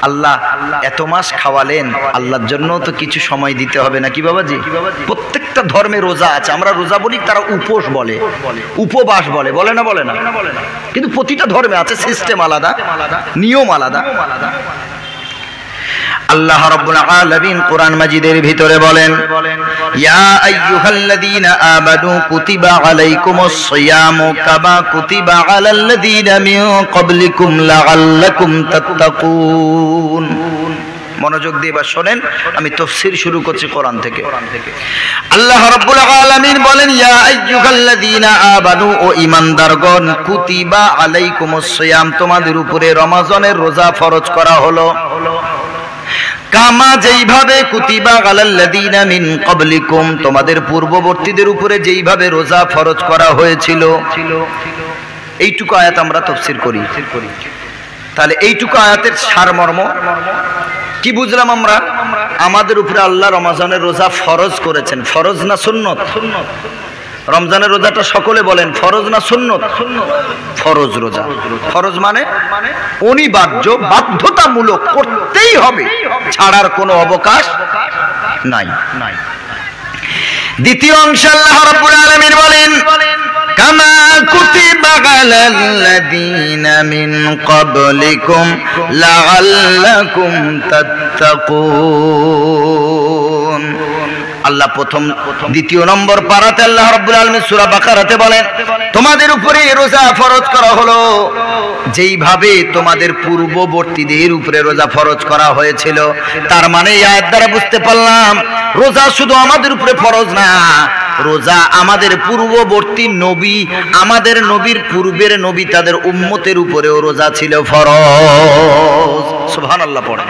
আল্লাহ এত মাস খাওয়ালেন, আল্লাহর জন্য তো কিছু সময় দিতে হবে নাকি বাবাজি? প্রত্যেকটা ধর্মে রোজা আছে, আমরা রোজা বলি, তারা উপোস বলে, উপবাস বলে, বলে না? বলে না। কিন্তু প্রতিটা ধর্মে আছে, সিস্টেম আলাদা, নিয়ম আলাদা। আল্লাহ রাব্বুল আলামিন কোরআন মাজিদের ভিতরে বলেন, ইয়া আইয়ুহাল্লাযীনা আমানু কুতিবা আলাইকুমুস সিয়ামু কামা কুতিবা আলাল্লাযীনা মিন ক্বাবলিকুম লাআল্লাকুম তাত্তাকুন। মনোযোগ দিয়ে এবার শোনেন, আমি তাফসীর শুরু করছি কোরআন থেকে। আল্লাহ রাব্বুল আলামিন বলেন, ইয়া আইয়ুহাল্লাযীনা আমানু, ও ঈমানদারগণ, কুতিবা আলাইকুমুস সিয়াম, তোমাদের উপরে রমজানের রোজা ফরজ করা হলো, কামা, যেইভাবে, কুতিবা আলাল্লাযীনা মিন ক্বাবলিকুম, তোমাদের পূর্ববর্তীদের উপরে যেইভাবে রোজা ফরজ করা হয়েছিল। এইটুকু আয়াত আমরা তাফসীর করি। তাহলে এইটুকু আয়াতের সারমর্ম কি বুঝলাম আমরা? আমাদের উপরে আল্লাহ রমজানের রোজা ফরজ করেছেন। ফরজ না সুন্নত? রমজানের রোজাটা সকলে বলেন ফরজ না সুন্নত? ফরজ রোজা। ফরজ মানে অনিবার্য, বাধ্যতামূলক, করতেই হবে, ছাড়ার কোনো অবকাশ নাই। দ্বিতীয় অংশে আল্লাহ রাব্বুল আলামিন বলেন, কামা কুতিবা আলাল্লাযীনা মিন ক্বাবলিকুম লাআল্লাকুম তাত্তাকুন। আল্লাহ দ্বিতীয় নম্বর পারাতে আল্লাহ রাব্বুল আলামিন সূরা বাকারাতে বলেন, তোমাদের উপরে রোজা ফরজ করা হলো যেইভাবে তোমাদের পূর্ববর্তীদের উপরে রোজা ফরজ করা হয়েছিল। তার মানে এই আয়াত দ্বারা বুঝতে পারলাম, রোজা শুধু আমাদের উপরে ফরজ না, রোজা আমাদের পূর্ববর্তী নবী, আমাদের নবীর পূর্বের নবী, তাদের উম্মতের উপরেও রোজা ছিল ফরজ। সুবহানাল্লাহ পড়েন।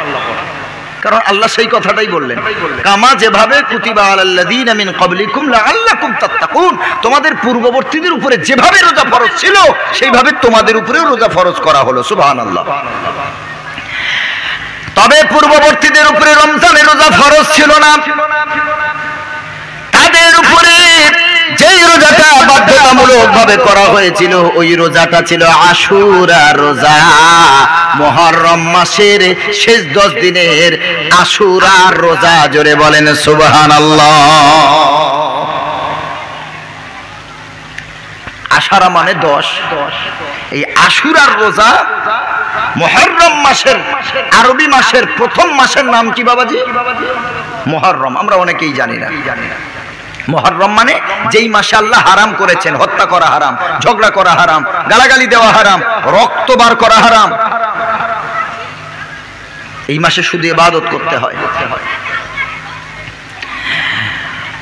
কারণ আল্লাহ সেই কথাটাই বললেন, কামা, যেভাবে, কুতিবা আলাল্লাযীনা মিন ক্বাবলিকুম লাআল্লাকুম তাত্তাকুন, তোমাদের পূর্ববর্তীদের উপরে যেভাবে রোজা ফরজ ছিল সেইভাবে তোমাদের উপরেও রোজা ফরজ করা হলো। সুবহানাল্লাহ। তবে পূর্ববর্তীদের উপরে রমজানের রোজা ফরজ ছিল না, তাদের উপরে যেই রোজাটা বাধ্যতামূলক ভাবে করা হয়েছিল ওই রোজাটা ছিল আশুরা রোজা, মুহররম মাসের শেষ 10 দিনের আশুরা রোজা। জোরে বলেন সুবহানাল্লাহ। আশারা মানে 10। এই আশুরার রোজা মুহররম মাসের, আরবি মাসের প্রথম মাসের নাম কি বাবাজি? মুহররম। আমরা অনেকেই জানি না। মুহররম মানে যেই মাসে আল্লাহ হারাম করেছেন, হত্যা করা হারাম, ঝগড়া করা হারাম, গালাগালি দেওয়া হারাম, রক্ত বার করা হারাম, এই মাসে শুধু ইবাদত করতে হয়।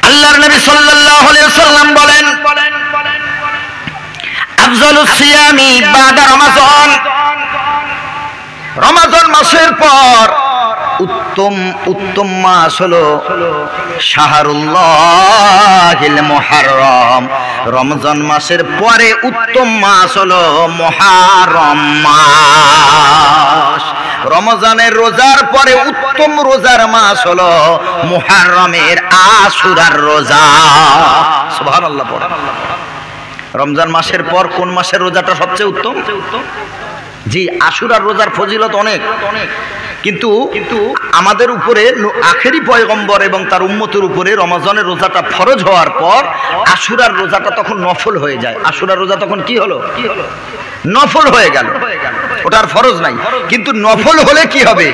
আল্লাহর নবী সাল্লাল্লাহু আলাইহি ওয়াসাল্লাম বলেন, আফজালুস সিয়ামি বাদা রমাজান, রমাজান মাসের পর উত্তম মাস হলো শাহরুল্লাহিল মুহররম। রমজান মাসের পরে উত্তম মাস হলো মুহররম মাস। রমজানের রোজার পরে উত্তম রোজার মাস হলো মুহররমের আশুরার রোজা। সুবহানাল্লাহ পড়েন। রমজান মাসের পর কোন মাসের রোজাটা সবচেয়ে উত্তম? জি, আশুরার রোজার ফজিলত অনেক, কিন্তু আমাদের উপরে আখেরি পয়গম্বর এবং তার উম্মতের উপরে রমজানের রোজাটা ফরজ হওয়ার পর আশুরার রোজাটা তখন নফল হয়ে যায়। আশুরার রোজা তখন কি হলো? নফল হয়ে গেল, ওটা আর ফরজ নাই। কিন্তু নফল হলে কি হবে?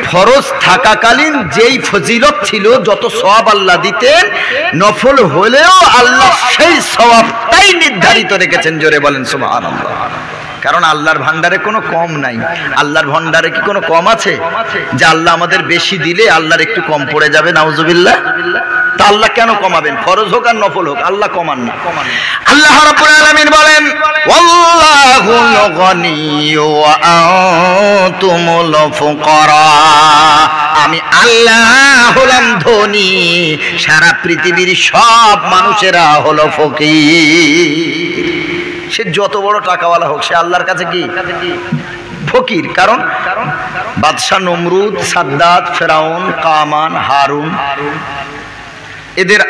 ফরজ থাকাকালীন যেই ফজিলত ছিল, যত সওয়াব আল্লাহ দিতেন, নফল হলেও আল্লাহ সেই সওয়াবটাই নির্ধারিত রেখেছেন। জোরে বলেন সুবহানাল্লাহ। কারণ আল্লাহর ভান্ডারে কোনো কম নাই। আল্লাহর ভান্ডারে কি কোনো কম আছে যে আল্লাহ আমাদের বেশি দিলে আল্লাহর একটু কম পড়ে যাবে? নাউজুবিল্লাহ। তা আল্লাহ কেন কমাবেন? ফরজ হোক আর নফল হোক, আল্লাহ কমান না। আল্লাহ রাব্বুল আলামিন বলেন, ওয়াল্লাহুল গনিয়্যু ওয়া আনতুমুল ফুকারা, আমি আল্লাহ হলাম ধনী, সারা পৃথিবীর সব মানুষেরা হলো ফকির। সে যত বড় টাকাওয়ালা হোক, সে আল্লাহর কাছে কি ফকির। কারণ বাদশাহ নমরুদ, সাদ্দাত, ফেরাউন, কামান, হারুন, এদের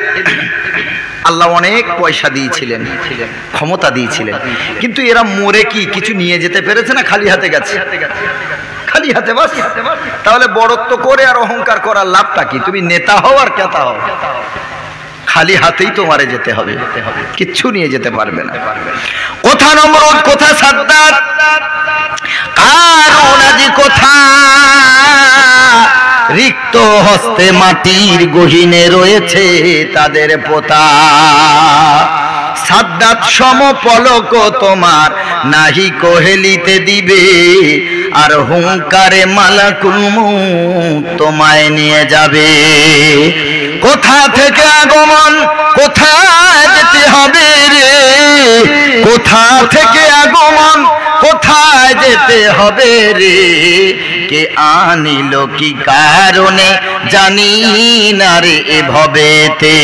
আল্লাহ অনেক পয়সা দিয়েছিলেন, ক্ষমতা দিয়েছিলেন, কিন্তু এরা মরে কি কিছু নিয়ে যেতে পেরেছে না খালি হাতে গেছে? খালি হাতে বাস। তাহলে বড়ত্ব করে আর অহংকার করার লাভটা কি? তুমি নেতা হও আর কেতা হও, খালি হাতেই তোমারে যেতে হবে, কিচ্ছু নিয়ে যেতে পারবে না। কোথা নমরুদ, কোথা সাদ্দাত, কারণ আজি কোথা, রিক্ত হস্তে মাটির গহীনে রয়েছে তাদের পোতা। সাদ্দাত সম পলক তোমার নাহি কোহেলিতে দিবে, আর হুঙ্কারে মালাকুল মউত তোমায় নিয়ে যাবে। কোথা থেকে আগমন, কোথায় যেতে হবে রে, কোথা থেকে আগমন, কোথায় যেতে হবে রে, কে আনিল কি কারণে জানি না রে এভাবেতে।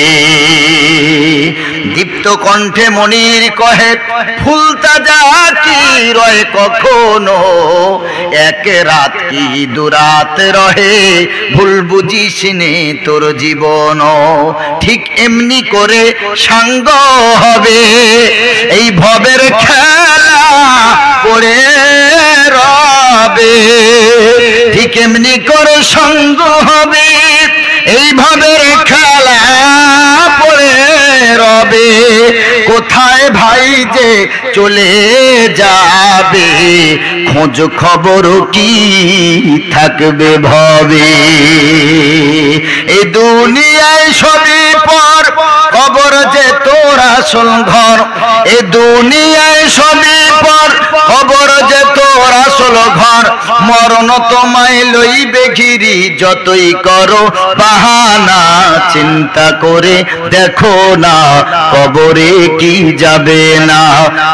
দীপ্ত কণ্ঠে মনির কহে ফুলতা যা কি রয়ে কখনো, এক রাত কি দুরাত রহে ভুল বুঝিস নে তোর জীবন। ঠিক এমনি করে সাঙ্গ হবে এই ভবের খেলা পড়ে রবে, ঠিক এমনি করে সঙ্গ হবে এই ভবের খেলা পড়ে রবে। কোথায় ভাই যে চলে যাবে, খোঁজ খবর কি থাকবে ভবে। এই দুনিয়ায় সবই পর, কবর যে তোর আসল ঘর। এই দুনিয়ায় সবই পর, কবর যে তোর আসল ঘর। মরণ তোমায় লইবে ঘিরি যতই করো বাহানা, চিন্তা করে দেখো না কবরে কি যাবে না,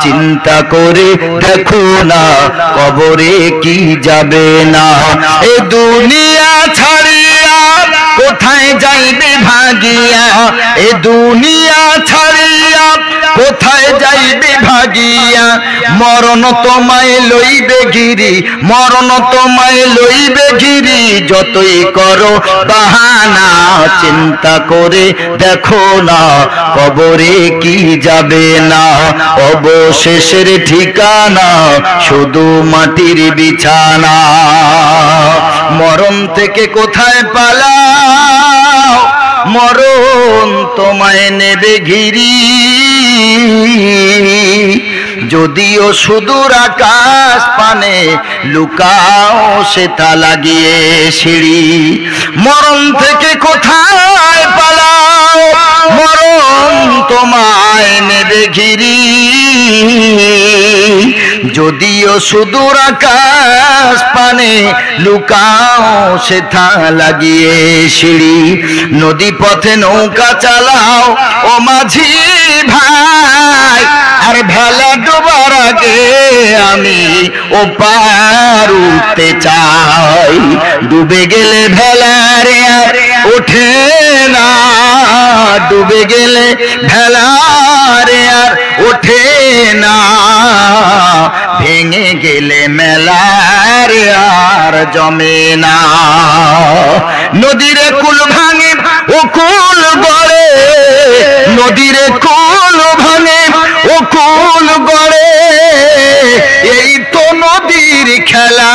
চিন্তা করে দেখো না কবরে কি যাবে না। এ দুনিয়া ছাড়িয়া কোথায় যাইবে ভাগিয়া, এ দুনিয়া ছাড়িয়া কোথায় যাইবে ভাগিয়া। মরণ তোমায় লইবে ঘিরি, মরণ তোমায় লইবে ঘিরি যতই করো বাহানা, চিন্তা করে দেখো না কবরে কি যাবে না। অবশেষের ঠিকানা শুধু মাটির বিছানা। মরণ থেকে কোথায় পালাও, মরণ তোমায় নেবে ঘিরি। যদিও সুদূর আকাশ পানে লুকাও সেটা লাগিয়ে সিঁড়ি। মরণ থেকে কোথায় পালাও, মরণ তোমায় নেবে ঘিরি। যদিও সুদূর আকাশ পানে লুকাও সেটা লাগিয়ে সিঁড়ি। নদী পথে নৌকা চালাও ও মাঝি ভাই, আর ভেলা ডোবার আগে আমি ও পার উঠতে চাই। ডুবে গেলে ভেলারে আর ওঠে না, ডুবে গেলে ভেলারে আর ওঠে না। ভেঙে গেলে মেলারে আর জমে না। নদীর কুল ভাঙে ও কুল গড়ে, নদীর কুল ভাঙে ও কুল গড়ে। এই তো নদীর খেলা,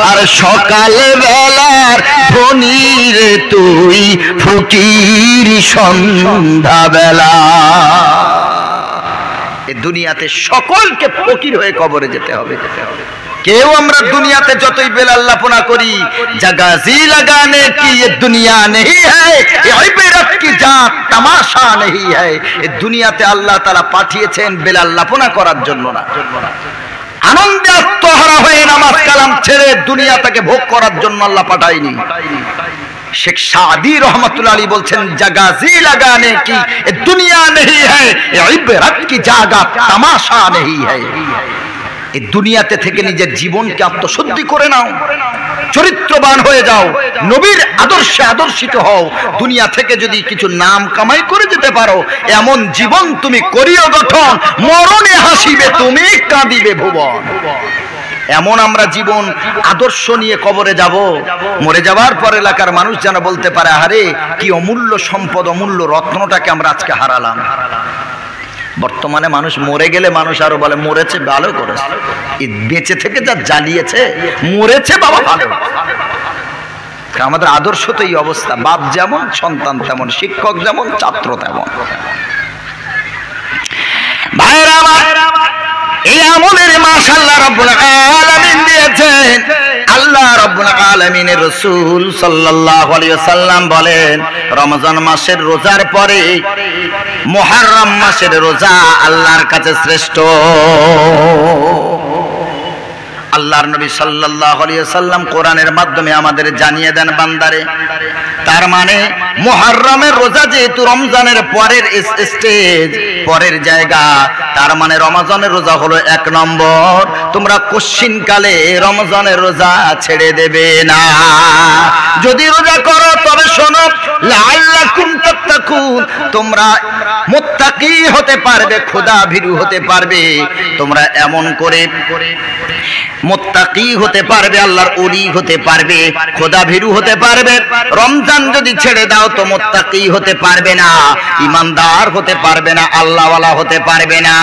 আর সকাল বেলার ধনীর তুই ফকির সন্ধ্যা বেলা। এ দুনিয়াতে সকলকে ফকির হয়ে কবরে যেতে হবে। কেউ আমরা দুনিয়াতে যতই বেলাল্লাপনা করি, জাগাজি লাগানে কি ये दुनिया नहीं है, ये इबरत की जात तमाशा नहीं है। এই দুনিয়াতে আল্লাহ তাআলা পাঠিয়েছেন বেলাল্লাপনা করার জন্য না, আনন্দে আত্মহারা হয়ে নামাজ কালাম ছেড়ে দুনিয়াটাকে ভোগ করার জন্য আল্লাহ পাঠায়নি। शेख सादी रहमतुल्लाह अलैह बोलছেন जगाजी लगाने की ये दुनिया नहीं है, ये इबरत की जागा तमाशा नहीं है। এই দুনিয়াতে থেকে নিজের জীবনকে আত্মশুদ্ধি করে নাও, চরিত্রবান হয়ে যাও, নবীর আদর্শে আদর্শিত হও। দুনিয়া থেকে যদি কিছু নাম কামাই করে যেতে পারো, এমন জীবন তুমি করিও গঠন, মরণে হাসিবে তুমি কাঁদিবে ভুবন। এমন আমরা জীবন আদর্শ নিয়ে কবরে যাব, মরে যাওয়ার পর এলাকার মানুষ যেন বলতে পারে, আরে কি অমূল্য সম্পদ, অমূল্য রত্নটাকে আমরা আজকে হারালাম। বর্তমানে মানুষ মরে গেলে মানুষ আরো বলে মরেছে ভালো করেছে, বেঁচে থেকে যা জ্বালিয়েছে মরেছে বাবা ভালো। আমাদের আদর্শ তো এই অবস্থা, বাপ যেমন সন্তান তেমন, শিক্ষক যেমন ছাত্র তেমন। ভাইরা আমার, এই আমলের মাশাআল্লাহ রাব্বুল আলামিন দিয়েছেন। আল্লাহ রাব্বুল আলামিনের রাসূল সাল্লাল্লাহু আলাইহি ওয়াসাল্লাম বলেন, রমজান মাসের রোজার পরে মুহররম মাসের রোজা আল্লাহর কাছে শ্রেষ্ঠ। আল্লাহর নবী সাল্লাল্লাহু আলাইহি ওয়াসাল্লাম কোরআনের মাধ্যমে আমাদের জানিয়ে দেন বান্দারে, তার মানে মুহররমের রোজা যেহেতু রমজানের পরের স্টেজ, পরের জায়গা, তার মানে রমজানের রোজা হলো 1 নম্বর। তোমরা কশিনকালে রমজানের রোজা ছেড়ে দেবে না। যদি রোজা করো তবে শোনো, লাআল্লাকুম তাত্তাকুন, তোমরা মুত্তাকি হতে পারবে, খোদা ভীরু হতে পারবে। তোমরা এমন করে মুত্তাকি হতে পারবে, আল্লাহর ওলি হতে পারবে, খোদা ভীরু হতে পারবে। রমজান যদি ছেড়ে দাও তো মুত্তাকি হতে পারবে না, ইমানদার হতে পারবে না, আল্লাহওয়ালা হতে পারবে না।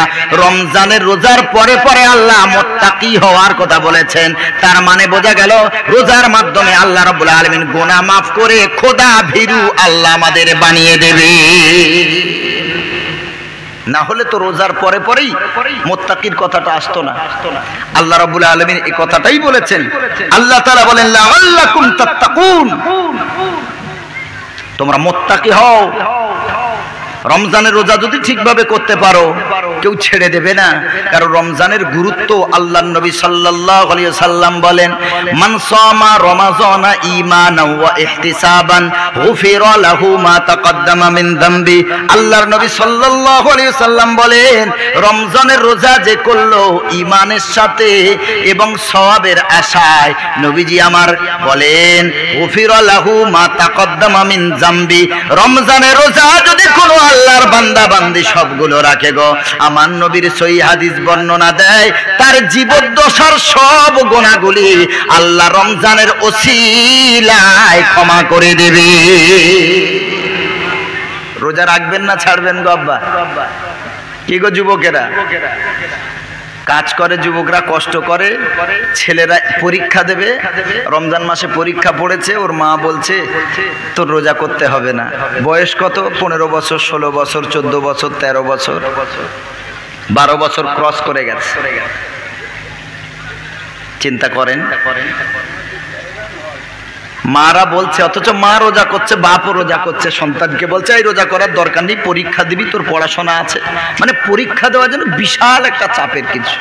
রমজানের রোজার পরে পরে আল্লাহ মুত্তাকি হওয়ার কথা বলেছেন, তার মানে বোঝা গেল রোজার মাধ্যমে আল্লাহ রাব্বুল আলামিন গুনাহ মাফ করে খোদা ভীরু আল্লাহ আমাদের বানিয়ে দেবে। না হলে তো রোজার পরে পরেই মুত্তাকির কথাটা আসতো না। আল্লাহ রাব্বুল আলামিন এই কথাটাই বলেছেন। আল্লাহ তাআলা বলেন, লাআল্লাকুম তাত্তাকুন, তোমরা মুত্তাকি হও। রমজানের রোজা যদি ঠিকভাবে করতে পারো, কেউ ছেড়ে দেবে না। কারণ রমজানের গুরুত্ব আল্লাহর নবী সাল্লাল্লাহু আলাইহি ওয়াসাল্লাম বলেন, মান সামা রমাযানা ঈমানান ওয়া ইহতিসাবান গুফিরা লাহু মা তাকদ্দামা মিন যামবি। আল্লাহর নবী সাল্লাল্লাহু আলাইহি ওয়াসাল্লাম বলেন, রমজানের রোজা যে করলো ঈমানের সাথে এবং সওয়াবের আশায়, নবীজি আমার বলেন, গুফিরা লাহু মা তাকদ্দামা মিন যামবি। রমজানের রোজা যদি কোনো আল্লাহর বান্দা বান্দি সবগুলো রাখে গো, আমার নবীর সহিহ হাদিস বর্ণনা দেয়, তার জীবদ্দশার সব গুনাহগুলি আল্লাহ রমজানের ওসিলায় ক্ষমা করে দেবে। রোজা রাখবেন না ছাড়বেন গো আব্বা? কি গো যুবকেরা, কাজ করে যুবকরা, কষ্ট করে, ছেলেরা পরীক্ষা দেবে, রমজান মাসে পরীক্ষা পড়েছে, ওর মা বলছে তোর রোজা করতে হবে না। বয়স কত? 15 বছর, 16 বছর, 14 বছর, 13 বছর, 12 বছর ক্রস করে গেছে। চিন্তা করেন, মারা বলছে, অথচ মা রোজা করছে, বাপও রোজা করছে, সন্তানকে বলছে এই রোজা করার দরকার নেই, পরীক্ষা দিবি, তোর পড়াশোনা আছে। মানে পরীক্ষা দেওয়ার জন্য বিশাল একটা চাপের কিছু।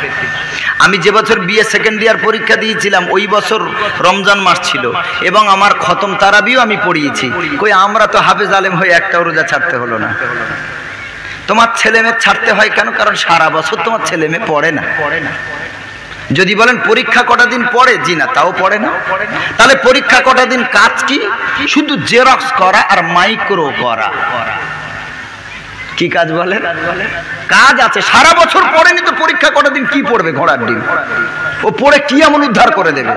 আমি যে বছর বিএ সেকেন্ড ইয়ার পরীক্ষা দিয়েছিলাম, ওই বছর রমজান মাস ছিল এবং আমার খতম তারাবিও আমি পড়িয়েছি। কই আমরা তো হাফেজ আলেম হয়ে একটাও রোজা ছাড়তে হলো না। তোমার ছেলে মেয়ে ছাড়তে হয় কেন? কারণ সারা বছর তোমার ছেলে মেয়ে পড়ে না। যদি বলেন পরীক্ষা কটা দিন পড়ে, জি না, তাও পড়ে না। তাহলে পরীক্ষা কটা দিন কাজ কি? শুধু জেরক্স করা আর মাইক্রো করা। কি কাজ বলে? কাজ আছে, সারা বছর পড়েনি তো পরীক্ষা কটা দিন কি পড়বে? ঘোড়ার ডিম। ও পড়ে কি এমন উদ্ধার করে দেবে?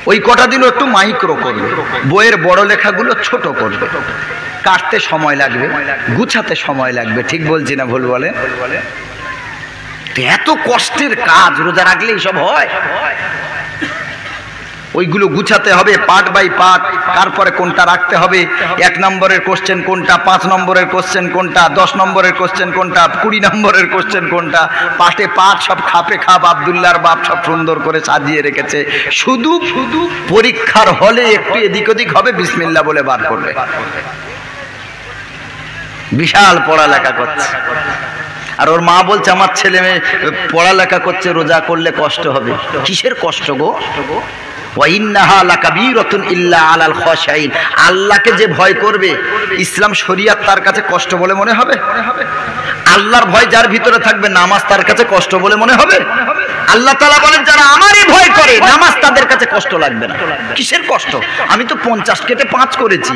ওই কটা দিনও একটু মাইক্রো করবে, বইয়ের বড় লেখাগুলো ছোট করবে, কাটতে সময় লাগবে, গুছাতে সময় লাগবে। ঠিক বলছি না ভুল বলে? এত কষ্টের কাজ রোজা রাখলে এইসব হয়? ওইগুলো গুছাতে হবে পার্ট বাই পার্ট, তারপরে কোনটা রাখতে হবে, 1 নম্বরের কোশ্চেন কোনটা, 5 নম্বরের কোশ্চেন কোনটা, 10 নম্বরের কোশ্চেন কোনটা, 20 নম্বরের কোশ্চেন কোনটা, পার্টে পার্ট সব খাপে খাপ আব্দুল্লাহর বাপ সব সুন্দর করে সাজিয়ে রেখেছে। শুধু পরীক্ষার হলে একটু এদিক ওদিক হবে, বিসমিল্লাহ বলে বার করবে। বিশাল পড়ালেখা করছে, আর ওর মা বলছে আমার ছেলে মেয়ে পড়ালেখা করছে, রোজা করলে কষ্ট হবে। কিসের কষ্ট গো? আল্লাহকে যে ভয় করবে, ইসলাম শরিয়াত তার কাছে কষ্ট বলে মনে হবে? আল্লাহর ভয় যার ভিতরে থাকবে, নামাজ তার কাছে কষ্ট বলে মনে হবে? আল্লাহ তাআলা বলেন যারা আমারই ভয় করে, নামাজ তাদের কাছে কষ্ট লাগবে না। কিসের কষ্ট? আমি তো 50 কেটে 5 করেছি,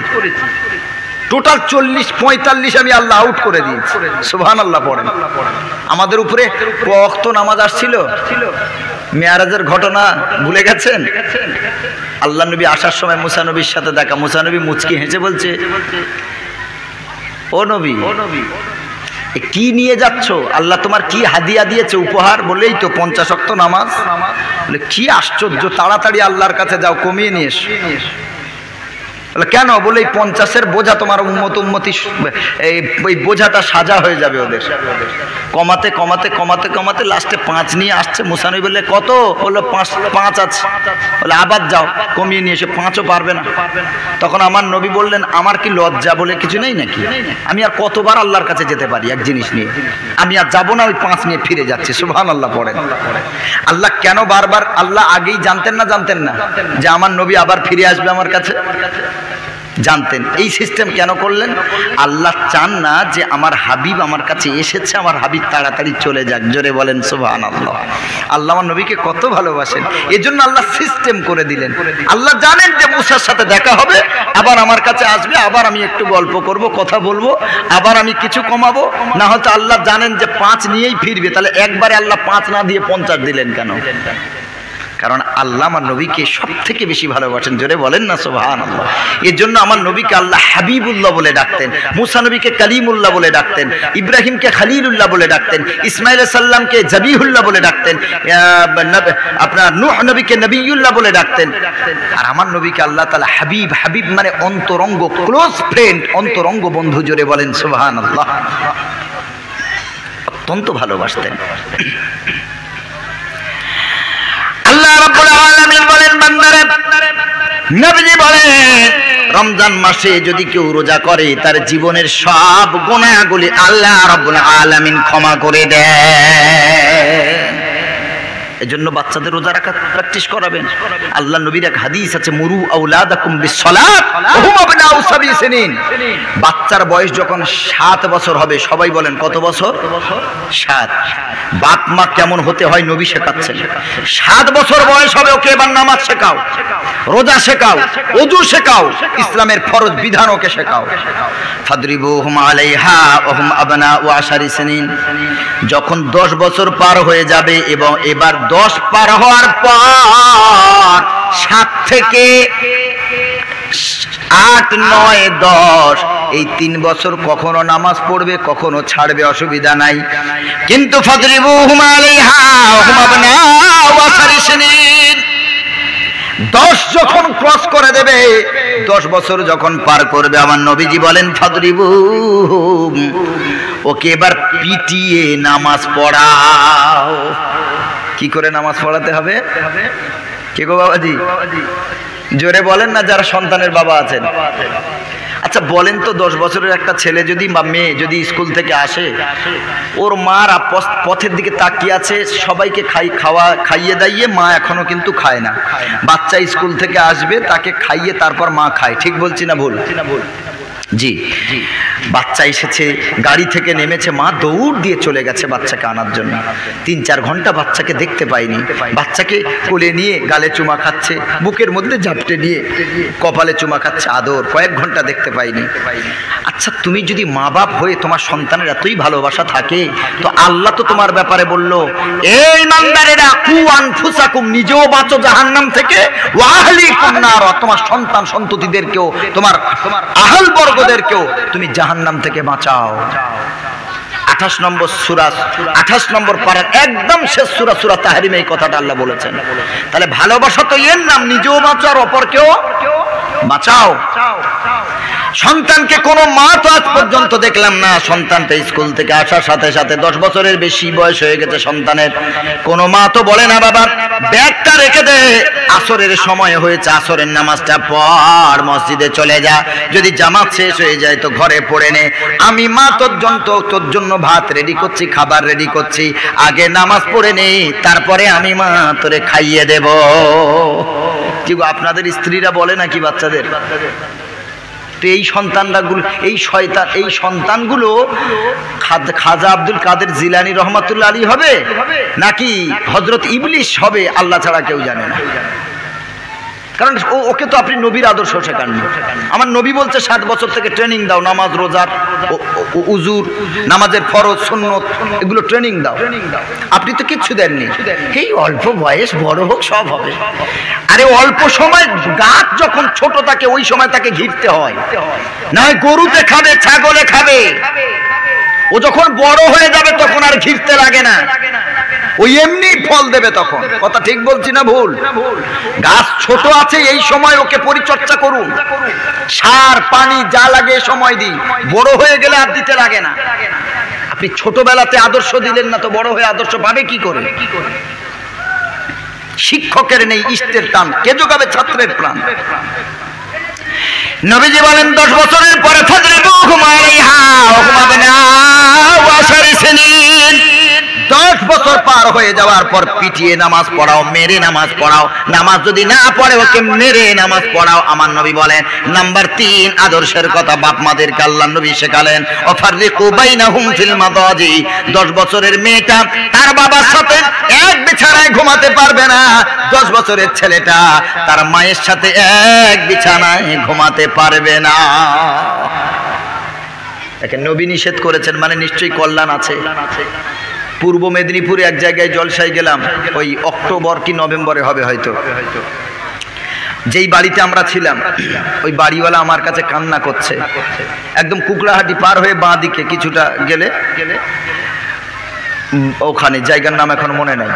টোটাল 40-45 আমি আল্লাহ আউট করে দিয়েছি। সুবহানাল্লাহ পড়েন। আমাদের উপরে ওয়াক্ত নামাজ আসছিল, মেয়ারাজের ঘটনা ভুলে গেছেন? আল্লাহ নবী আসার সময় মুসা নবীর সাথে দেখা, মুসা নবী মুচকি হেসে বলছে, ও নবী কি নিয়ে যাচ্ছ? আল্লাহ তোমার কি হাদিয়া দিয়েছে উপহার? বলেই তো 50 ওয়াক্ত নামাজ। বলে কি আশ্চর্য, তাড়াতাড়ি আল্লাহর কাছে যাও, কমিয়ে নিয়ে এসো। বলে কেন? বলে এই 50-এর বোঝা তোমার উম্মতি এই বোঝাটা সাজা হয়ে যাবে ওদের। কমাতে কমাতে কমাতে কমাতে লাস্টে 5 নিয়ে আসছে। মুসা নবী বললে কত? বললো 5 আছে। বলে আবার যাও, কমিয়ে নিয়ে এসে 5ও পারবে না। তখন আমার নবী বললেন, আমার কি লজ্জা বলে কিছু নেই নাকি? আমি আর কতবার আল্লাহর কাছে যেতে পারি এক জিনিস নিয়ে? আমি আর যাবো না, ওই 5 নিয়ে ফিরে যাচ্ছি। সুবহানাল্লাহ পড়েন। আল্লাহ কেন বারবার? আল্লাহ আগেই জানতেন না যে আমার নবী আবার ফিরে আসবে আমার কাছে? জানতেন। এই সিস্টেম কেন করলেন? আল্লাহ চান না যে আমার হাবিব আমার কাছে এসেছে, আমার হাবিব তাড়াতাড়ি চলে যাক। জোরে বলেন সুবহানাল্লাহ। আল্লাহ আমার নবীকে কত ভালোবাসেন, এজন্য আল্লাহ সিস্টেম করে দিলেন। আল্লাহ জানেন যে মুসার সাথে দেখা হবে, আবার আমার কাছে আসবে, আবার আমি একটু গল্প করব, কথা বলবো, আবার আমি কিছু কমাবো। না হয়তো আল্লাহ জানেন যে 5 নিয়েই ফিরবে, তাহলে একবারে আল্লাহ 5 না দিয়ে 50 দিলেন কেন? কারণ আল্লাহ আমার নবীকে সব থেকে বেশি ভালোবাসেন। জোরে বলেন না সুবহানাল্লাহ। এর জন্য আমার নবীকে আল্লাহ হাবিবুল্লাহ বলে ডাকতেন, মুসা নবীকে কালিমুল্লাহ বলে ডাকতেন, ইব্রাহিমকে খলিলুল্লাহ বলে ডাকতেন, ইসমাইল সাল্লামকে জবিহুল্লাহ বলে ডাকতেন, আপনার নূহ নবীকে নবিয়ুল্লাহ বলে ডাকতেন। আর আমার নবীকে আল্লাহ তাআলা হাবিব, হাবিব মানে অন্তরঙ্গ, ক্লোজ ফ্রেন্ড, অন্তরঙ্গ বন্ধু। জোরে বলেন সুবহানাল্লাহ। অত্যন্ত ভালোবাসতেন। আল্লাহ রাব্বুল আলামিন বলেন বান্দারে, নবীজি বলেন রমজান মাসে যদি কেউ রোজা করে তার জীবনের সব গুনাহগুলি আল্লাহ রাব্বুল আলামিন ক্ষমা করে দেন। এজন্য বাচ্চাদের রোজা রাখা প্র্যাকটিস করাবেন। আল্লাহ নবীর এক হাদিস আছে, মুরু আওলাদাকুম বিসসালাত ওয়া হুম আবনাউ 7 সিনিন। বাচ্চার বয়স যখন 7 বছর হবে, সবাই বলেন কত বছর? 7। বাপ মা কেমন হতে হয় নবী শেখাচ্ছেন। 7 বছর বয়স হবে, ওকে এবার নামাজ শেখাও, রোজা শেখাও, ওযু শেখাও, ইসলামের ফরজ বিধান ওকে শেখাও। ফাদরিবুহুম আলাইহা ওয়া হুম আবনাউ 10 সিনিন। যখন 10 বছর পার হয়ে যাবে এবং এবার 10 পার হওয়ার পর 7 থেকে 8, 9, 10 এই 3 বছর কখনো নামাজ পড়বে, কখনো ছাড়বে, অসুবিধা নাই। কিন্তু ফাদরিবুহুম আলাইহা ওয়া হুম আবনাউ 10 সিনিন। 10 যখন ক্রস করে দেবে, 10 বছর যখন পার করবে, আমার নবীজি বলেন ফাদরিবুহুম, ওকে এবার পিটিয়ে নামাজ পড়াও। কি করে নামাজ পড়াতে হবে? কে গো বাবাজি? জোরে বলেন না যারা সন্তানের বাবা আছেন। আচ্ছা বলেন তো, 10 বছরের একটা ছেলে যদি বা মেয়ে যদি স্কুল থেকে আসে, ওর মার পথের দিকে তাকিয়ে আছে, সবাইকে খাইয়ে দাইয়ে, মা এখনো কিন্তু খায় না। বাচ্চা স্কুল থেকে আসবে, তাকে খাইয়ে তারপর মা খায়। ঠিক বলছি না ভুল? জি। বাচ্চা এসেছে, গাড়ি থেকে নেমেছে, মা দৌড় দিয়ে চলে গেছে বাচ্চাকে আনার জন্য। 3-4 ঘন্টা বাচ্চাকে দেখতে পাইনি। বাচ্চাকে কোলে নিয়ে গালে চুমা খাচ্ছে, বুকের মধ্যে ঝাপটে নিয়ে কপালে চুমা খাচ্ছে, আদর। কয়েক ঘন্টা দেখতে পাইনি। আচ্ছা তুমি যদি মা বাপ হয়ে তোমার সন্তানের এতই ভালোবাসা থাকে, তো আল্লাহ তো তোমার ব্যাপারে বলল, এই ইমানদারেরা কু আনফুসাকুম, নিজেও বাঁচো জাহান্নাম থেকে, ওয়া আহলিকুম নার, তোমার সন্তান সন্ততিদেরকেও, তোমার আহল বর্গদেরকেও তুমি জাহান্নাম থেকে বাঁচাও। 28 নম্বর সূরা, 28 নম্বর পারার একদম শেষ সূরা, সূরা তাহরিমে এই কথাটা আল্লাহ বলেছেন। তাহলে ভালোবাসা তো এর নাম, নিজেও বাঁচো আর অপরকেও বাঁচাও। সন্তানকে কোনো মা তো আজ পর্যন্ত দেখলাম না, সন্তানটা স্কুল থেকে আসার সাথে সাথে 10 বছরের বেশি বয়স হয়ে গেছে সন্তানের, কোনো মা তো বলে না বাবা ব্যাগটা রেখে দে, আসরের সময় হয়েছে, আসরের নামাজটা পড়, মসজিদে চলে যা, যদি জামাত শেষ হয়ে যায় তো ঘরে পড়ে নে, আমি মা তোর জন্য ভাত রেডি করছি, খাবার রেডি করছি, আগে নামাজ পড়ে নে, তারপরে আমি মা তোরে খাইয়ে দেব। কি গো আপনাদের স্ত্রীরা বলে নাকি বাচ্চাদের? তো এই সন্তানগুলো, এই শয়তান, এই সন্তানগুলো খাজা আব্দুল কাদের জিলানী রহমাতুল্লাহ আলী হবে নাকি হযরত ইবলিস হবে, আল্লাহ ছাড়া কেউ জানে না। কারণ ওকে তো আপনি নবীর আদর্শ শেখাননি। আমার নবী বলছে 7 বছর থেকে ট্রেনিং দাও, নামাজ, রোজার, উজুর, নামাজের ফরজ, সুন্নত, এগুলো ট্রেনিং দাও। আপনি তো কিচ্ছু দেননি। এই অল্প বয়স, বড় হোক সব হবে। আরে অল্প সময় গাছ যখন ছোট থাকে ওই সময় তাকে ঘিরতে হয়, না হয় গরুতে খাবে, ছাগলে খাবে, ও যখন বড় হয়ে যাবে তখন আর ঘিরতে লাগে না, ওই এমনি ফল দেবে তখন। কথা ঠিক বলছি না ভুল? গাছ ছোট আছে এই সময় ওকে পরিচর্যা করুন, সার পানি যা লাগে সময় দিন, বড় হয়ে গেলে আর দিতে লাগে না। আপনি ছোটবেলাতে আদর্শ দিলেন না তো বড় হয়ে আদর্শ পাবে কি করে? শিক্ষকের নেই ইষ্টের টান, কে যোগাবে ছাত্রের প্রাণ? নবীজি বলেন 10 বছরের পরে ফাজরিবুহুম আলাইহা ওয়া হুম আবনাউ 10 সিনিন। 10 বছর পার হয়ে যাওয়ার পর পিটিয়ে নামাজ পড়াও, মেরে নামাজ পড়াও। নামাজ যদি না পড়ে ওকে মেরে নামাজ পড়াও। আমার নবী বলেন নাম্বার 3 আদর্শের কথা বাপ মাদেরকে আল্লাহর নবী শেখালেন, ওয়াফাররিকু বাইনাহুম ফিল মাদাজি। 10 বছরের মেয়েটা তার বাবার সাথে এক বিছানায় ঘুমাতে পারবে না, 10 বছরের ছেলেটা তার মায়ের সাথে এক বিছানায় ঘুমাতে পারবে না। দেখেন নবী নিষেধ করেছেন মানে নিশ্চয়ই কল্যাণ আছে। পূর্ব মেদিনীপুরে এক জায়গায় জলসায় গেলাম, ওই অক্টোবর কি নভেম্বরে হবে হয়তো, যেই বাড়িতে আমরা ছিলাম ওই বাড়িওয়ালা আমার কাছে কান্না করছে। একদম কুকড়াহাটি পার হয়ে বাঁ দিকে কিছুটা গেলে ওখানে, জায়গার নাম এখন মনে নাই,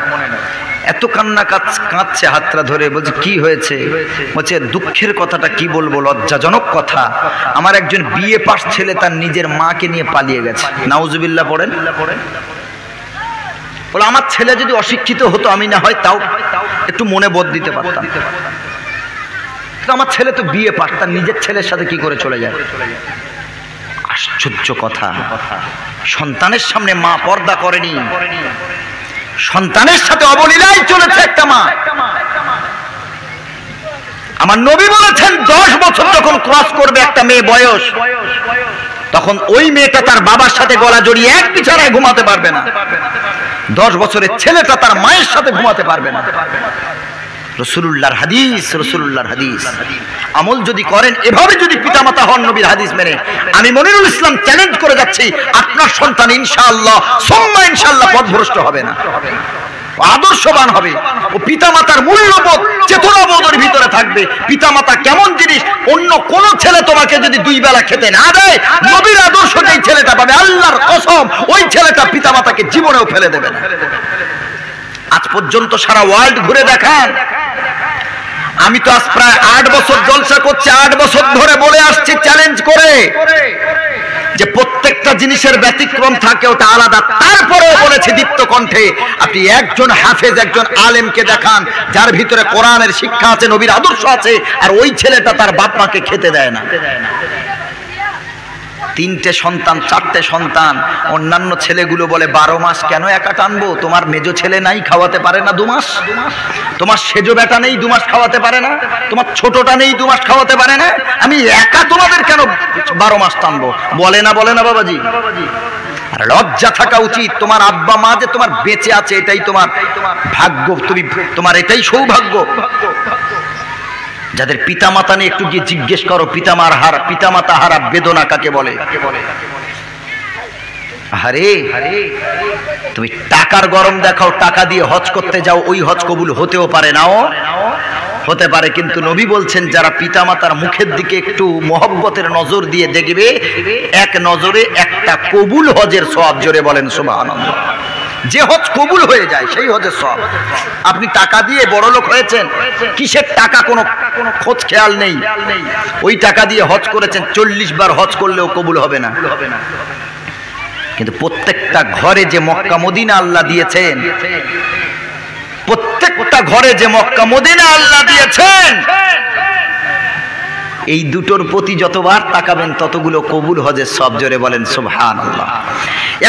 এত কান্না কাঁদছে হাতটা ধরে। বলছে কি হয়েছে? বলছে দুঃখের কথাটা কি বলবো, লজ্জাজনক কথা। আমার একজন বিএ পাস ছেলে তার নিজের মাকে নিয়ে পালিয়ে গেছে। নাউজুবিল্লাহ পড়েন। বলে আমার ছেলে যদি অশিক্ষিত হতো আমি না হয় তাও একটু মনে বোধ দিতে পারতাম, কিন্তু আমার ছেলে তো বিএ পাস, তার নিজের ছেলের সাথে কি করে চলে যায়? আশ্চর্য কথা। সন্তানের সামনে মা পর্দা করেনি, সন্তানের সাথে অবলীলায় চলেছে একটা মা। আমার নবী বলেছেন 10 বছর যখন ক্রস করবে একটা মেয়ে বয়স, তখন ওই মেয়েটা তার বাবার সাথে গলা জড়িয়ে এক বিছানায় ঘুমাতে পারবে না। 10 বছরের ছেলেটা তার মায়ের সাথে ঘুমাতে পারবে না। রাসূলুল্লাহর হাদিস, রাসূলুল্লাহর হাদিস আমল যদি করেন, এভাবে যদি পিতামাতা হন নবীর হাদিস মেনে, আমি মনিরুল ইসলাম চ্যালেঞ্জ করে যাচ্ছি, আপনার সন্তান ইনশাআল্লাহ সুম্মা ইনশাআল্লাহ পথভ্রষ্ট হবে না, আদর্শবান হবে। ও পিতামাতার মূল্যবোধ চেতনাবোধের ভিতরে থাকবে। পিতামাতা কেমন জিনিস, অন্য কোন ছেলে তোমাকে যদি 2 বেলা খেতে না দেয়, নবীর আদর্শ যেই ছেলেটা পাবে, আল্লাহর কসম ওই ছেলেটা পিতামাতাকে জীবনেও ফেলে দেবে না। আজ পর্যন্ত সারা ওয়ার্ল্ড ঘুরে দেখান। আমি তো আজ প্রায় 8 বছর জলসা করছি, 8 বছর ধরে বলে আসছি চ্যালেঞ্জ করে যে প্রত্যেকটা জিনিসের ব্যতিক্রম থাকে, ওটা আলাদা। তারপরেও বলেছি দীপ্ত কণ্ঠে, আপনি একজন হাফেজ, একজন আলেমকে দেখান যার ভিতরে কোরআনের শিক্ষা আছে, নবীর আদর্শ আছে, আর ওই ছেলেটা তার বাপ মাকে খেতে দেয় না। 3টে সন্তান, 4টে সন্তান। অন্যান্য ছেলেগুলো বলে 12 মাস কেন একা টানবো? তোমার মেজো ছেলে নাই, খাওয়াতে পারে না 2 মাস? তোমার সেজো বেটা নেই, 2 মাস খাওয়াতে পারে না? তোমার ছোটটা নেই, 2 মাস খাওয়াতে পারে না? আমি একা তোমাদের কেন 12 মাস টানবো? বলে না, বলে না বাবাজি? আর লজ্জা থাকা উচিত। তোমার আব্বা মা যে তোমার বেঁচে আছে এটাই তোমার ভাগ্য, তোমার এটাই সৌভাগ্য। যাদের পিতামাতা নেই একটু গিয়ে জিজ্ঞেস করো পিতামাতা হারা বেদনা কাকে বলে। আরে তুমি টাকার গরম দেখাও, টাকা দিয়ে হজ করতে যাও, ওই হজ কবুল হতেও পারে, নাও হতে পারে। কিন্তু নবী বলছেন যারা পিতামাতার মুখের দিকে একটু মহব্বতের নজর দিয়ে দেখবে, এক নজরে একটা কবুল হজের সওয়াব। জোরে বলেন সুবহানাল্লাহ। যে হজ কবুল হয়ে যায় সেই হজের সওয়াব। আপনি টাকা দিয়ে বড় লোক হয়েছেন, কিসের টাকা কোনো খোঁজ খেয়াল নেই, ওই টাকা দিয়ে হজ করেছেন, 40 বার হজ করলেও কবুল হবে না। কিন্তু প্রত্যেকটা ঘরে যে মক্কা মদিনা আল্লাহ দিয়েছেন, প্রত্যেকটা ঘরে যে মক্কা মদিনা আল্লাহ দিয়েছেন, এই দুটোর প্রতি যতবার তাকাবেন ততগুলো কবুল হজের সব। জোরে বলেন সুবহানাল্লাহ।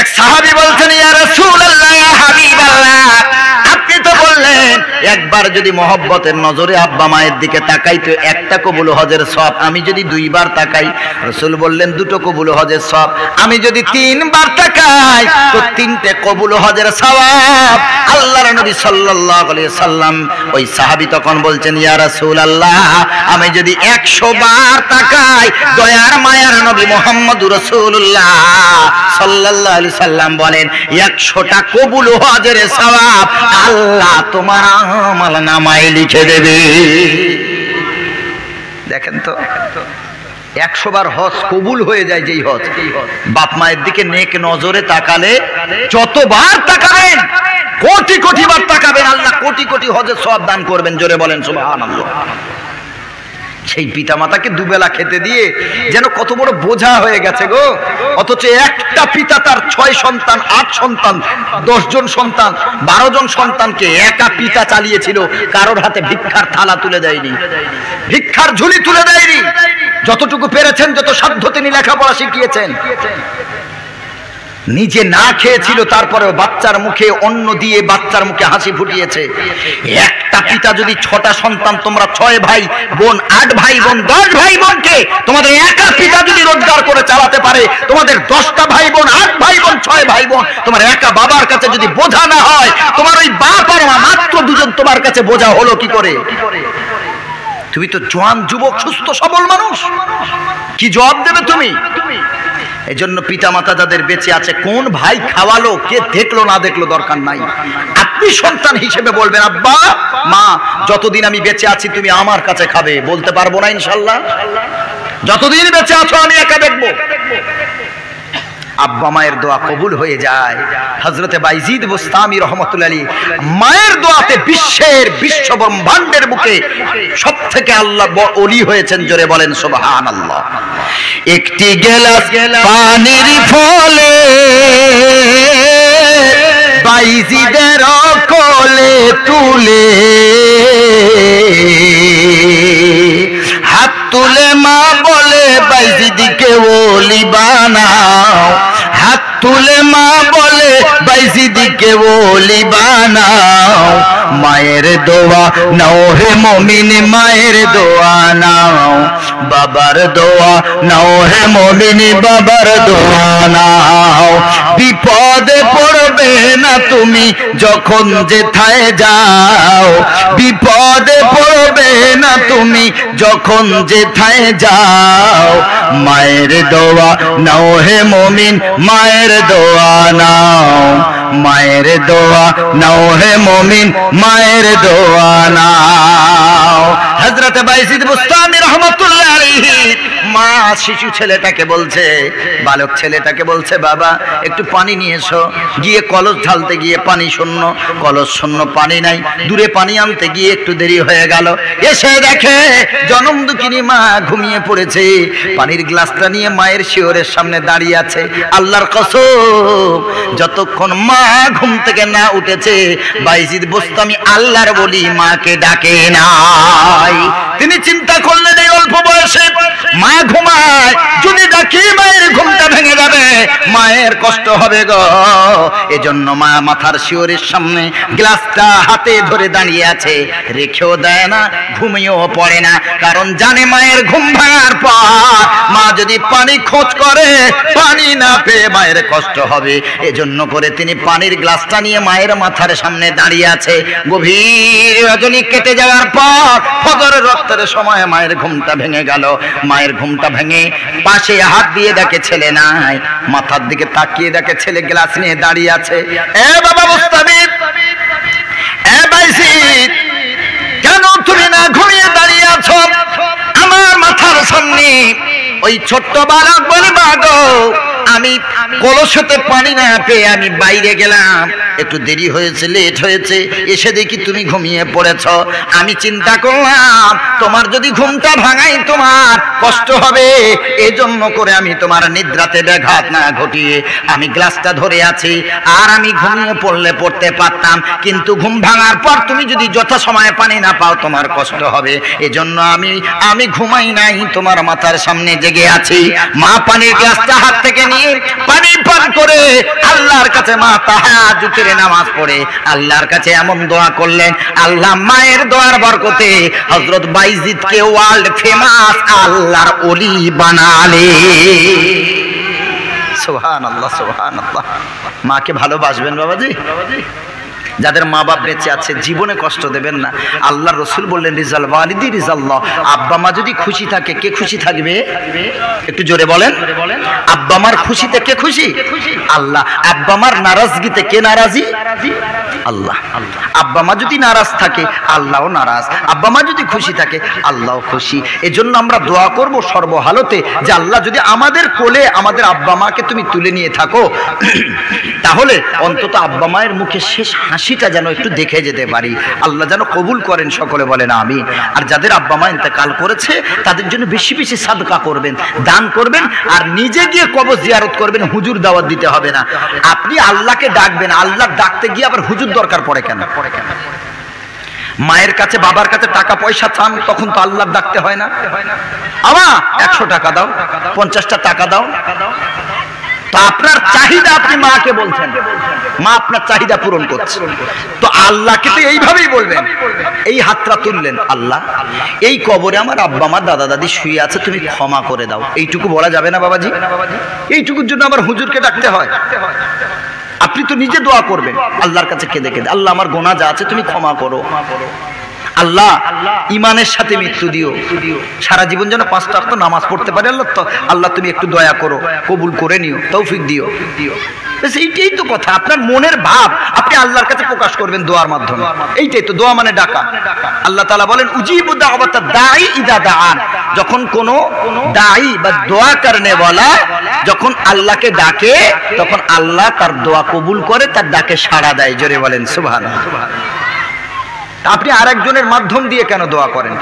এক সাহাবী বলছেন, ইয়া রাসূলুল্লাহ, ইয়া হাবিবাল্লাহ, আপনি তো বললেন একবার যদি মহব্বতের নজরে আব্বা মায়ের দিকে তাকাই তো একটা কবুল হজের সওয়াব। আমি যদি 2 বার তাকাই, রাসূল বললেন 2টো কবুল হজের সওয়াব। আমি যদি 3 বার তাকাই তো 3টে কবুল হজের সওয়াব। আল্লাহর নবী সাল্লাল্লাহু আলাইহি সাল্লাম, ওই সাহাবী তখন বলছেন, ইয়া রাসূলুল্লাহ, আমি যদি 100 বার তাকাই, দয়ার মায়ার নবী মুহাম্মদুর রাসূলুল্লাহ সাল্লাল্লাহু আলাইহি সাল্লাম বলেন 100টা কবুল হজের সওয়াব আল্লাহ তোমার আমল নামায় লিখে দেবে। দেখেন তো 100 বার হজ কবুল হয়ে যায় যেই হজ। বাপ মায়ের দিকে নেক নজরে তাকালে যতবার তাকাবেন, কোটি কোটি বার তাকাবেন, আল্লাহ কোটি কোটি হজের সওয়াব দান করবেন। জোরে বলেন সুবহানাল্লাহ। সেই পিতা মাতাকে দুবেলা খেতে দিয়ে যেন কত বড় বোঝা হয়ে গেছে গো। অথচ একটা পিতা তার 6 সন্তান, 8 সন্তান, 10 জন সন্তান, 12 জন সন্তানকে একা পিতা চালিয়েছিল। কারোর হাতে ভিক্ষার থালা তুলে দেয়নি, ভিক্ষার ঝুলি তুলে দেয়নি। যতটুকু পেরেছেন, যত সাধ্য তিনি লেখাপড়া শিখিয়েছেন। নিজে না খেয়েছিল, তারপরেও বাচ্চার মুখে অন্ন দিয়ে বাচ্চার মুখে হাসি ফুটিয়েছে। একটা পিতা যদি 6টা সন্তান, তোমরা 6 ভাই বোন, 8 ভাই বোন, 10 ভাই বোনকে তোমাদের একা পিতা যদি রোজগার করে চালাতে পারে, তোমাদের 10টা ভাই বোন, 8 ভাই বোন, 6 ভাই বোন তোমার একা বাবার কাছে যদি বোঝা না হয়, তোমার ওই বাপ আর মা মাত্র দুজন তোমার কাছে বোঝা হলো কি করে? তুমি তো জোয়ান যুবক সুস্থ সবল মানুষ, কি জবাব দেবে তুমি? এই জন্য পিতা মাতা যাদের বেঁচে আছে, কোন ভাই খাওয়ালো, কে দেখলো না দেখলো দরকার নাই। আপনি সন্তান হিসেবে বলবেন, আব্বা মা যতদিন আমি বেঁচে আছি তুমি আমার কাছে খাবে। বলতে পারবো না ইনশাল্লাহ? যতদিন বেঁচে আছো আমি একা দেখবো। আব্বা মায়ের দোয়া কবুল হয়ে যায়। হযরতে বাইজিদ বুস্তামি রাহমাতুল্লাহ আলাইহি মায়ের দোয়াতে বিশ্ব ব্রহ্মাণ্ডের বুকে সবথেকে আল্লাহ ওলি হয়েছেন। জোরে বলেন সুবহানাল্লাহ। একটি গেলাস পানির ফলে বাইজিদের কোলে তুলে হাত তুলে মা বলে বাইজিদকে ওলি বানাও, হাত তুলে মা বলে বাইজিদকে ওলি বানাও। মায়ের দোয়া নাও হে মুমিন, মায়ের দোয়া নাও, বাবার দোয়া নাও হে মুমিন, বাবার দোয়া নাও। বিপদে পড়বে না তুমি যখন যেথায় যাও, বিপদে পড়বে না তুমি যখন যেথায় যাও। মায়ের দোয়া নাও হে মুমিন, মায়ের দোয়া নাও, মায়ের দোয়া নাও হে মুমিন, মায়ের দোয়া নাও। হযরত বাইজিদ বুস্তামি রাহমাতুল্লাহ আলাইহি মা শিশু ছেলেটাকে বলছে, বালক ছেলেটাকে বলছে, বাবা একটু পানি নিয়ে এসো। গিয়ে কলস ঢালতে গিয়ে পানি শূন্য, কলস শূন্য, পানি নাই। দূরে পানি আনতে গিয়ে একটু দেরি হয়ে গেল। এসে দেখে জনম দুঃখিনী মা ঘুমিয়ে পড়েছে। পানির গ্লাসটা নিয়ে মায়ের শিয়রের সামনে দাঁড়িয়ে আছে। আল্লাহর কসম, যতক্ষণ মা ঘুম থেকে না উঠেছে বাইজিদ বুস্তামি আল্লাহর বলি মাকে ডাকে নাই। তিনি চিন্তা করলেন এই অল্প বয়সে মা ঘুমায়, যদি ডাকি মায়ের ঘুমটা ভেঙে যাবে, মায়ের কষ্ট হবে গো। এজন্য মা মাথার শিয়রের সামনে গ্লাসটা হাতে ধরে দাঁড়িয়ে আছে, রেখেও দেয় না, ঘুমিয়েও পড়ে না। কারণ জানে মায়ের ঘুম ভাঙার পর মা যদি পানি খোঁজ করে, পানি না পেয়ে মায়ের কষ্ট হবে। এজন্য করে তিনি পানির গ্লাসটা নিয়ে মায়ের মাথার সামনে দাঁড়িয়ে আছে। গভীর রজনী কেটে যাওয়ার পর ফজরের রক্তের সময় মায়ের ঘুমটা ভেঙে গেল। মায়ের ঘুমটা ভেঙে পাশে হাত দিয়ে দেখে ছেলে নাই, মাথার দিকে তাকিয়ে দেখে ছেলে গ্লাস নিয়ে দাঁড়িয়ে আছে। এ বাবা বুস্তামি, এ বাইজিদ, কেন তুমি না ঘুমিয়ে দাঁড়িয়ে আছো আমার মাথার সামনে? ওই ছোট্ট বালক বলে, বাগো আমি কলসতে পানি না পেয়ে আমি বাইরে গেলাম, একটু দেরি হয়েছে, লেট হয়েছে, এসে দেখি তুমি ঘুমিয়ে পড়েছ। আমি চিন্তা করলাম তোমার যদি ঘুমটা ভাঙাই তোমার কষ্ট হবে, এজন্য করে আমি তোমার নিদ্রাতে ব্যাঘাত না ঘটিয়ে আমি গ্লাসটা ধরে আছি। আর আমি ঘুমিয়ে পড়লে পড়তে পারতাম, কিন্তু ঘুম ভাঙার পর তুমি যদি যথা সময়ে পানি না পাও তোমার কষ্ট হবে। এজন্য আমি ঘুমাই নাই, তোমার মাথার সামনে জেগে আছি। মা পানির গ্লাসটা হাত থেকে নিয়ে পানি পান করে আল্লাহর কাছে মা তাহাজ্জুদের নামাজ পড়ে আল্লাহর কাছে এমন দোয়া করলেন, আল্লাহ মায়ের দোয়ার বরকতে হযরত বাইজিদকে ওয়ার্ল্ড ফেমাস আল্লাহর ওলি বানালে। সুবহানাল্লাহ, সুবহানাল্লাহ। মাকে ভালোবাসবেন বাবাজি। যাদের মা বাপ বেঁচে আছে জীবনে কষ্ট দেবেন না। আল্লাহর রাসূল বললেন, রিজাল ওয়ালিদি রিজাল্লাহ। আব্বা মা যদি খুশি থাকে, কে খুশি থাকবে? একটু জোরে বলেন। আব্বা মার খুশিতে কে খুশি? আল্লাহ। আব্বা মার নারাজগিতে কে নারাজি? আল্লাহ। আব্বা মা যদি নারাজ থাকে আল্লাহও নারাজ, আব্বা মা যদি খুশি থাকে আল্লাহও খুশি। এজন্য আমরা দোয়া করব সর্বহালতে যে আল্লাহ যদি আমাদের কোলে আমাদের আব্বা মাকে তুমি তুলে নিয়ে থাকো তাহলে অন্তত আব্বা মায়ের মুখে শেষ হাসিটা যেন একটু দেখে যেতে পারি। আল্লাহ যেন কবুল করেন, সকলে বলেন আমিন। আর যাদের আব্বা মা ইন্তেকাল করেছে তাদের জন্য বেশি বেশি সাদকা করবেন, দান করবেন, আর নিজে গিয়ে কবর জিয়ারত করবেন। হুজুর দাওয়াত দিতে হবে না, আপনি আল্লাহকে ডাকবেন। আল্লাহ ডাকতে গিয়ে আবার হুজুর দরকার পড়ে কেন? মায়ের কাছে বাবার কাছে টাকা পয়সা চান তখন তো আল্লাহ ডাকতে হয় না। আমা 100 টাকা দাও, 50টা টাকা দাও। তো আপনার চাহিদা আপনি মাকে বলছেন, মা আপনার চাহিদা পূরণ করছে। তো আল্লাহকে তো এইভাবেই বলবেন। এই হাতটা তুললেন, আল্লাহ এই কবরে আমার আব্বা মা দাদা দাদি শুয়ে আছে, তুমি ক্ষমা করে দাও। এইটুকু বলা যাবে না বাবাজি? এইটুকুর জন্য আবার হুজুরকে ডাকতে হয়? আপনি তো নিজে দোয়া করবেন আল্লাহর কাছে কেঁদে কেঁদে, আল্লাহ আমার গোনা যা আছে তুমি ক্ষমা করো। আল্লাহ ইমানের সাথে মৃত্যু দিও, সারা জীবন যেন 5 ওয়াক্ত নামাজ পড়তে পারে। আল্লাহ তো আল্লাহ তুমি একটু দয়া করো, কবুল করে নিও, তৌফিক দিও। এইটাই তো কথা, আপনার মনের ভাব আপনি আল্লাহর কাছে প্রকাশ করবেন দোয়ার মাধ্যমে। এইটাই তো দোয়া মানে ডাকা। আল্লাহ তাআলা বলেন উজিবু দাওয়াতাদ দাঈ ইযা দাআন। যখন কোন দাঈ বা দোয়া করনে ওয়ালা যখন আল্লাহকে ডাকে তখন আল্লাহ তার দোয়া কবুল করে, তার ডাকে সাড়া দেয়। জোরে বলেন সুবহানাল্লাহ। আপনি আরেকজনের মাধ্যম দিয়ে কেন দোয়া করেন?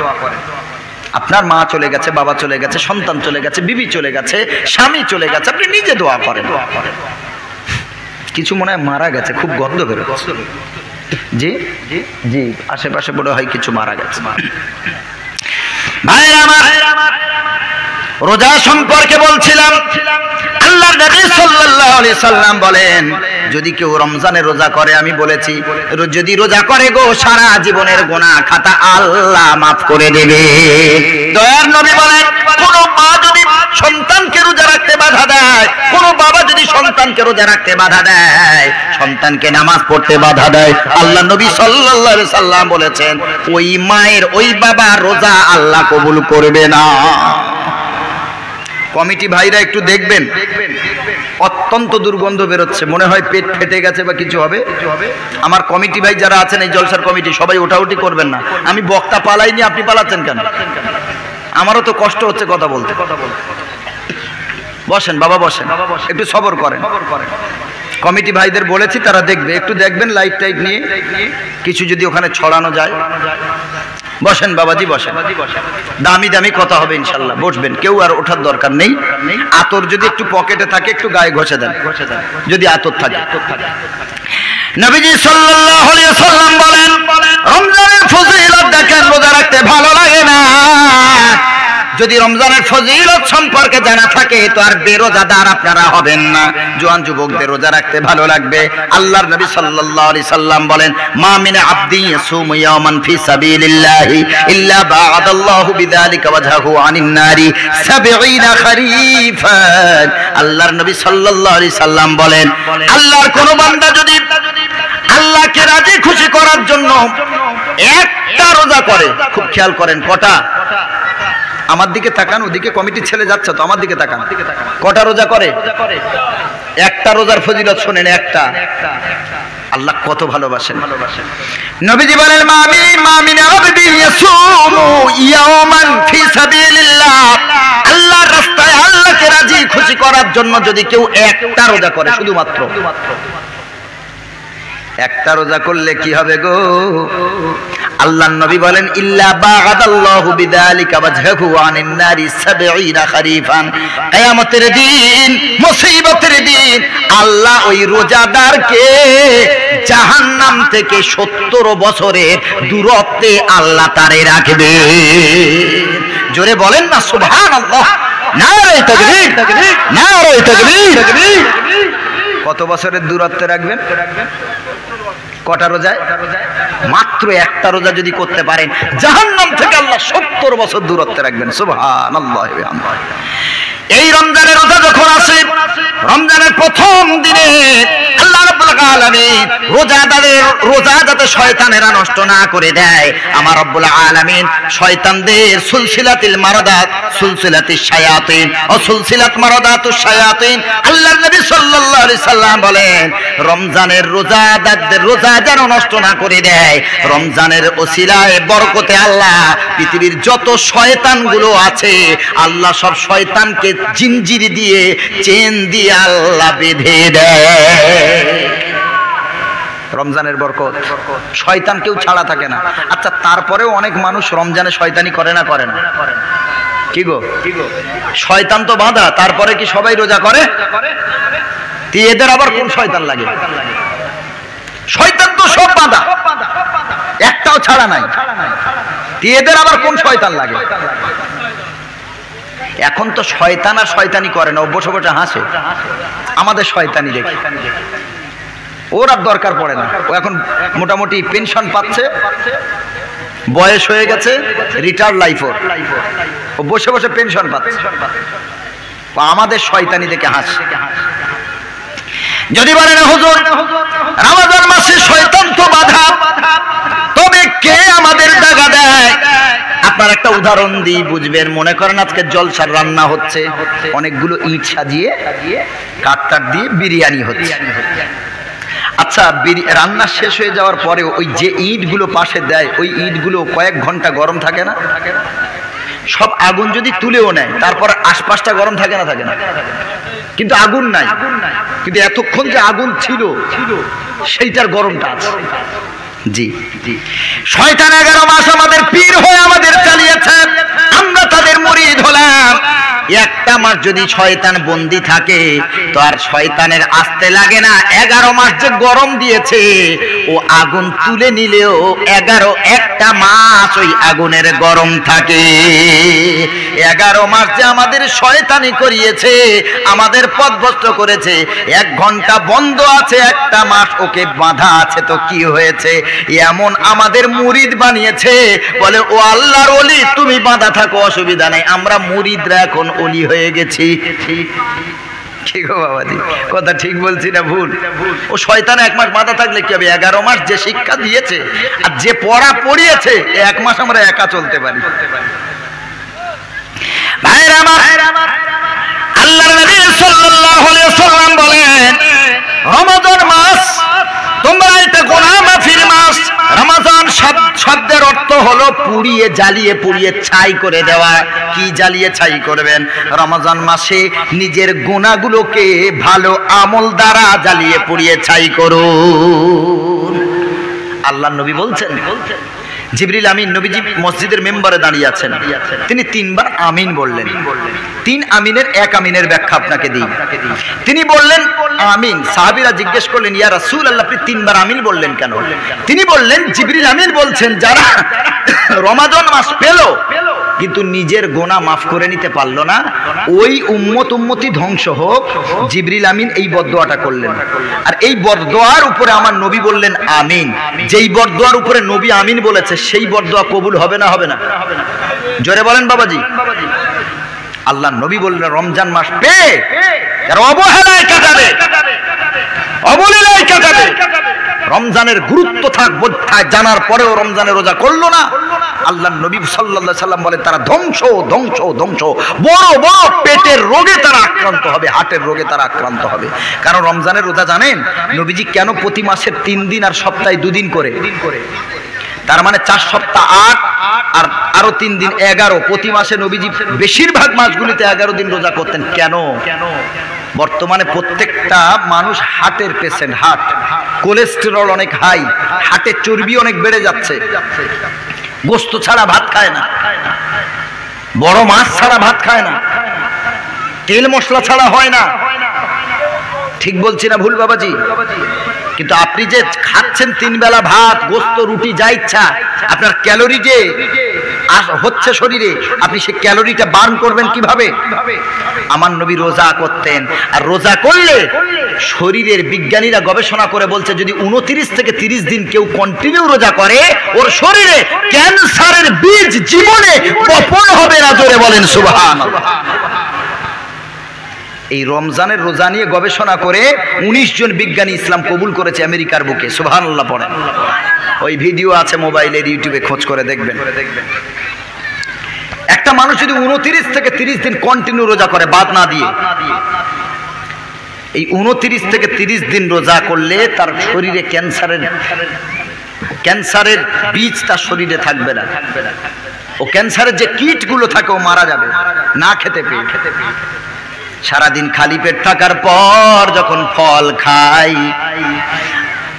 আপনার মা চলে গেছে, বাবা চলে গেছে, সন্তান চলে গেছে, বিবি চলে গেছে, স্বামী চলে গেছে, আপনি নিজে দোয়া করেন। কিছু মনে হয় মারা গেছে, খুব গন্ধ বেরোচ্ছে। জি জি জি, আশেপাশে বড় হয় কিছু মারা গেছে। ভাইরা আমার, রোজা সম্পর্কে বলছিলাম। আল্লাহর নবী সাল্লাল্লাহু আলাইহি সাল্লাম বলেন যদি কেউ রমজানের রোজা করে, আমি বলেছি যদি রোজা করে গো সারা জীবনের গুনাহ খাতা আল্লাহ মাফ করে দেবে। দয়ার নবী বলেন কোন মা যদি সন্তানকে রোজা রাখতে বাধা দেয়, কোন বাবা যদি সন্তানকে রোজা রাখতে বাধা দেয়, সন্তানকে নামাজ পড়তে বাধা দেয়, আল্লাহ নবী সাল্লাল্লাহু আলাইহি সাল্লাম বলেছেন ওই মায়ের ওই বাবা রোজা আল্লাহ কবুল করবে না। কমিটি ভাইরা একটু দেখবেন, অত্যন্ত দুর্গন্ধ বেরোচ্ছে, মনে হয় পেট ফেটে গেছে বা কিছু হবে। আমার কমিটি ভাই যারা আছেন এই জলসার কমিটি, সবাই ওঠাউঠি করবেন না। আমি বক্তা পালাইনি, আপনি পালাচ্ছেন কেন? আমারও তো কষ্ট হচ্ছে কথা বলতে। বসেন বাবা, বসেন, একটু সবর করেন। কমিটি ভাইদের বলেছি তারা দেখবে, একটু দেখবেন লাইট টাইট নিয়ে কিছু যদি ওখানে ছড়ানো যায়। বসেন বাবাজি, বসেন। দামি দামি কথা হবে ইনশাল্লাহ, বসবেন, কেউ আর ওঠার দরকার নেই। আতর যদি একটু পকেটে থাকে একটু গায়ে ঘষে দেন, যদি আতর থাকে। নবীজি সাল্লাল্লাহু আলাইহি ওয়াসাল্লাম বলেন রমজানের ফজিলত দেখেন, রোজা রাখতে ভালো লাগে না। যদি রমজানের ফজিলত সম্পর্কে জানা থাকে তো আর বেরোজাদার আপনারা হবেন না। জওয়ান যুবকদের রোজা রাখতে ভালো লাগবে। আল্লাহর নবী সাল্লাল্লাহু আলাইহি সাল্লাম বলেন মা মিন আবদিন ইয়াসুমু ইয়াওমান ফি সাবিলিল্লাহি ইল্লা বা'দাল্লাহু বিযালিকা ওয়াজহাহু আনিন নারি 70 খরিফান। আল্লাহর নবী সাল্লাল্লাহু আলাইহি সাল্লাম বলেন আল্লাহর কোন বান্দা যদি আল্লাহকে রাজি খুশি করার জন্য একটা রোজা করে, খুব খেয়াল করেন কটা, আমার দিকে তাকান, ওদিকে কমিটির ছেলে যাচ্ছে তো, আমার দিকে তাকান, কটা রোজা করে? একটা রোজার ফজিলত শোনেন, একটা। আল্লাহ কত ভালোবাসেন। নবীজি বলেন মামিন আবদি ইয়াসুমু ইয়াওমান ফি সাবিলিল্লাহ, আল্লাহর রাস্তায় আল্লাহকে রাজি খুশি করার জন্য যদি কেউ একটা রোজা করে, শুধুমাত্র একটা রোজা করলে কি হবে গো? আল্লাহর নবী বলেন ইল্লা বা'দাল্লাহু বিযালিকা ওয়াজহাহু আনিন নারি 70 খরিফান। কিয়ামতের দিন, মুসিবতের দিন আল্লাহ ওই রোজাদারকে জাহান্নাম থেকে 70 বছরের দূরত্বে আল্লাহ তারে রাখবে। জোরে বলেন না সুবহানাল্লাহ, নারে তাকবীর, নারে তাকবীর। কত বছরের দূরত্বে রাখবেন? কটা রোজায়? মাত্র একটা রোজা যদি করতে পারেন জাহান্নাম থেকে আল্লাহ 70 বছর দূরত্বে রাখবেন। সুবহানাল্লাহ। এই রমজানের রোজা যখন আসে, রমজানের প্রথম দিনে আল্লাহ রাব্বুল আলামিন রোজা যাতে শয়তানেরা নষ্ট না করে দেয়, আমার রব্বুল আলামিন শয়তানদের সুলসিলাতিল মারাদাত, সুলসিলাতিশ শায়াতিন ও সুলসিলাত মারাদাতুশ শায়াতিন। আল্লাহর নবী সাল্লাল্লাহু আলাইহি সাল্লাম বলেন রমজানের রোজা যেন নষ্ট না করে দেয়। রমজানের ওসিলায় বরকতে আল্লাহ পৃথিবীর যত শয়তানগুলো আছে আল্লাহ সব শয়তানকে জিঞ্জির দিয়ে চেন দিয়ে আল্লাহ বেঁধে দেয়। রমজানের বরকত, শয়তান কেউ ছাড়া থাকে না। আচ্ছা, তারপরেও অনেক মানুষ রমজানে শয়তানি করে না? করে না? কি গো, শয়তান তো বাঁধা, তারপরে কি সবাই রোজা করে? এদের আবার কোন শয়তান লাগে? শয়তান তো সব বাঁধা, একটাও ছাড়া নাই। এদের আবার কোন শয়তান লাগে? এখন তো শয়তান আর শয়তানি করে না, বসে বসে হাসে আমাদের শয়তানি দেখে। ওর আর দরকার পড়ে না, ও এখন মোটামুটি পেনশন পাচ্ছে, বয়স হয়ে গেছে, রিটায়ার্ড লাইফ ওর, ও বসে বসে পেনশন পাচ্ছে, আমাদের শয়তানি দেখে হাসে। যদি বলেন হুজুর রমজান মাসে শয়তান তো বাধা, তবে কে আমাদের দাগা দেয়? আপনার একটা উদাহরণ দিই, বুঝবেন। মনে করেন আজকে জলসার রান্না হচ্ছে, অনেকগুলো ইট সাজিয়ে কাঠ দিয়ে বিরিয়ানি হচ্ছে। আচ্ছা, রান্না শেষ হয়ে যাওয়ার পরে ওই যে ইটগুলো পাশে দেয়, ওই ইটগুলো কয়েক ঘন্টা গরম থাকে না? সব আগুন যদি তুলেও নেয়, তারপর আশপাশটা গরম থাকে না? থাকে না? কিন্তু আগুন নাই। কিন্তু এতক্ষণ যে আগুন ছিল সেইটার গরমটা আছে। জি জি, শয়তান 11 মাস আমাদের পীর হয়ে আমাদের চালিয়েছে, আমরা তাদের মুরিদ হলাম। একটা মাস যদি শয়তান বন্দী থাকে তো আর শয়তানের আসতে লাগে না। 11 মাস যে গরম দিয়েছে, ও আগুন তুলে নিলেও একটা মাস ওই আগুনের গরম থাকে। 11 মাস যে আমাদের শয়তানি করিয়েছে, আমাদের পথভ্রষ্ট করেছে। 1 ঘন্টা বন্ধ আছে, একটা মাস ওকে বাঁধা আছে, তো কি হয়েছে? এমন আমাদের মুরিদ বানিয়েছে, বলে ও আল্লাহর ওলি, তুমি বাঁধা থাকো, অসুবিধা নাই, আমরা মুরিদরা এখন ওলি হয়ে গেছি। কি গো বাবাজি, কথা ঠিক বলছি না ভুল? ও শয়তান 1 মাস বাঁধা থাকলে কি হবে? 11 মাস যে শিক্ষা দিয়েছে আর যে পড়া পড়িয়েছে, 1 মাস আমরা একা চলতে পারি। ভাইরা আমার, আল্লাহর নবী সাল্লাল্লাহু আলাইহি ওয়াসাল্লাম বলেন, রমজান মাস তোমরা এটা গুনাহ মাফির মাস। রমজান শব্দের অর্থ হলো পুড়িয়ে, জ্বালিয়ে পুড়িয়ে ছাই করে দেওয়া। কি জ্বালিয়ে ছাই করবেন? রমজান মাসে নিজের গুনাহগুলোকে ভালো আমল দ্বারা জ্বালিয়ে পুড়িয়ে ছাই করুন। আল্লাহর নবী বলছেন, জিবরিল আমিন নবীজি মসজিদের মেম্বারে দাঁড়িয়ে আছেন, তিনি 3 বার আমিন বললেন। 3 আমিনের 1 আমিনের ব্যাখ্যা আপনাকে দিই। তিনি বললেন আমিন। সাহাবীরা জিজ্ঞেস করলেন, ইয়া রাসূলুল্লাহ, আপনি 3 বার আমিন বললেন কেন? তিনি বললেন, জিবরিল আমিন বলছেন, যারা রমাদান মাস পেল কিন্তু নিজের গোনা মাফ করে নিতে পারলো না, ওই উম্মতি ধ্বংস হোক। জিবরিল আমিন এই বদদোয়াটা করলেন, আর এই বদদোয়ার উপরে আমার নবী বললেন আমিন। যেই বদদোয়ার উপরে নবী আমিন বলেছে, সেই বদদোয়া কবুল হবে না? হবে না? জোরে বলেন বাবাজি। আল্লাহ নবী বললেন, রমজান মাস পেয়ে যারা অবহেলায় কাটাবে, অবলীলায় কাটাবে, রমজানের গুরুত্ব জানার পরেও রমজানের রোজা করলো না, আল্লাহ নবী সাল্লাল্লাহু আলাইহি সাল্লাম বলেন তারা ধ্বংস ধ্বংস ধ্বংস। বড় বড় পেটের রোগে তারা আক্রান্ত হবে, হার্টের রোগে তারা আক্রান্ত হবে। কারণ রমজানের রোজা জানেন নবীজি কেন প্রতি মাসের 3 দিন আর সপ্তাহে 2 দিন করে? তার মানে 4 সপ্তাহ 8 আর আরো 3 দিন 11। প্রতি মাসে নবীজি বেশিরভাগ মাসগুলিতে 11 দিন রোজা করতেন। কেন? বর্তমানে প্রত্যেকটা মানুষ হার্টের পেশেন্ট, হার্ট কোলেস্টেরল অনেক হাই, হার্টের চর্বি অনেক বেড়ে যাচ্ছে, গোস্ত ছাড়া ভাত খায় না, বড় মাছ ছাড়া ভাত খায় না, তেল মশলা ছাড়া হয় না। ঠিক বলছি না ভুল বাবাজি? কিন্তু আপনি যে খাচ্ছেন 3 বেলা ভাত, গোস্ত, রুটি, যা ইচ্ছা, আপনার ক্যালোরি যে হচ্ছে শরীরে, আপনি সেই ক্যালোরিটা বার্ন করবেন কিভাবে? আমার নবী রোজা করতেন, আর রোজা করলে শরীরের বিজ্ঞানীরা গবেষণা করে বলছে, যদি 29 থেকে 30 দিন কেউ কন্টিনিউ রোজা করে, ওর শরীরে ক্যান্সারের বীজ জীবনে বপন হবে না। জোরে বলেন সুবহানাল্লাহ। এই রমজানের রোজা নিয়ে গবেষণা করে 19 জন বিজ্ঞানী ইসলাম কবুল করেছে আমেরিকার বুকে। সুবহানাল্লাহ পড়েন। ওই ভিডিও আছে মোবাইলের, ইউটিউবে খোঁজ করে দেখবেন। একটা মানুষ যদি 29 থেকে 30 দিন কন্টিনিউ রোজা করে বাদ না দিয়ে, এই 29 থেকে 30 দিন রোজা করলে তার শরীরে ক্যান্সারের বীজ তার শরীরে থাকবে না, ও ক্যান্সারের যে কীটগুলো থাকে ও মারা যাবে না খেতে পেয়ে। সারাদিন খালি পেট থাকার পর যখন ফল খাই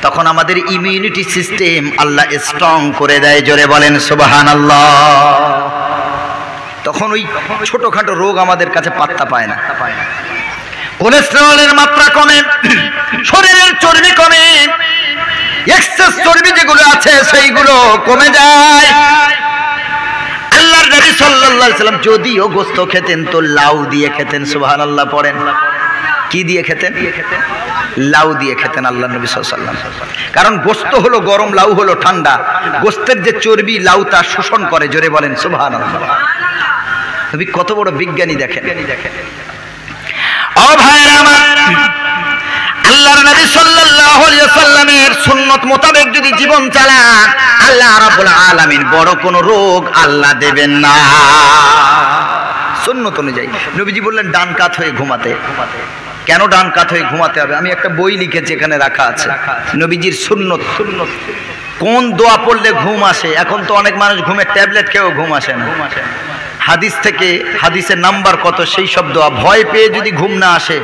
তখন আমাদের ইমিউনিটি সিস্টেম আল্লাহ স্ট্রং করে দেয়। জোরে বলেন সুবহানাল্লাহ। তখন ওই ছোটখাটো রোগ আমাদের কাছে পাত্তা পায় না। কোলেস্টেরলের মাত্রা কমে, শরীরের চর্বি কমে, এক্সেস চর্বি যেগুলো আছে সেইগুলো কমে যায়। আল্লাহর নবী সাল্লাল্লাহু আলাইহি সাল্লাম যদিও গোশত খেতেন তো লাউ দিয়ে খেতেন। সুবহানাল্লাহ পড়েন। কি দিয়ে খেতেন? লাউ দিয়ে খেতেন আল্লাহর নবী সাল্লাল্লাহু আলাইহি ওয়াসাল্লাম। কারণ গোশত হলো গরম, লাউ হলো ঠান্ডা। গোশতের যে চর্বি লাউ তা শোষণ করে। জোরে বলেন সুবহানাল্লাহ। নবী কত বড় বিজ্ঞানী দেখেন। ও ভাইরা আমার, আল্লাহর নবী সাল্লাল্লাহু আলাইহি ওয়াসাল্লামের সুন্নাত মোতাবেক যদি জীবন চালান আল্লাহ রাব্বুল আলামিন বড় কোনো রোগ আল্লাহ দেবেন না। সুন্নাত অনুযায়ী নবীজি বললেন ডান কাত হয়ে ঘুমাতে। কেন ডান কাত হয়ে ঘুমাতে হবে? আমি একটা বই লিখেছি, এখানে রাখা আছে নবীজির সুন্নাত। কোন দোয়া পড়লে ঘুম আসে? এখন তো অনেক মানুষ ঘুমের ট্যাবলেট খেয়েও ঘুম আসে না। হাদিস থেকে, হাদিসের নাম্বার কত, সেই সব দোয়া, ভয় পেয়ে যদি ঘুম না আসে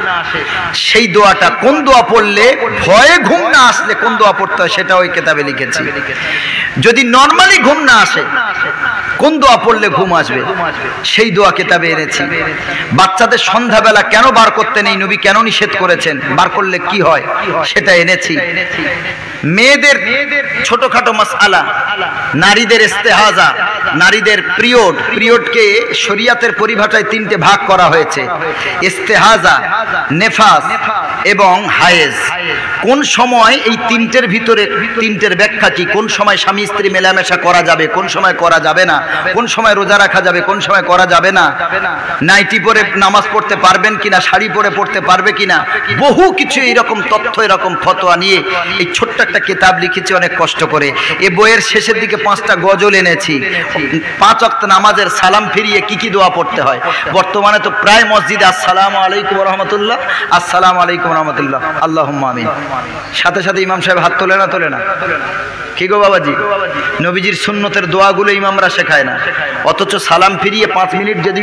সেই দোয়াটা, কোন দোয়া পড়লে ভয়ে ঘুম না আসলে কোন দোয়া পড়তে হয় সেটা ওই কিতাবে লিখেছি। যদি নরমালি ঘুম না আসে কোন দোয়া পড়লে ঘুম আসবে সেই দোয়া কিতাবে এনেছি। বাচ্চাদের সন্ধ্যাবেলা কেন বার করতে নেই, নবী কেন নিষেধ করেছেন, বার করলে কি হয় সেটা এনেছি। মেয়েদের ছোটখাটো মাসআলা, নারীদের ইস্তেহাজা, নারীদের পিরিয়ডকে শরীয়তের পরিভাষায় তিনটে ভাগ করা হয়েছে: ইস্তেহাজা, নেফাস এবং হায়েজ। কোন সময় এই তিনটের ভিতরে তিনটের ব্যাখ্যা কি, কোন সময় স্বামী স্ত্রী মেলামেশা করা যাবে, কোন সময় করা যাবে না, কোন সময় রোজা রাখা যাবে, কোন সময় করা যাবে না, নাইটি পরে নামাজ পড়তে পারবেন কিনা, শাড়ি পরে পড়তে পারবে কিনা, বহু কিছু এইরকম তথ্য, এরকম ফতোয়া নিয়ে এই ছোট্ট একটা কিতাব লিখেছি অনেক কষ্ট করে। এ বইয়ের শেষের দিকে 5টা গজল এনেছি। 5 ওয়াক্ত নামাজের সালাম ফিরিয়ে কি কি দোয়া পড়তে হয়। বর্তমানে তো প্রায় মসজিদে আসসালামু আলাইকুম ওয়া রাহমাতুল্লাহ, আসসালামু আলাইকুম ওয়া রাহমাতুল্লাহ, আল্লাহুম্মা আমিন। সাথে সাথে ইমাম সাহেব হাত তোলে না, তোলে না? কি গো বাবাজি, নবীজির সুন্নতের দোয়াগুলো ইমামরা শেখায় না। অথচ সালাম ফিরিয়ে 5 মিনিট যদি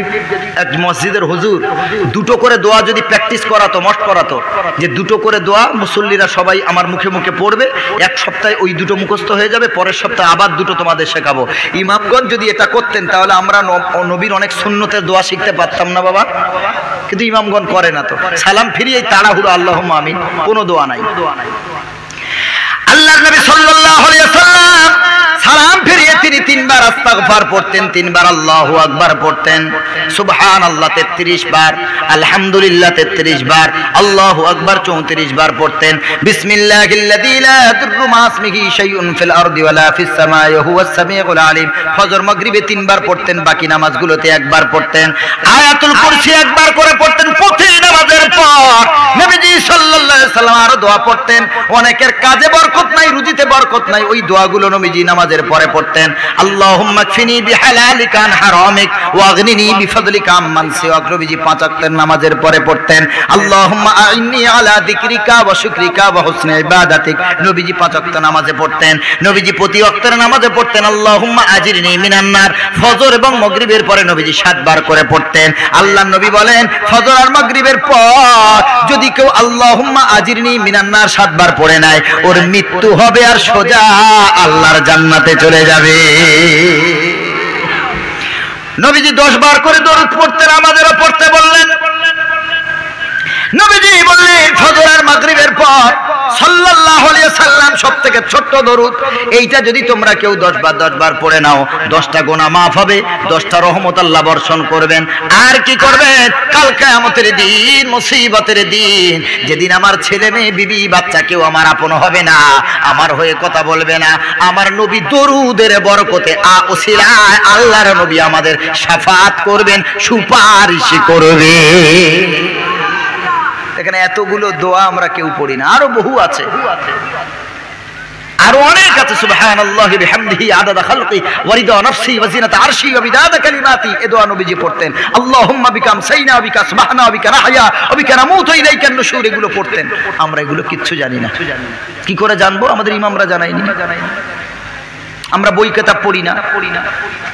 এক মসজিদের হুজুর 2টো করে দোয়া যদি প্র্যাকটিস করাতো, মস্ত করাতো, যে 2টো করে দোয়া মুসল্লিরা সবাই আমার মুখে মুখে পড়বে, এক সপ্তাহে ওই 2টো মুখস্থ হয়ে যাবে, পরের সপ্তাহে আবার 2টো তোমাদের শেখাবো। ইমামগণ যদি এটা করতেন তাহলে আমরা নবীর অনেক সুন্নতের দোয়া শিখতে পারতাম না বাবা। কিন্তু ইমামগণ করে না, তো সালাম ফিরিয়ে তাড়াহুড়ো আল্লাহুম্মা আমিন, কোনো দোয়া নাই। আল্লাহর নবী সাল্লাল্লাহু আলাইহি ওয়াসাল্লাম সালাম ফিরিয়ে তিনি 3বার আস্তাগফার পড়তেন, 3বার আল্লাহু আকবার পড়তেন, সুবহানাল্লাহ 33 বার, আলহামদুলিল্লাহ 33 বার, আল্লাহু আকবার 34 বার পড়তেন। বিসমিল্লাহিল্লাযী লা ইয়াদুররু মা ইসমিহি শাইউন ফিল আরদি ওয়ালা ফিস সামাই ওয়া হুয়াস সামিউল আলিম। ফজর মাগরিবে 3বার পড়তেন, বাকি নামাজগুলোতে 1বার পড়তেন। আয়াতুল কুরসি 1বার করে পড়তেন প্রতি নামাজের পর। নবীজি সাল্লাল্লাহু আলাইহি ওয়াসাল্লাম আরো দোয়া পড়তেন। অনেকের কাজে বরকত নাই, রুজিতে বরকত নাই, ওই দোয়াগুলো নবীজি নামাজের পরে পড়তেন। আল্লাহুম্মা কফিনি বিহালালিকা আন হারামিক ওয়াগনিনি বিফদলিকা আম্মান সিওয়াক। নবীজি 5 ওয়াক্তের নামাজের পরে পড়তেন আল্লাহুম্মা আইন্নি আলা যিকরিকা ওয়া শুকরিকা ওয়া হুসনি ইবাদাতিক। নবীজি 5 ওয়াক্ত নামাজে পড়তেন। নবীজি প্রতি ওয়াক্তের নামাজে পড়তেন আল্লাহুম্মা আজিরনি মিনান নার। ফজর এবং মাগরিবের পরে নবীজি 7 বার করে পড়তেন। আল্লাহর নবী বলেন, ফজর আর মাগরিবের পর যদি কেউ আল্লাহুম্মা আজিরনি মিনান নার 7 বার পড়ে নেয়, ওর মৃত্যু হবে আর সোজা আল্লাহর জান্নাতে চলে যাবে। নবীজি 10 বার করে দরুদ পড়তেন, আমাদেরও পড়তে বললেন। নবীজি বললেন ফজর আর মাগরিবের পর সাল্লাল্লাহু আলাইহি ওয়াসাল্লাম সবথেকে ছোট্ট দরুদ, এইটা যদি তোমরা কেউ 10 বার পড়ে নাও, 10টা গুনাহ maaf হবে, 10টা রহমত আল্লাহ বর্ষণ করবেন। আর কি করবেন? কাল কিয়ামতের দিন, মুসিবতের দিন, যেদিন আমার ছেলে মেয়ে বিবি বাচ্চা কেউ আমার আপন হবে না, আমার হয়ে কথা বলবে না, আমার নবী দরুদের বরকতে ওসিলায় আল্লাহর নবী আমাদের শাফাত করবেন, সুপারিশ করবেন। এখানে এতগুলো দোয়া আমরা কেউ পড়ি না, আরো বহু আছে। আরো অনেক আছে, সুবহানাল্লাহি বিহামদিহি আদাদা খালকি ওয়া রিদা নাফসি ওয়া জিনাতা আরশি ওয়া মিদাদা কালিমাতি। এ দোয়া নবীজি পড়তেন। আল্লাহুম্মা বিকা আমসাইনা ওয়া বিকা আসবাহনা ওয়া বিকা নাহয়া ওয়া বিকা নামুতু ইলাইকা নুশুর, এগুলো পড়তেন। আমরা এগুলো কিচ্ছু জানি না। কি করে জানবো? আমাদের ইমামরা জানায়নি। আমরা বই কিতাব পড়ি না।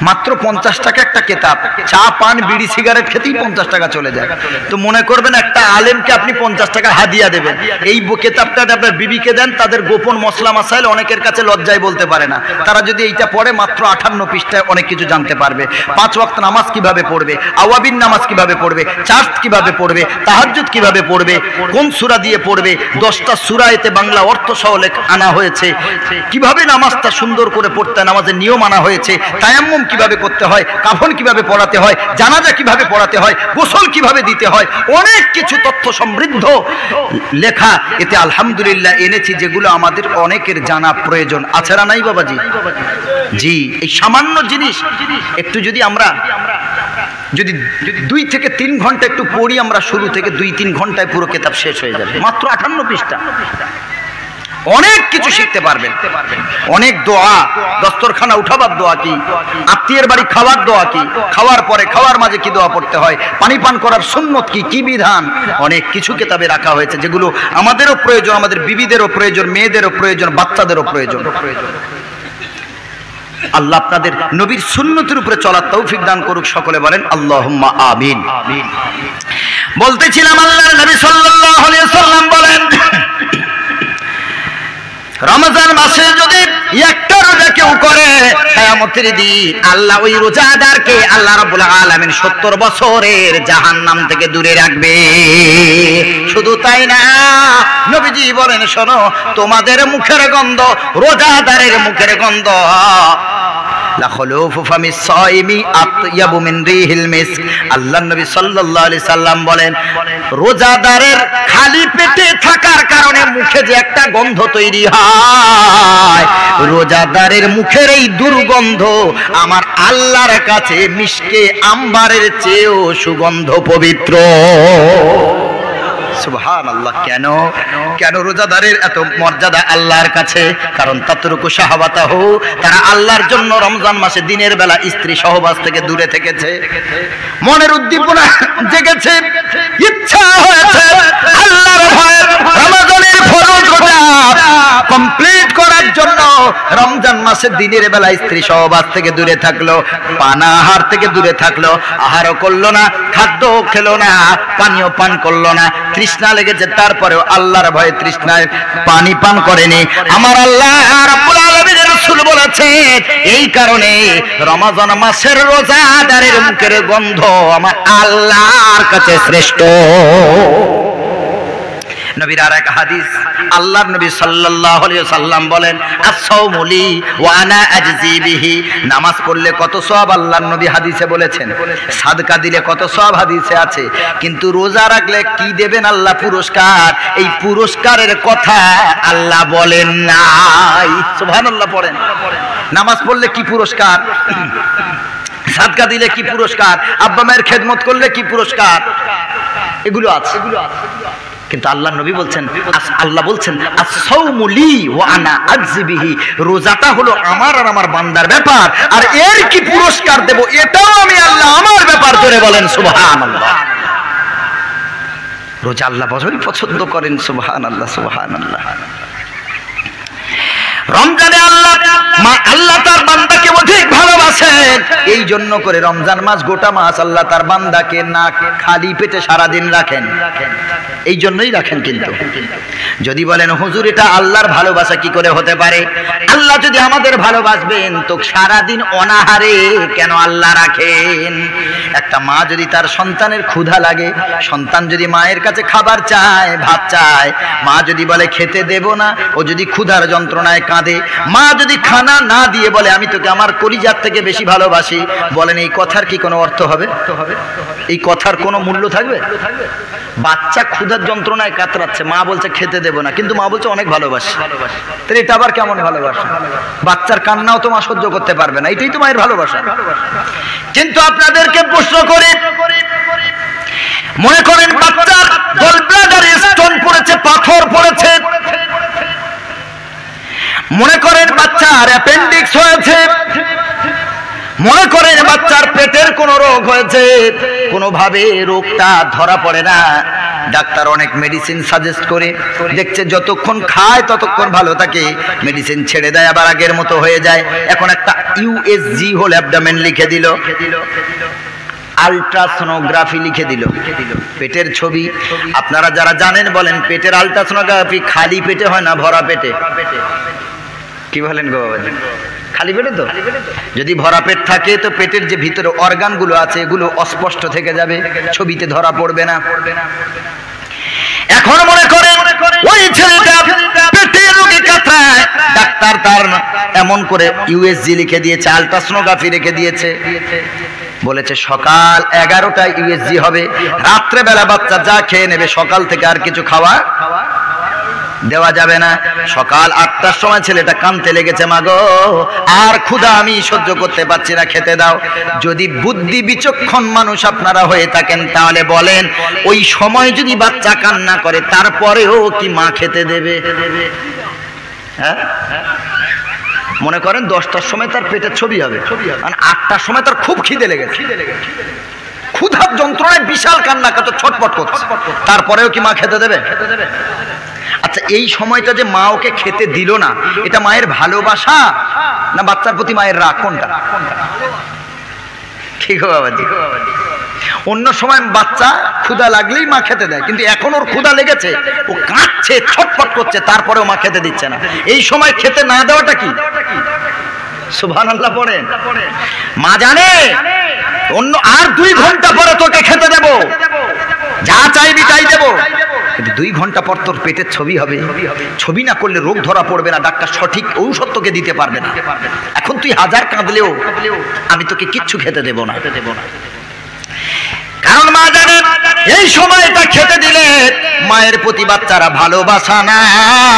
মাত্র 50 টাকা একটা কিতাব, চা পান বিড়ি সিগারেট খেতেই 50 টাকা চলে যায়। তো মনে করবেন একটা আলেমকে আপনি 50 টাকা হাদিয়া দেবেন, এই কিতাবটা আপনার বিবিকে দেন, তাদের গোপন মশলা মাসাইল অনেকের কাছে লজ্জায় বলতে পারে না, তারা যদি এইটা পড়ে মাত্র 58 পৃষ্ঠায় অনেক কিছু জানতে পারবে। 5 ওয়াক্ত নামাজ কিভাবে পড়বে, আওয়াবিন নামাজ কিভাবে পড়বে, চার্জ কিভাবে পড়বে, তাহাজ্জুদ কিভাবে পড়বে, কোন সূরা দিয়ে পড়বে, 10টা সূরা এতে বাংলা অর্থ সহ আনা হয়েছে, কিভাবে নামাজটা সুন্দর করে নামাজের নিয়ম আনা হয়েছে, তায়াম্মুম কিভাবে করতে হয়, কাফন কিভাবে পড়াতে হয়, জানাজা কিভাবে পড়াতে হয়, গোসল কিভাবে দিতে হয়, অনেক কিছু তথ্য সমৃদ্ধ লেখা এতে আলহামদুলিল্লাহ এনেছি, যেগুলো আমাদের অনেকের জানা প্রয়োজন আছে না নাই বাবাজি? জি, এই সামান্য জিনিস একটু যদি আমরা 2 থেকে 3 ঘন্টা একটু পড়ি, আমরা শুরু থেকে 2-3 ঘন্টায় পুরো কিতাব শেষ হয়ে যাবে। মাত্র 58 পৃষ্ঠা, অনেক কিছু শিখতে পারবেন। অনেক দোয়া, দস্তরখানা উঠাবার দোয়া কি, আত্মীয়ের বাড়ি খাওয়ার দোয়া কি, খাওয়ার পরে খাওয়ার মাঝে কি দোয়া পড়তে হয়, পানি পান করার সুন্নত কি, কি বিধান, অনেক কিছু কিতাবে রাখা হয়েছে, যেগুলো আমাদেরও প্রয়োজন, আমাদের বিবিদেরও প্রয়োজন, মেয়েদেরও প্রয়োজন, বাচ্চাদেরও প্রয়োজন। আল্লাহ আপনাদের নবীর সুন্নতের উপরে চলার তৌফিক দান করুক, সকলে বলেন আল্লাহুম্মা আমিন। বলতেছিলাম আল্লাহর নবী সাল্লাল্লাহু আলাইহি ওয়াসাল্লাম বলেন, রমজান মাসে যদি একটা রোজা কেউ করে, কিয়ামতের দিন আল্লাহ ওই রোজাদারকে আল্লাহ রাব্বুল আলামিন 70 বছরের জাহান্নাম থেকে দূরে রাখবে। শুধু তাই না, নবীজি বলেন, শোনো, তোমাদের মুখের গন্ধ, রোজাদারের মুখের গন্ধ, লাখলুফু ফামিস সাইমি আতয়াবু মিন রিহিল মিস্ক। আল্লাহর নবী সাল্লাল্লাহু আলাইহি সাল্লাম বলেন, রোজাদারের খালি পেটে থাকার কারণে মুখে যে একটা গন্ধ তৈরি হয়, রোজাদারের মুখের এই দুর্গন্ধ আমার আল্লাহর কাছে মিশকে আম্বারের চেয়েও সুগন্ধ পবিত্র। সুবহানাল্লাহ। কেন কেন রোজাদারের এত মর্যাদা আল্লাহর কাছে? কারণ তাতরুকু শাহওয়াতাহু, তারা আল্লাহর জন্য রমজান মাসে দিনের বেলা স্ত্রী সহবাস থেকে দূরে থেকেছে, মনের উদ্দীপনা জেগেছে, ইচ্ছা হয়েছে আল্লাহর ভয়ে রমজানের ফরজ রোজা কমপ্লিট করার জন্য রমজান মাসে দিনের বেলা স্ত্রী সহবাস থেকে দূরে থাকলো, পানাহার থেকে দূরে থাকলো, আহারও করলো না, খাদ্যও খেলো না, পানীয় পান করলো না, তৃষ্ণা লেগেছে, তারপরেও আল্লাহর ভয়ে তৃষ্ণায় পানি পান করেনি। আমার আল্লাহ রাব্বুল আলামিনের রাসূল বলেছেন, এই কারণে রমজান মাসের রোজাদারের মুখের গন্ধ আমার আল্লাহর কাছে শ্রেষ্ঠ। নবীর আরেক হাদিস, আল্লাহর নবী সাল্লাল্লাহু আলাইহি ওয়াসাল্লাম বলেন, আস-সাওমু লি ওয়া আনা আজজি বিহি। নামাজ পড়লে কত সওয়াব আল্লাহর নবী হাদিসে বলেছেন, সাদকা দিলে কত সওয়াব হাদিসে আছে, কিন্তু রোজা রাখলে কি দেবেন আল্লাহ পুরস্কার, এই পুরস্কারের কথা আল্লাহ বলেন নাই। সুবহানাল্লাহ পড়েন। নামাজ পড়লে কি পুরস্কার, সাদকা দিলে কি পুরস্কার, আব্বা মায়ের খেদমত করলে কি পুরস্কার, এগুলো আছে। কিন্তু আল্লাহ নবী বলছেন, আল্লাহ বলছেন, আস-সাওমু লি ওয়া আনা আজজি বিহি, রোজাটা হলো আমার আর আমার বান্দার ব্যাপার, আর এর কি পুরস্কার দেব এটাও আমি আল্লাহ আমার ব্যাপার করে বলেন। সুবহানাল্লাহ। রোজা আল্লাহ বড়ই পছন্দ করেন। সুবহানাল্লাহ, সুবহানাল্লাহ। রমজানে আল্লাহ তার বান্দাকে অধিক ভালোবাসেন, এই জন্য করে রমজান মাস গোটা মাস আল্লাহ তার বান্দাকে না খালি পেটে সারাদিন রাখেন, এই জন্যই রাখেন। কিন্তু যদি বলেন হুজুর এটা আল্লাহর ভালোবাসা কি করে হতে পারে, আল্লাহ যদি আমাদের ভালোবাসবেন তো সারাদিন অনাহারে কেন আল্লাহ রাখেন? একটা মা যদি তার সন্তানের ক্ষুধা লাগে, সন্তান যদি মায়ের কাছে খাবার চায়, ভাত চায়, মা যদি বলে খেতে দেব না, ও যদি ক্ষুধার যন্ত্রণায় কাঁদে, মা যদি খানা না দিয়ে বলে আমি তোকে আমার কলিজার থেকে বেশি ভালোবাসি, বলেন এই কথার কি কোনো অর্থ হবে? এই কথার কোনো মূল্য থাকবে? বাচ্চা ক্ষুধার যন্ত্রণায় কাতরাচ্ছে, মা বলছে খেতে দেব না, কিন্তু মা বলছে অনেক ভালোবাসি, তাহলে এটা আবার কেমন ভালোবাসা? বাচ্চার কান্নাও তো মা সহ্য করতে পারবে না, এটাই তো মায়ের ভালোবাসা। কিন্তু আপনাদেরকে প্রশ্ন করে, মনে করেন বাচ্চার গলব্লাডারে স্টোন পড়েছে, পাথর পড়েছে, মনে করেন বাচ্চার অ্যাপেন্ডিক্স হয়েছে, মনে করেন বাচ্চার পেটের কোনো রোগ হয়েছে, কোনোভাবে রোগটা ধরা পড়ে না, ডাক্তার অনেক মেডিসিন সাজেস্ট করে, দেখছে যতক্ষণ খায় ততক্ষণ ভালো থাকে, মেডিসিন ছেড়ে দেয় আবার আগের মতো হয়ে যায়। এখন একটা ইউএসজি হোল অ্যাবডোমেন লিখে দিল, আল্ট্রাসোনোগ্রাফি লিখে দিল, পেটের ছবি। আপনারা যারা জানেন বলেন, পেটের আল্ট্রাসোনোগ্রাফি খালি পেটে হয় না ভরা পেটে? কি বলেন গো বাবাজি? খালি পেটে তো। যদি ভরা পেট থাকে তো পেটের যে ভিতরে অর্গানগুলো আছে এগুলো অস্পষ্ট থেকে যাবে, ছবিতে ধরা পড়বে না। এখন মনে করেন ওই ছেলেটা পেটের রোগে কাতরায়, ডাক্তার তার এমন করে ইউএসজি লিখে দিয়েছে, আল্ট্রাসোনোগ্রাফি রেখে দিয়েছে, বলেছে সকাল 11টায় ইউএসজি হবে, রাত্রে বেলা বাচ্চা যা খেয়ে নেবে, সকাল থেকে আর কিছু খাওয়া দেওয়া যাবে না। সকাল 8টার সময় ছেলেটা কাঁদতে লেগেছে, মাগো আর ক্ষুধা আমি সহ্য করতে পারছি না, খেতে দাও। যদি বুদ্ধি বিচক্ষণ মানুষ আপনারা হয়ে থাকেন তাহলে বলেন, ওই সময় যদি বাচ্চা কান্না করে তারপরেও কি মা খেতে দেবে? হ্যাঁ, মনে করেন 10টার সময় তার পেটের ছবি হবে, আর 8টার সময় তার খুব খিদে লেগেছে, ক্ষুধার যন্ত্রণায় বিশাল কান্না করছে, ছটপট করছে, তারপরেও কি মা খেতে দেবে? আচ্ছা, এই সময়টা যে মা ওকে খেতে দিল না, এটা মায়ের ভালোবাসা না বাচ্চার প্রতি মায়ের রাগ? কোনটা? ঠিক বাবাজি। অন্য সময় বাচ্চা ক্ষুধা লাগলেই মা খেতে দেয়, কিন্তু এখন ওর ক্ষুধা লেগেছে, ও কাঁদছে, ছটফট করছে, তারপরেও মা খেতে দিচ্ছে না। এই সময় খেতে না দেওয়াটা কি? সুবহানাল্লাহ পড়েন। মা জানে অন্য আর 2 ঘন্টা পরে তোকে খেতে দেব, যা চাইবি তাই দেব, কিন্তু 2 ঘন্টা পর তোর পেটের ছবি হবে, ছবি না করলে রোগ ধরা পড়বে না, ডাক্তার সঠিক ঔষধ তোকে দিতে পারবে না। এখন তুই হাজার কাঁদলেও আমি তোকে কিচ্ছু খেতে দেব না, কারণ মা জানে এই সময়টা খেতে দিলে মায়ের প্রতি বাচ্চারা ভালোবাসা না,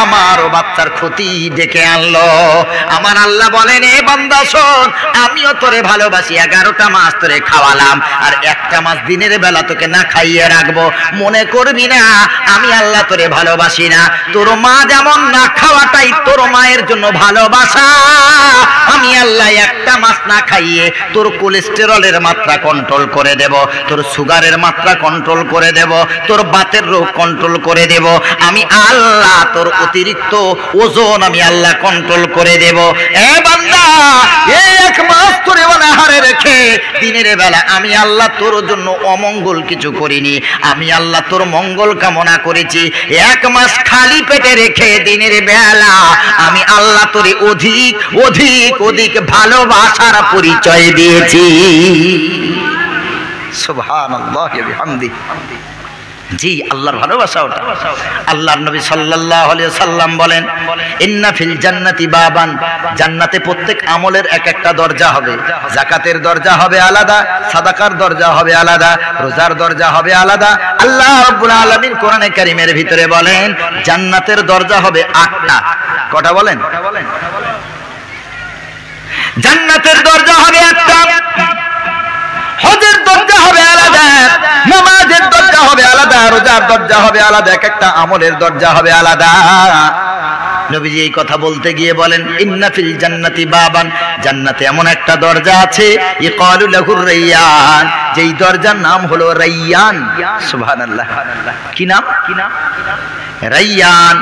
আমারও বাচ্চার ক্ষতি ডেকে আনলো। আমার আল্লাহ বলেন, এ বান্দা শোন, আমিও তোরে ভালোবাসি, 11টা মাস তোরে খাওয়ালাম, আর একটা মাস দিনের বেলা তোকে না খাইয়ে রাখবো। মনে করবি না আমি আল্লাহ তোরে ভালোবাসি না। তোর মা যেমন না খাওয়াটাই তোর মায়ের জন্য ভালোবাসা। আমি আল্লাহ একটা মাস না খাইয়ে তোর কোলেস্টেরলের মাত্রা কন্ট্রোল করে দেব, তোর সুগারের মাত্রা কন্ট্রোল করে দেব, তোর বাতের রোগ কন্ট্রোল করে দেব। আমি আল্লাহ তোর অতিরিক্ত ওজন আমি আল্লাহ কন্ট্রোল করে দেব। এ বান্দা, এই 1 মাস তোরে অনাহারে রেখে দিনের বেলা আমি আল্লাহ তোর জন্য অমঙ্গল কিছু করিনি, আমি আল্লাহ তোর মঙ্গল কামনা করেছি। 1 মাস খালি পেটে রেখে দিনের বেলা আমি আল্লাহ তোরে অধিক অধিক অধিক ভালোবাসার পরিচয় দিয়েছি। সুবহানাল্লাহ ওয়া বিহামদিহি। জি, আল্লাহর ভালোবাসা ওটা। আল্লাহর নবী সাল্লাল্লাহু আলাইহি সাল্লাম বলেন, ইন্না ফিল জান্নাতি বাবান, জান্নাতে প্রত্যেক আমলের এক একটা দরজা হবে। যাকাতের দরজা হবে আলাদা, সাদাকার দরজা হবে আলাদা, রোজার দরজা হবে আলাদা। আল্লাহ রাব্বুল আলামিন কোরআনে কারীমের ভিতরে বলেন, জান্নাতের দরজা হবে 8টা। কটা বলেন? জান্নাতের দরজা হবে 8টা। হজের দরজা হবে আলাদা, নামাজের দরজা হবে আলাদা, রোজার দরজা হবে আলাদা, এক একটা আমলের দরজা হবে আলাদা। নবীজি এই কথা বলতে গিয়ে বলেন, ইন্না ফিল জান্নাতি বাবান, জান্নাতে এমন একটা দরজা আছে, ইকালু লাহুর রাইয়ান, যেই দরজার নাম হলো রাইয়ান। সুবহানাল্লাহ। কি নাম? রাইয়ান।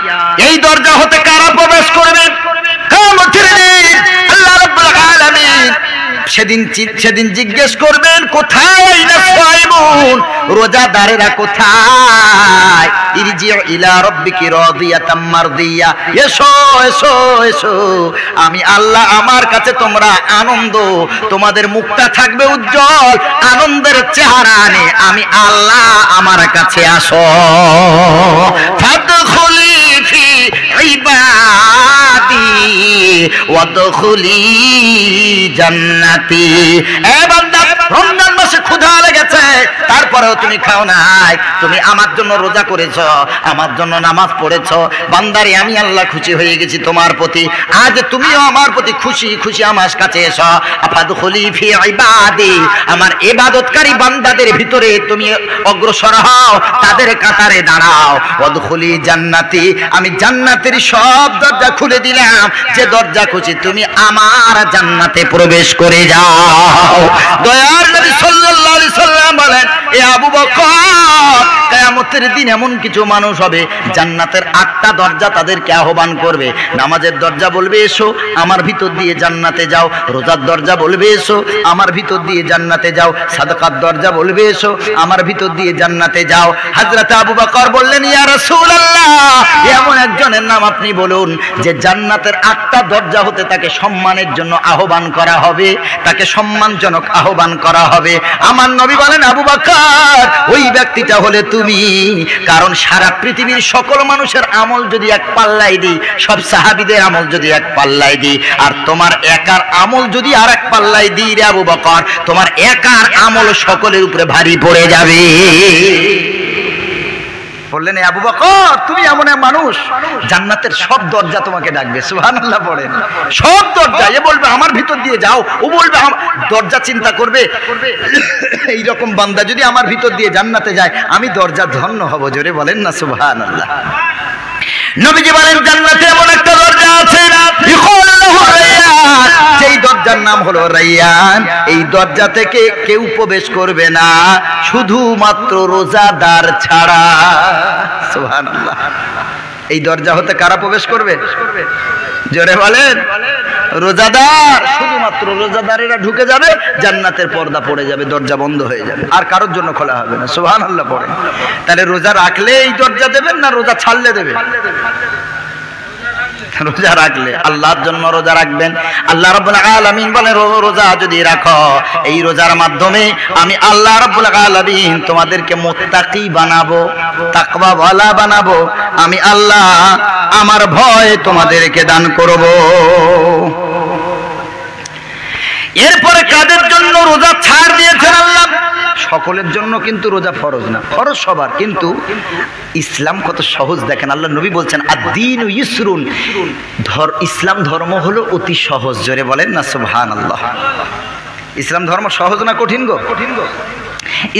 এই দরজা হতে কারা প্রবেশ করবে? কিয়ামতের দিন আল্লাহ রাব্বুল আলামিন সেদিন জিজ্ঞেস করবেন, কোথায় না সাইমুন, রোজাদারেরা কোথায়? ইরজিউ ইলা রাব্বিকি রাদিয়াতাম মারদিয়া, এসো এসো এসো, আমি আল্লাহ আমার কাছে তোমরা আনন্দ, তোমাদের মুখটা থাকবে উজ্জ্বল, আনন্দের চেহারা নিয়ে আমি আল্লাহ আমার কাছে আসো। ফাদখুলি ফি ইবাদি ওয়াদখুলি জান্নাতি। এ বান্দা, রমজান মাসে ক্ষুধা লেগেছে, তারপর তারপরেও তুমি খাও নাই, তুমি আমার জন্য রোজা করেছ, আমার জন্য নামাজ পড়েছ। বান্দারে আমি আল্লাহ খুশি হয়ে গেছি তোমার প্রতি, আজ তুমিও আমার প্রতি খুশি খুশি আমার কাছে এসো। আফাদখুলি ফি ইবাদি, আমার ইবাদতকারী বান্দাদের ভিতরে তুমি অগ্রসর হও, তাদের কাতারে দাঁড়াও। ওয়াদখুলি জান্নাতি, আমি জান্নাতের সব দরজা খুলে দিলাম, যে দরজা খুশি তুমি আমার জান্নাতে প্রবেশ করে যাও। দয়ার নবী সাল্লাল্লাহু আলাইহি সাল্লাম বলেন, এ আবু বকর, কিয়ামতের দিন এমন কিছু মানুষ হবে জান্নাতের 8টা দরজা তাদেরকে আহ্বান করবে। নামাজের দরজা বলবে এসো আমার ভিতর দিয়ে জান্নাতে যাও, রোজার দরজা বলবে এসো আমার ভিতর দিয়ে জান্নাতে যাও, সাদাকার দরজা বলবে এসো আমার ভিতর দিয়ে জান্নাতে যাও। হযরত আবু বকর বললেন, ইয়া রাসূলুল্লাহ, এমন একজনের নাম আপনি বলুন যে জান্নাতের 8টা দরজা হতে তাকে সম্মানের জন্য আহ্বান করা হবে, তাকে সম্মানজনক আহ্বান করা হবে। আমার নবী বলেন, আবু বকর, ওই ব্যক্তিটা হলে তুমি। কারণ সারা পৃথিবীর সকল মানুষের আমল যদি এক পাল্লায় দিই, সব সাহাবীদের আমল যদি এক পাল্লায় দিই, আর তোমার একার আমল যদি আর এক পাল্লায় দিই রে আবু বকর, তোমার একার আমল সকলের উপরে ভারী পড়ে যাবে। বললেন, আবু বকর, তুমি এমন এক মানুষ, জান্নাতের সব দরজা তোমাকে ডাকবে। সুবহানাল্লাহ পড়েন, সব দরজা। এ বলবে আমার ভিতর দিয়ে যাও, ও বলবে দরজা চিন্তা করবে, এইরকম বান্দা যদি আমার ভিতর দিয়ে জান্নাতে যায়, আমি দরজা ধন্য হব। জোরে বলেন না সুবহানাল্লাহ। নবীজি বলেন, জান্নাতে এমন একটা দরজা আছে, যেই দরজার নাম হলো রাইয়ান। এই দরজা থেকে কেউ প্রবেশ করবে না শুধুমাত্র রোজাদার ছাড়া। সুবহানাল্লাহ। এই দরজা হতে কারা প্রবেশ করবে? জোরে বলেন। রোজাদার, শুধুমাত্র রোজাদারেরা ঢুকে যাবে, জান্নাতের পর্দা পড়ে যাবে, দরজা বন্ধ হয়ে যাবে, আর কারোর জন্য খোলা হবে না। সুবহানাল্লাহ পড়ে। তাহলে রোজা রাখলে এই দরজা দেবেন না রোজা ছাড়লে দেবেন? রোজা রাখলে, আল্লাহর জন্য রোজা রাখবেন। আল্লাহ রাব্বুল আলামিন বলেন, রোজা যদি রাখো, এই রোজার মাধ্যমে আমি আল্লাহ রাব্বুল আলামিন তোমাদেরকে মুত্তাকি বানাবো, তাকওয়াওয়ালা বানাবো। আমি আল্লাহ আমার ভয় তোমাদেরকে দান করব। এরপরে কাদের জন্য রোজা ছাড় দিয়েছেন আল্লাহ? সকলের জন্য কিন্তু রোজা ফরজ না, ফরজ সবার, কিন্তু ইসলাম কত সহজ দেখেন। আল্লাহ নবী বলছেন, আদ-দীনু ইসরুন, ইসলাম ধর্ম হলো অতি সহজ। জোরে বলেন না সুবহানাল্লাহ। ইসলাম ধর্ম সহজ না কঠিন গো?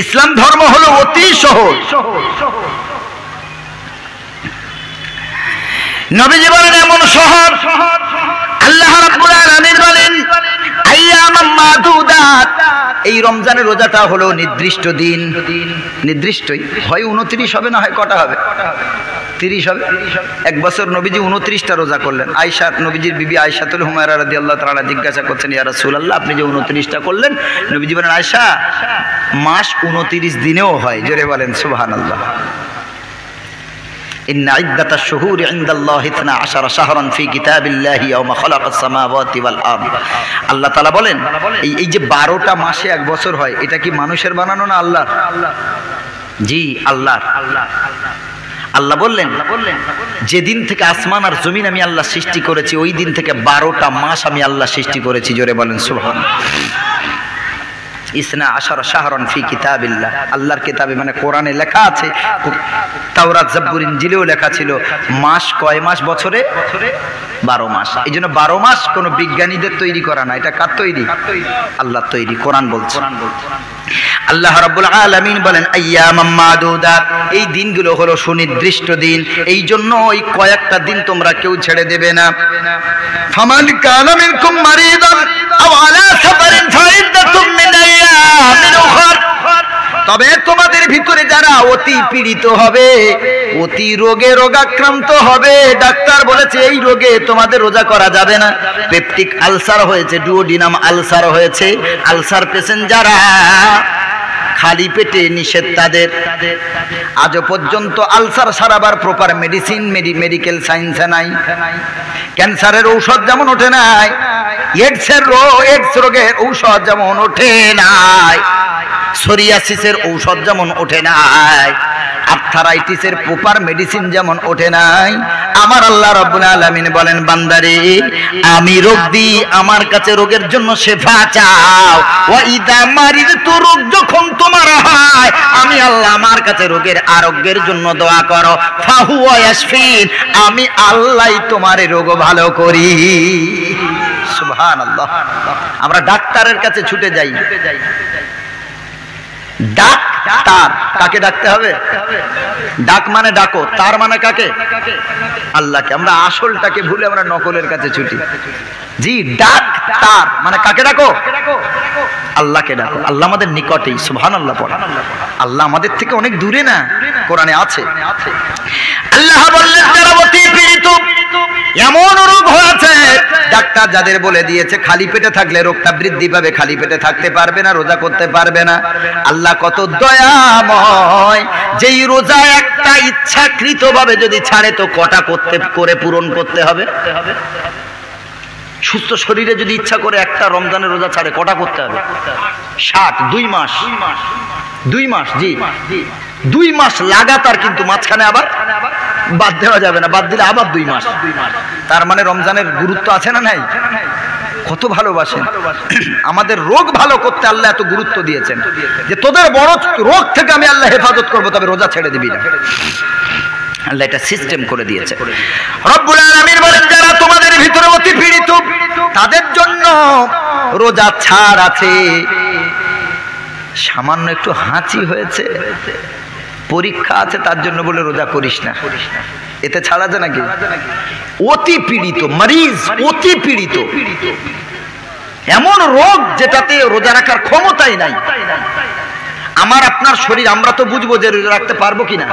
ইসলাম ধর্ম হলো অতি সহজ। নবীজি বলেন এমন সহজ। আল্লাহ রাব্বুল আলামিন বলেন, আইয়ামাম মাদুদাত, এই রমজানের রোজাটা হলো নির্দিষ্ট দিন, নির্দিষ্টই, হয় 29 হবে না হয় কটা হবে? 30 হবে। এক বছর নবীজি 29টা রোজা করলেন। আয়েশা, নবীজির বিবি আয়েশাতুল হুমায়রা রাদিয়াল্লাহু তাআলা জিজ্ঞাসা করছেন, ইয়া রাসূলুল্লাহ, আপনি যে 29টা করলেন? নবীজি বলেন, আয়েশা, মাস 29 দিনেও হয়। জোরে বলেন সুবহানাল্লাহ। ইন্না ইদ্দাতাশ শুহুরি ইনদাল্লাহি 12 শাহরান ফি কিতাবিল্লাহি ইয়াওমা খালাকাস সামাওয়াতি ওয়াল আরদ। আল্লাহ তাআলা বলেন, এই যে 12টা মাসে এক বছর হয়, এটা কি মানুষের বানানো না আল্লাহর? জি, আল্লাহর। আল্লাহ বললেন, যেদিন থেকে আসমান আর জমিন আমি আল্লাহ সৃষ্টি করেছি, ওই দিন থেকে 12টা মাস আমি আল্লাহ সৃষ্টি করেছি। জোরে বলেন সুবহানাল্লাহ। 12 শাহরান ফি কিতাবিল্লাহ, আল্লাহর কিতাবে মানে কোরআনে লেখা আছে, তাওরাত জাবুর ইনজিলেও লেখা ছিল, মাস কয় মাস বছরে? 12 মাস। এই জন্য 12 মাস কোনো বিজ্ঞানীদের তৈরি করা না, এটা কার তৈরি? আল্লাহর তৈরি। কোরআন বলছে। আল্লাহ রাব্বুল আলামিন বলেন, আইয়ামাম মাদুদাত, এই দিনগুলো হলো সুনির্দিষ্ট দিন, এই জন্য ওই কয়েকটা দিন তোমরা কেউ ছেড়ে দেবে না। ফামান কানা মিনকুম মারিদান আও আলা সাফারিন ফাইদ্দাতুম মিন আইয়ামিন উখর, তবে তোমাদের ভিতরে যারা অতি পীড়িত হবে, অতি রোগে রোগাক্রান্ত হবে, ডাক্তার বলেছে এই রোগে তোমাদের রোজা করা যাবে না, পেপটিক আলসার হয়েছে, ডুওডিনাম আলসার হয়েছে, আলসার পেশেন্ট যারা, খালি পেটে নিষেধ তাদের। আজও পর্যন্ত আলসার সারাবার প্রপার মেডিসিন, মেডিকেল সায়েন্সে নাই। ক্যান্সারের ঔষধ যেমন ওঠে নাই, এডস রোগের ঔষধ যেমন ওঠে নাই, সোরিয়াসিসের ঔষধ যেমন ওঠে নাই, আর্থারাইটিসের প্রপার মেডিসিন যেমন ওঠে নাই, আমার আল্লাহ রাব্বুল আলামিন বলেন বান্দারে আমি রোগ দিই, আমার কাছে রোগের জন্য শেফা চাও। ওয়া ইদা মারিদতু, রোগ যখন তোমার হয় আমি আল্লাহ আমার কাছে রোগের আরোগ্যের জন্য দোয়া করো। ফাহুয়া ইয়াশফিন, আমি আল্লাহই তোমার রোগ ভালো করি। সুবহানাল্লাহ। আমরা ডাক্তারের কাছে ছুটে যাই। ডাক্তার কাকে ডাকতে হবে? ডাক মানে ডাকো, তার মানে কাকে? আল্লাহকে। আমরা আসলটাকে ভুলে আমরা নকলের কাছে ছুটি। জি, ডাক্তার মানে কাকে ডাকো? আল্লাহকে ডাকো। আল্লাহ আমাদের নিকটেই, সুবহানাল্লাহ পড়া। আল্লাহ আমাদের থেকে অনেক দূরে না, কোরআনে আছে। আল্লাহ বললেন যারা অতি পীড়িত, এমন রোগ হয়েছে ডাক্তার যাদের বলে দিয়েছে খালি পেটে থাকলে রোগটা বৃদ্ধি পাবে, খালি পেটে থাকতে পারবে না, রোজা করতে পারবে না। আল্লাহ কত দয়াময়, যেই রোজা একটা ইচ্ছাকৃত ভাবে যদি ছাড়ে তো কটা করে পূরণ করতে হবে? সুস্থ শরীরে যদি ইচ্ছা করে একটা রমজানের রোজা ছাড়ে কটা করতে হবে? 60, 2 মাস। 2 মাস, জি 2 মাস লাগাতার, কিন্তু মাঝখানে আবার বাদ দেওয়া যাবে না, বাদ দিলে আবার 2 মাস। তার মানে রমজানের গুরুত্ব আছে না নাই? কত ভালোবাসেন। আমাদের রোগ ভালো করতে আল্লাহ এত গুরুত্ব দিয়েছেন যে তোদের বড় রোগ থেকে আমি আল্লাহ হেফাজত করবো, তবে রোজা ছেড়ে দিবি না। আল্লাহ এটা সিস্টেম করে দিয়েছে। রব্বুল আলামিন বলেন যারা তোমাদের ভিতরে অতি পীড়িত তাদের জন্য রোজা ছাড় আছে। সামান্য একটু হাঁচি হয়েছে, পরীক্ষা আছে, তার জন্য বলে রোজা করিস না, এতে ছাড়া যায় নাকি? অতি পীড়িত মারিজ, অতি পীড়িত এমন রোগ যেটাতে রোজা রাখার ক্ষমতাই নাই। আমার আপনার শরীর, আমরা তো বুঝবো যে রোজা রাখতে পারবো কিনা।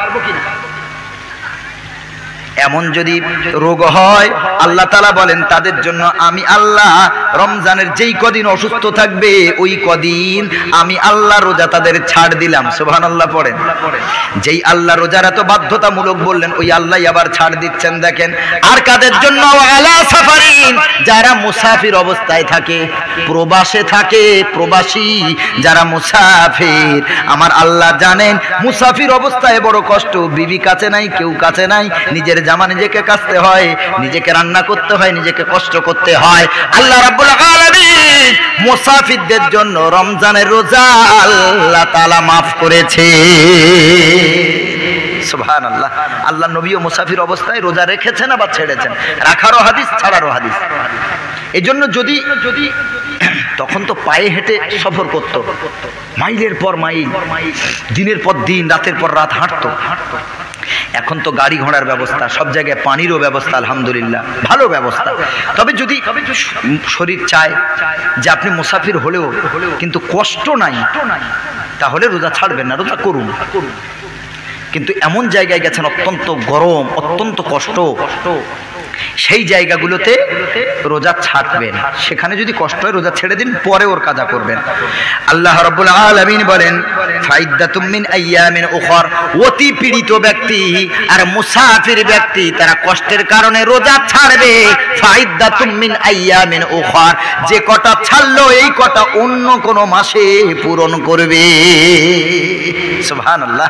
এমন যদি রোগ হয় আল্লাহ তাআলা বলেন তাদের জন্য আমি আল্লাহ রমজানের যেই কদিন অসুস্থ থাকবে ওই কদিন আমি আল্লাহ রোজা তাদের ছাড় দিলাম। সুবহানাল্লাহ পড়েন। যেই আল্লাহ রোজার এত বাধ্যতামূলক বললেন ওই আল্লাহ আবার ছাড় দিচ্ছেন। দেখেন আর কাদের জন্য? আলা সাফারিন, যারা মুসাফির অবস্থায় থাকে, প্রবাসে থাকে, প্রবাসী যারা মুসাফির, আমার আল্লাহ জানেন মুসাফির অবস্থায় বড় কষ্ট। বিবি কাছে নাই, কেউ কাছে নাই, নিজের জামা নিজেকে কাচতে হয়, নিজেকে রান্না করতে হয়, নিজেকে কষ্ট করতে হয়। আল্লাহ রাব্বুল আলামিন মুসাফিরদের জন্য রমজানের রোজা আল্লাহ তাআলা মাফ করেছে। সুবহানাল্লাহ। আল্লাহ নবীও মুসাফির অবস্থায় রোজা রেখেছেন আবার ছেড়েছেন, রাখারও হাদিস, ছাড়ারও হাদিস। এজন্য যদি তখন তো পায়ে হেঁটে সফর করত, মাইলের পর মাইল, দিনের পর দিন, রাতের পর রাত হাঁটতো। এখন তো গাড়ি ঘোড়ার ব্যবস্থা, সব জায়গায় পানিরও ব্যবস্থা, আলহামদুলিল্লাহ ভালো ব্যবস্থা। তবে যদি শরীর চায় যে আপনি মুসাফির হলেও কিন্তু কষ্ট নাই, তাহলে রোজা ছাড়বেন না, রোজা করুন। কিন্তু এমন জায়গায় গেছেন অত্যন্ত গরম, অত্যন্ত কষ্ট, সেই জায়গাগুলোতে রোজা ছাড়বেন। সেখানে যদি কষ্ট হয় রোজা ছেড়ে দিন, পরে ওর কাজা করবেন। আল্লাহ রাব্বুল আলামিন বলেন ফাইদ্দাতুম মিন আইয়ামিন উখর, অতি পীড়িত ব্যক্তি আর মুসাফির ব্যক্তি তারা কষ্টের কারণে রোজা ছাড়বে। ফাইদ্দাতুম মিন আইয়ামিন উখর, যে কটা ছাড়লো এই কটা অন্য কোন মাসে পূরণ করবে। সুবহানাল্লাহ,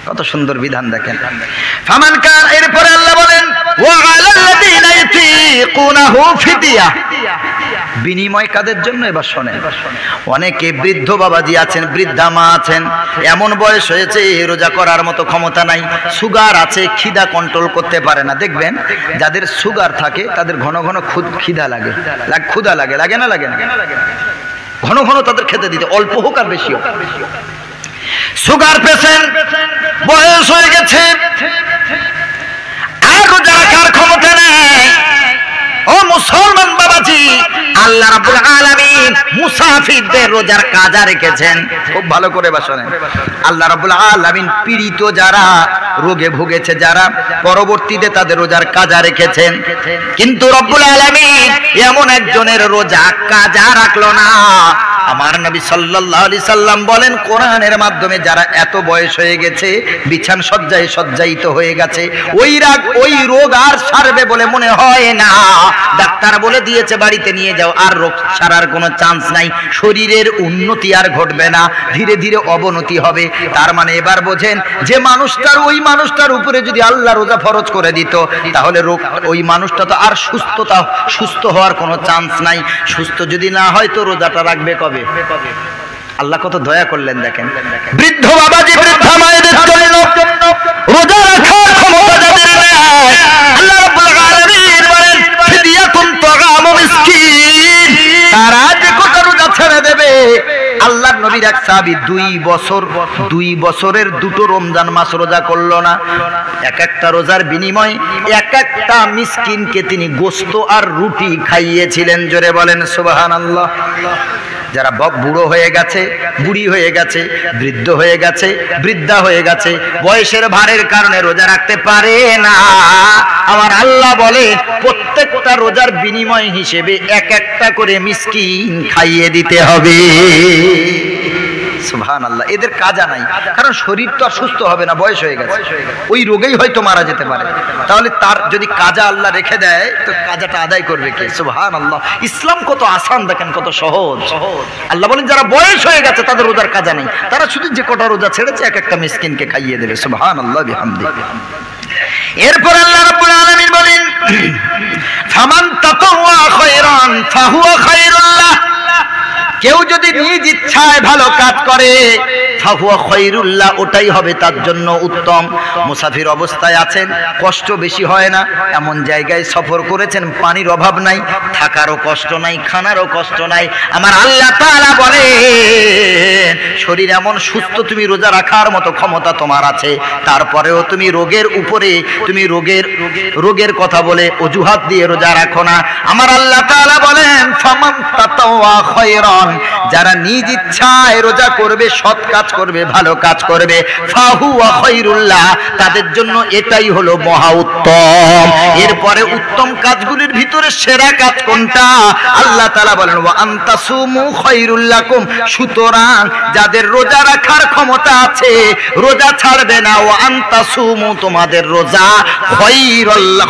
কত সুন্দর বিধান দেখেন। ফামান কান, এরপরে আল্লাহ বলেন ওয়া আলাল্লাযিনা ইয়াতিকুনাহু ফিদিয়া, বিনিময় কাদের জন্য? এবার শোনেন। অনেকে বৃদ্ধ বাবাজি আছেন, বৃদ্ধা মা আছেন, এমন বয়স হয়েছে রোজা করার মতো ক্ষমতা নাই, সুগার আছে, খিদা কন্ট্রোল করতে পারে না। দেখবেন যাদের সুগার থাকে তাদের ঘন ঘন খিদা লাগে, ক্ষুধা লাগে, লাগে না? লাগে না? ঘন ঘন তাদের খেতে দিতে, অল্প হোক আর বেশি হোক। সুগার পেশেন্ট, বয়স হয়ে গেছে, আর রোজা রাখার ক্ষমতা নেই। ও মুসলমান বাবাজি, আল্লাহ রাব্বুল আলামিন মুসাফিরদের রোজার কাজা রেখেছেন। খুব ভালো করে শুনেন। আল্লাহ রাব্বুল আলামিন পীড়িত যারা, রোগে ভুগেছে যারা, পরবর্তীতে তাদের রোজার কাজা রেখেছেন। কিন্তু রব্বুল আলামিন এমন একজনের রোজা কাজা রাখলো না আমার নবী সাল্লাল্লাহু আলাইহি সাল্লাম বলেন, কোরআনের মাধ্যমে যারা এত বয়স হয়ে গেছে, বিছান সজ্জায় সজ্জায়িত হয়ে গেছে, ওই রোগ আর সারবে বলে মনে হয় না। ডাক্তার বলে দিয়েছে বাড়িতে নিয়ে যাও, আর রোগ সারার কোনো চান্স নাই। শরীরের উন্নতি আর ঘটবে না, ধীরে ধীরে অবনতি হবে। তার মানে এবার বোঝেন, যে ওই মানুষটার উপরে যদি আল্লাহ রোজা ফরজ করে দিত, তাহলে ওই মানুষটা তো আর সুস্থ হওয়ার কোনো চান্স নাই। সুস্থ যদি না হয় তো রোজাটা রাখবে কবে? আল্লাহ কত দয়া করলেন দেখেন। বৃদ্ধ বাবাজি, বৃদ্ধা মায়েদের জন্য রোজা রাখার ক্ষমতা যাদের নেই, আল্লাহ রাব্বুল আলামিন বলেন, ফিদিয়াতুন তাআমু মিসকিন, তারা যে কত রোজা ছেড়ে দেবে। আল্লাহর নবীর এক সাহাবী 2 বছরের 2টো রমজান মাস রোজা করলো না। এক একটা রোজার বিনিময়ে এক একটা মিসকিনকে তিনি গোশত আর রুটি খাইয়েছিলেন। জোরে বলেন সুবহানাল্লাহ। যারা বুড়ো হয়ে গেছে, বুড়ি হয়ে গেছে, বৃদ্ধ হয়ে গেছে, বৃদ্ধা হয়ে গেছে, বয়সের ভারের কারণে রোজা রাখতে পারে না, আমার আল্লাহ বলে প্রত্যেকটা রোজার বিনিময় হিসেবে এক একটা করে মিসকিন খাইয়ে দিতে হবে। সুবহানাল্লাহ। এদের কাজা নাই, কারণ শরীর তো আর সুস্থ হবে না, বয়স হয়ে গেছে, ওই রোগেই হয়তো মারা যেতে পারে। তাহলে তার যদি কাজা আল্লাহ রেখে দেয়, তো কাজাটা আদায় করবে কে? সুবহানাল্লাহ। ইসলাম কত আসান দেখেন, কত সহজ। আল্লাহ বলেন, যারা বয়স হয়ে গেছে তাদের রোজার কাজা নেই, তারা শুধু যে কটা রোজা ছেড়েছে এক একটা মিসকিনকে খাইয়ে দেবে। সুবহানাল্লাহ বিহামদিহি। এরপর আল্লাহ রাব্বুল আলামিন বলেন, ফামান তাতাওয়া খায়রান ফাহুয়া খায়রুল লাহ, কেউ যদি নিজ ইচ্ছায় ভালো কাজ করে, ফাহুয়া খায়রুল্লাহ, ওটাই হবে তার জন্য উত্তম। মুসাফির অবস্থায় আছেন, কষ্ট বেশি হয় না, এমন জায়গায় সফর করেছেন পানির অভাব নাই, থাকারও কষ্ট নাই, খানারও কষ্ট নাই, আমার আল্লাহ তাআলা বলেন শরীর এমন সুস্থ, তুমি রোজা রাখার মতো ক্ষমতা তোমার আছে, তারপরেও তুমি রোগের উপরে তুমি রোগের কথা বলে অজুহাত দিয়ে রোজা রাখো না। আমার আল্লাহ তাআলা বলেন, ফামান তাতাওয়া খায়রান, যারা নিজ ইচ্ছায় রোজা করবে, সৎ কাজ করবে, ভালো কাজ করবে, ফাহুয়া খায়রুল্লাহ, তাদের জন্য এটাই হলো মহা উত্তম। এরপরে উত্তম কাজগুলির ভিতরে সেরা কাজ কোনটা? আল্লাহ তাআলা বলেন, ওয়া আনতাসুমু খায়রুল লাকুম, সুতরাং যাদের রোজা রাখার ক্ষমতা আছে রোজা ছাড়বে না, ওয়া আনতাসুমু, তোমাদের রোজা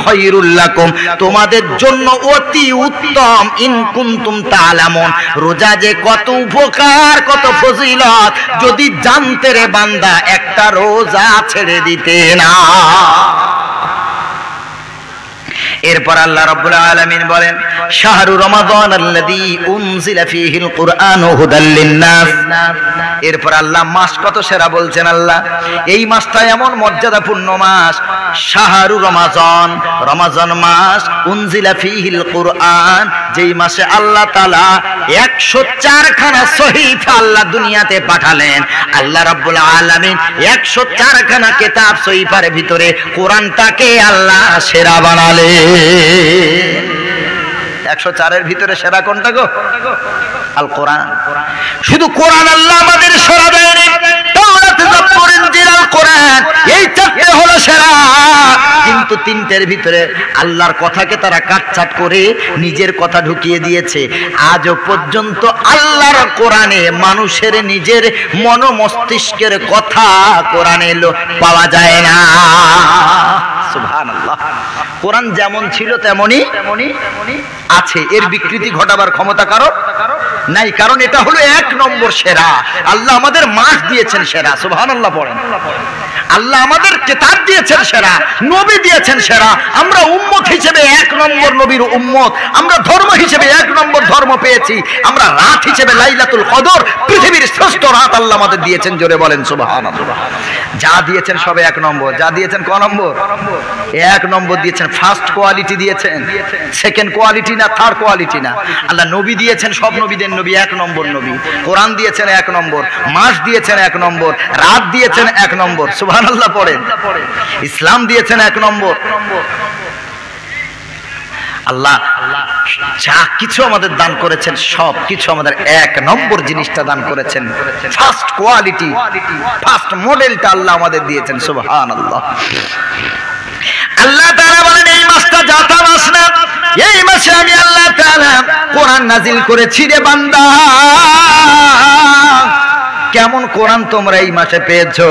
খায়রুল লাকুম, তোমাদের জন্য অতি উত্তম। ইন কুনতুম তা'লামুন, রোজা যে কত উপকার, কত ফজিলত, যদি জানতে রে বান্দা একটা রোজা ছেড়ে দিতে না। এরপর আল্লাহ রাব্বুল আলামিন বলেন, শাহরু রমাদান আল্লাযী উনজিলা ফীহিল কুরআনু হুদাল লিন-নাস। এরপর আল্লাহ মাস কত সেরা বলছেন। আল্লাহ এই মাসটা এমন মর্যাদাপূর্ণ মাস, শাহরু রমাদান, রমাজান মাস, উনজিলা ফীহিল কুরআন, যেই মাসে আল্লাহ তাআলা 104 খানা সহিফা আল্লাহ দুনিয়াতে পাঠালেন। আল্লাহ রাব্বুল আলামিন 104 খানা কিতাব সহিফার ভিতরে কোরআনটাকে আল্লাহ সেরা বানালেন। 104-এর ভিতরে সেরা কোনটা গো? আল কোরআন। শুধু কোরআন আল্লাহ আমাদের সেরা দেয়নি, তাওরাত, জাবুর, ইনজিল, আল কোরআন, এই চারটে হলো সেরা। কিন্তু তিনটের ভিতরে আল্লাহর কথাকে তারা কাটছাট করে নিজের কথা ঢুকিয়ে দিয়েছে। আজও পর্যন্ত আল্লাহর কোরআনে মানুষের নিজের মন মস্তিষ্কের কথা কোরআনে পাওয়া যায় না। সুবহানাল্লাহ। কোরআন যেমন ছিল তেমনই আছে, এর বিকৃতি ঘটাবার ক্ষমতা কারো নাই, কারণ এটা হলো 1 নম্বর সেরা। আল্লাহ আমাদের মাস দিয়েছেন সেরা, সুবহানাল্লাহ পড়েন। আল্লাহ আমাদের কিতাব দিয়েছেন সেরা, নবী দিয়েছেন সেরা। আমরা উম্মত হিসেবে 1 নম্বর নবীর উম্মত, আমরা ধর্ম হিসেবে 1 নম্বর ধর্ম পেয়েছি, আমরা রাত হিসেবে লাইলাতুল কদর, পৃথিবীর শ্রেষ্ঠ রাত আল্লাহ আমাদের দিয়েছেন। জোরে বলেন সুবহানাল্লাহ। যা দিয়েছেন সবে 1 নম্বর। যা দিয়েছেন ক নম্বর? 1 নম্বর দিয়েছেন। ফার্স্ট কোয়ালিটি দিয়েছেন, সেকেন্ড কোয়ালিটি না, থার্ড কোয়ালিটি না। আল্লাহ নবী দিয়েছেন, সব নবীদের নবী 1 নম্বর নবী। কোরআন দিয়েছেন 1 নম্বর, মাস দিয়েছেন 1 নম্বর, রাত দিয়েছেন 1 নম্বর। সুবহানাল্লাহ পড়েন। ইসলাম দিয়েছেন 1 নম্বর। আল্লাহ যা কিছু আমাদের দান করেছেন সব কিছু আমাদের 1 নম্বর জিনিসটা দান করেছেন, ফার্স্ট কোয়ালিটি, ফার্স্ট মডেলটা আল্লাহ আমাদের দিয়েছেন। সুবহানাল্লাহ। আল্লাহ তাআলা বলেন এই মাসটা জাতা মাস না, এই মাসে আমি আল্লাহ তাআলা কোরআন নাজিল করেছি রে বান্দা। কেমন কোরআন তোমরা এই মাসে পেয়েছো?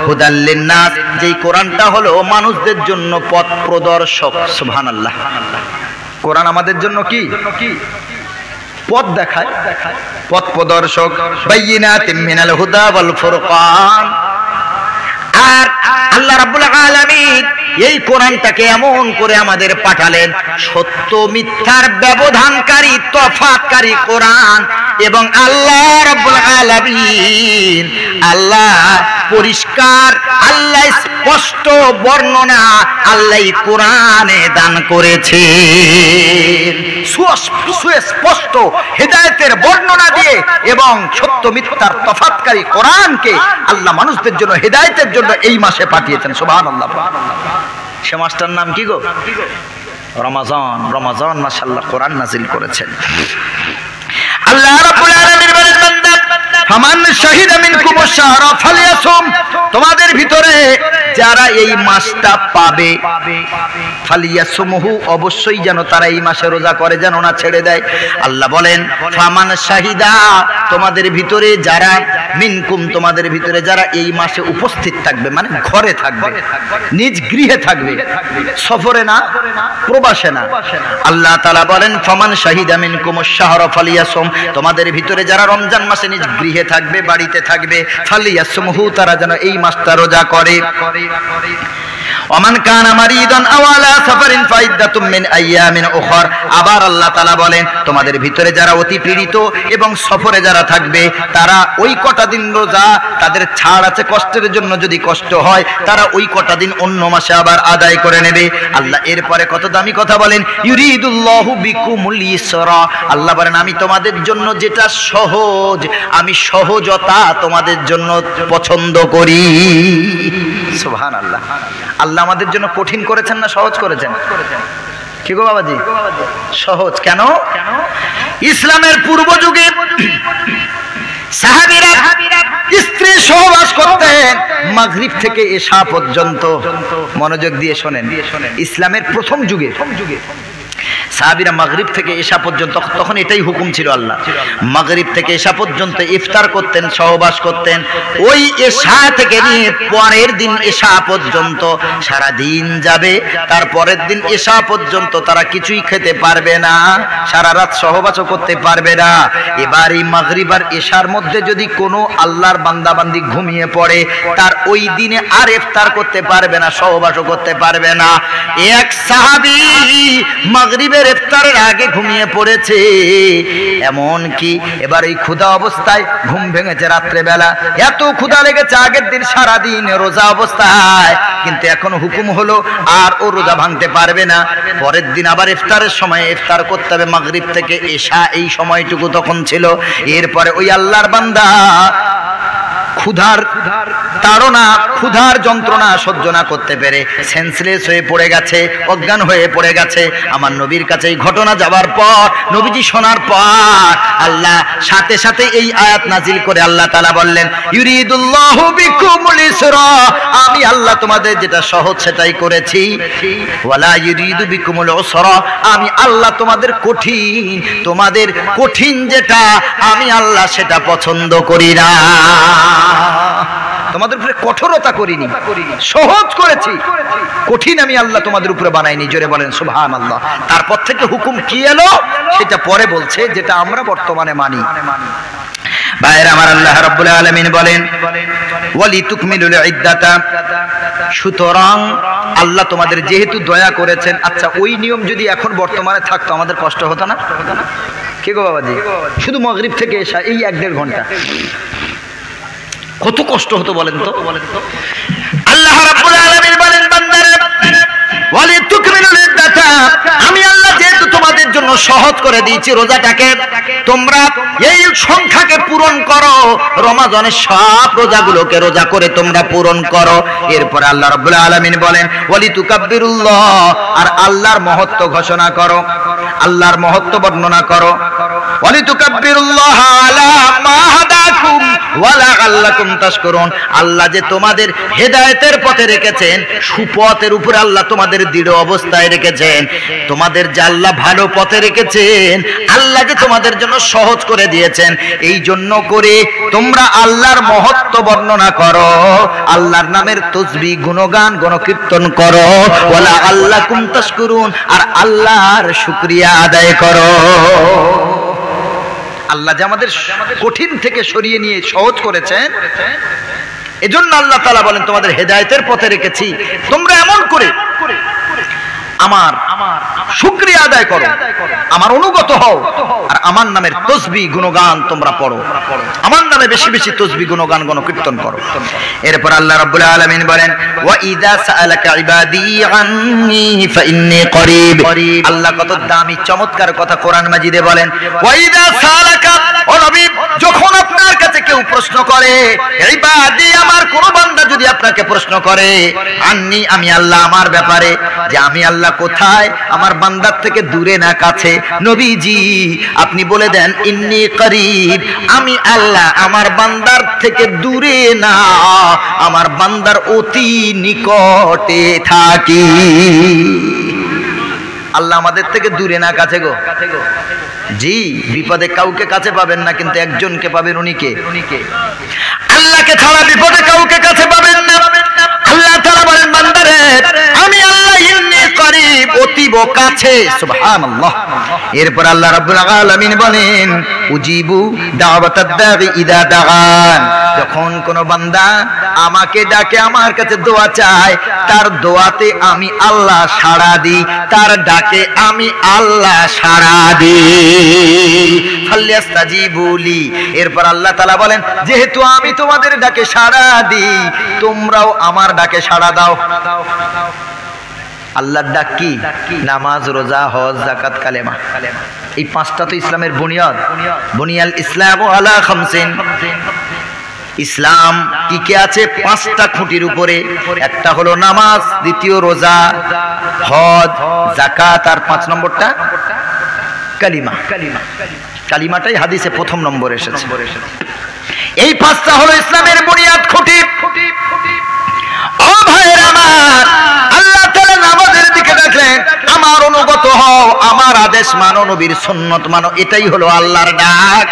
হুদাল লিন্নাস, যেই কোরআনটা হলো মানুষদের জন্য পথ প্রদর্শক। সুবহানাল্লাহ। কোরআন আমাদের জন্য কি? পথ দেখায়, পথ প্রদর্শক। বাইয়িনাতিন মিনাল হুদা ওয়াল ফুরকান। আর আল্লাহ রাব্বুল আলামিন এই কোরআনটাকে এমন করে আমাদের পাঠালেন, সত্য মিথ্যার ব্যবধানকারী, তফাৎকারী কোরআন। এবং আল্লাহ রাব্বুল আলামিন, আল্লাহ পরিষ্কার, আল্লাহ স্পষ্ট বর্ণনা আল্লাহ কোরআনে দান করেছে। সুস্পষ্ট হেদায়েতের বর্ণনা দিয়ে এবং সত্য মিথ্যার তফাৎকারী কোরআনকে আল্লাহ মানুষদের জন্য হেদায়েতের জন্য এই মাসে পাঠিয়েছেন। সুবহানাল্লাহ। সে মাসটার নাম কি গো? রমাজান। রমাজান মাসে আল্লাহ কোরআন নাজিল করেছেন। আল্লাহ রাব্বুল আলামিন বলেন, বান্দা ফামান শাহিদা মিনকুমুশ শাহরা ফালিয়াসুম, তোমাদের ভিতরে যারা এই মাসটা পাবে, ফালিয়াসুমহু, অবশ্যই যেন তারা এই মাসে রোজা করে, যেন না ছেড়ে দেয়। আল্লাহ বলেন ফামান শাহিদা, তোমাদের ভিতরে যারা, মিনকুম, তোমাদের ভিতরে যারা এই মাসে উপস্থিত থাকবে, মানে ঘরে থাকবে, নিজ গৃহে থাকবে, সফরে না, প্রবাসে না। আল্লাহ তাআলা বলেন ফামান শাহিদা মিনকুমুশ শাহরা ফালিয়াসুম, তোমাদের ভিতরে যারা রমজান মাসে নিজ গৃহে থাকবে, বাড়িতে থাকবে, ফালিয়াসুমহু, তারা যেন এই মাসটা রোজা করে। ওমান কানা মারিদান আও আলা সাফারিন ফাইদ্দাতুম মিন আইয়ামিন উখর। আবার আল্লাহ তাআলা বলেন তোমাদের ভিতরে যারা অতি পীড়িত এবং সফরে যারা থাকবে, তারা ওই কটা দিন রোজা, তাদের ছাড় আছে কষ্টের জন্য, যদি কষ্ট হয় তারা ওই কটা দিন অন্য মাসে আবার আদায় করে নেবে। আল্লাহ এরপরে কত দামি কথা বলেন, ইউরিদুল্লাহু বিকুমুল ইসরা। আল্লাহ বলেন আমি তোমাদের জন্য যেটা সহজ, আমি সহজতা তোমাদের জন্য পছন্দ করি। সুবহানাল্লাহ। আল্লাহ আমাদের জন্য কঠিন করেছেন না সহজ করেছেন? কি গো বাবাজি? সহজ। কেন? ইসলামের পূর্ব যুগে সাহাবীরা স্ত্রী সহবাস করতেন মাগরিব থেকে এশা পর্যন্ত। মনোযোগ দিয়ে শোনেন, ইসলামের প্রথম যুগে সাহাবীরা মাগরিব থেকে এশা পর্যন্ত, তখন এটাই হুকুম ছিল আল্লাহ, মাগরিব থেকে এশা পর্যন্ত ইফতার করতেন, সহবাস করতেন। ওই এশা থেকে নিয়ে পরের দিন এশা পর্যন্ত সারা দিন যাবে, তারপরের দিন এশা পর্যন্ত তারা কিছুই খেতে পারবে না, সারা রাত সহবাসও করতে পারবে না। এবার এই মাগরিব আর এশার মধ্যে যদি কোনো আল্লাহর বান্দাবান্দি ঘুমিয়ে পড়ে, তার ওই দিনে আর ইফতার করতে পারবে না, সহবাসও করতে পারবে না। এক সাহাবী মাগরিবের ইফতারের আগে ঘুমিয়ে পড়েছে, এমন কি এবার এই ক্ষুধা অবস্থায় ঘুম ভেঙেছে রাত্রে বেলা, এত ক্ষুধা লেগেছে আগের দিন সারা দিন রোজা অবস্থায়, কিন্তু এখন হুকুম হলো আর ও রোজা ভাঙতে পারবে না, পরের দিন আবার ইফতারের সময় ইফতার করতে হবে। মাগরিব থেকে এশা এই সময়টুকু তখন ছিল। এরপরে ওই আল্লাহর বান্দা ক্ষুধার তাড়না, ক্ষুধার যন্ত্রণা সহ্য না করতে পেরে সেন্সলেস হয়ে পড়ে গেছে, অজ্ঞান হয়ে পড়ে গেছে। আমার নবীর কাছে এই ঘটনা যাওয়ার পর, নবীজি শোনার পর আল্লাহ সাথে সাথে এই আয়াত নাজিল করে আল্লাহ তাআলা বললেন ইউরিদুল্লাহু বিকুমুল ইসরা, আমি আল্লাহ তোমাদের যেটা সহজ সেটাই করেছি, ওয়ালা ইউরিদু বিকুমুল উসরা, আমি আল্লাহ তোমাদের কঠিন যেটা আমি আল্লাহ সেটা পছন্দ করি না। তোমাদের উপরে কঠোরতা করিনি, সহজ করেছি, কঠিন আমি আল্লাহ তোমাদের উপরে বানাইনি। জোরে বলেন সুবহানাল্লাহ। তারপর থেকে হুকুম কি এলো সেটা পরে বলছে, যেটা আমরা বর্তমানে মানি। ভাইরা আমার, আল্লাহ রাব্বুল আলামিন বলেন ওয়ালি তুকমিলুল ইদ্দাতা, সুতরাং আল্লাহ তোমাদের যেহেতু দয়া করেছেন, আচ্ছা ওই নিয়ম যদি এখন বর্তমানে থাকতো আমাদের কষ্ট হতো না? কি গো বাবাজি? শুধু মাগরিব থেকে এশা এই 1-1.5 ঘন্টা কত কষ্ট হতো বলেন তো? আল্লাহ রাব্বুল আলামিন বলেন বান্দারা ওয়ালি তুকমিলুল ইদ্দাতা, আমি আল্লাহ যেহেতু তোমাদের জন্য সহজ করে দিয়েছি রোজাটাকে, তোমরা এই সংখ্যাকে পূরণ করো, রমাজানের সব রোজাগুলোকে রোজা করে তোমরা পূরণ করো। এরপর আল্লাহ রাব্বুল আলামিন বলেন ওয়ালি তুকাব্বিরুল্লাহ, আর আল্লাহর মহত্ব ঘোষণা করো, আল্লাহর মহত্ব বর্ণনা করো। ওয়ালি তুকাব্বিরুল্লাহ আলা মা হাদাকুম ওয়া লাআল্লাকুম তাশকুরুন, আল্লাহ যে তোমাদের হেদায়েতের পথে রেখেছেন, সুপথের উপরে আল্লাহ তোমাদের দৃঢ় অবস্থায় রেখেছেন, তোমাদের যে আল্লাহ ভালো পথে রেখেছেন, আল্লাহ যে তোমাদের জন্য সহজ করে দিয়েছেন, এই জন্য করে তোমরা আল্লাহর মহত্ব বর্ণনা করো, আল্লাহর নামের তাসবিহ গুণগান গণকীর্তন করো, ওয়ালা আল্লাকুম তাশকুরুন, আর আল্লাহর শুকরিয়া আদায় করো। আল্লাহ যে আমাদের কঠিন থেকে সরিয়ে নিয়ে সহজ করেছেন, এজন্য আল্লাহ তাআলা বলেন তোমাদের হেদায়েতের পথে রেখেছি, তোমরা এমন করে আমার শুকরিয়া আদায় করো, আমার অনুগত হও, আর আমার নামের তাসবিহ গুণগান তোমরা পড়ো, আমার নামে বেশি বেশি তাসবিহ গুণগান গণকীর্তন করো। এরপর আল্লাহ রাব্বুল আলামিন বলেন ওয়া ইযা সাআলাকা ইবাদি আন্নী ফাইন্নী করিব। আল্লাহ কত দামি চমৎকার কথা কোরআন মাজিদে বলেন, ওয়া ইযা সাআলাকা, ও নবী, যখন আপনার কাছে কেউ প্রশ্ন করে, ইবাদি আমার কোন বান্দা যদি আপনাকে প্রশ্ন করে, আন্নী আমি আল্লাহ আমার ব্যাপারে, যে আমি আল্লাহ কোথায়, আমার বান্দার থেকে দূরে না কাছে, নবীজি আপনি বলে দেন ইন্নী করিব, আমি আল্লাহ আমার বান্দার থেকে দূরে না, আমার বান্দার অতি নিকটে থাকি। আল্লাহ আমাদের থেকে দূরে না কাছে গো। জি, বিপদে কাউকে কাছে পাবেন না, কিন্তু একজনকে পাবেন, উনি কে? আল্লাহকে ছাড়া বিপদে কাউকে কাছে পাবেন না। আল্লাহ তাআলা বলেন বান্দারে আমি আল্লাহ ইন্নী করিব, অতীব কাছে। সুবহানাল্লাহ। এরপর আল্লাহ রাব্বুল আলামিন বলেন উজিবু দাওয়াতাদ দাঈ ইযা দাআন, যখন কোন বান্দা আমাকে ডাকে, আমার কাছে দোয়া চায়, তার দোয়াতে আমি আল্লাহ সাড়া দিই, তার ডাকে আমি আল্লাহ সাড়া দিই। ফালইস্তাজিবুলি। এরপর আল্লাহ তাআলা বলেন যেহেতু আমি তোমাদের ডাকে সাড়া দিই, তোমরাও আমার ডাকে সাড়া দাও। আল্লাহর ডাক কি? নামাজ, রোজা, হজ, যাকাত, কালেমা। এই পাঁচটা তো ইসলামের বুনিয়াদ। বুনিয়াল ইসলাম আলা খামসিন। ইসলাম কি কে আছে? পাঁচটা খুঁটির উপরে। একটা হলো নামাজ, দ্বিতীয় রোজা, হজ, যাকাত, আর 5 নম্বরটা কালিমা। কালিমাটাই হাদিসে প্রথম নম্বরে এসেছে। এই পাঁচটা হলো ইসলামের বুনিয়াদ খুঁটি। ও ভাইরা আমার, আল্লাহ তাআলা নামাজের দিকে ডাকলেন, আমার অনুগত হও, আমার আদেশ মানো, নবীর সুন্নত মানো, এটাই হলো আল্লাহর ডাক।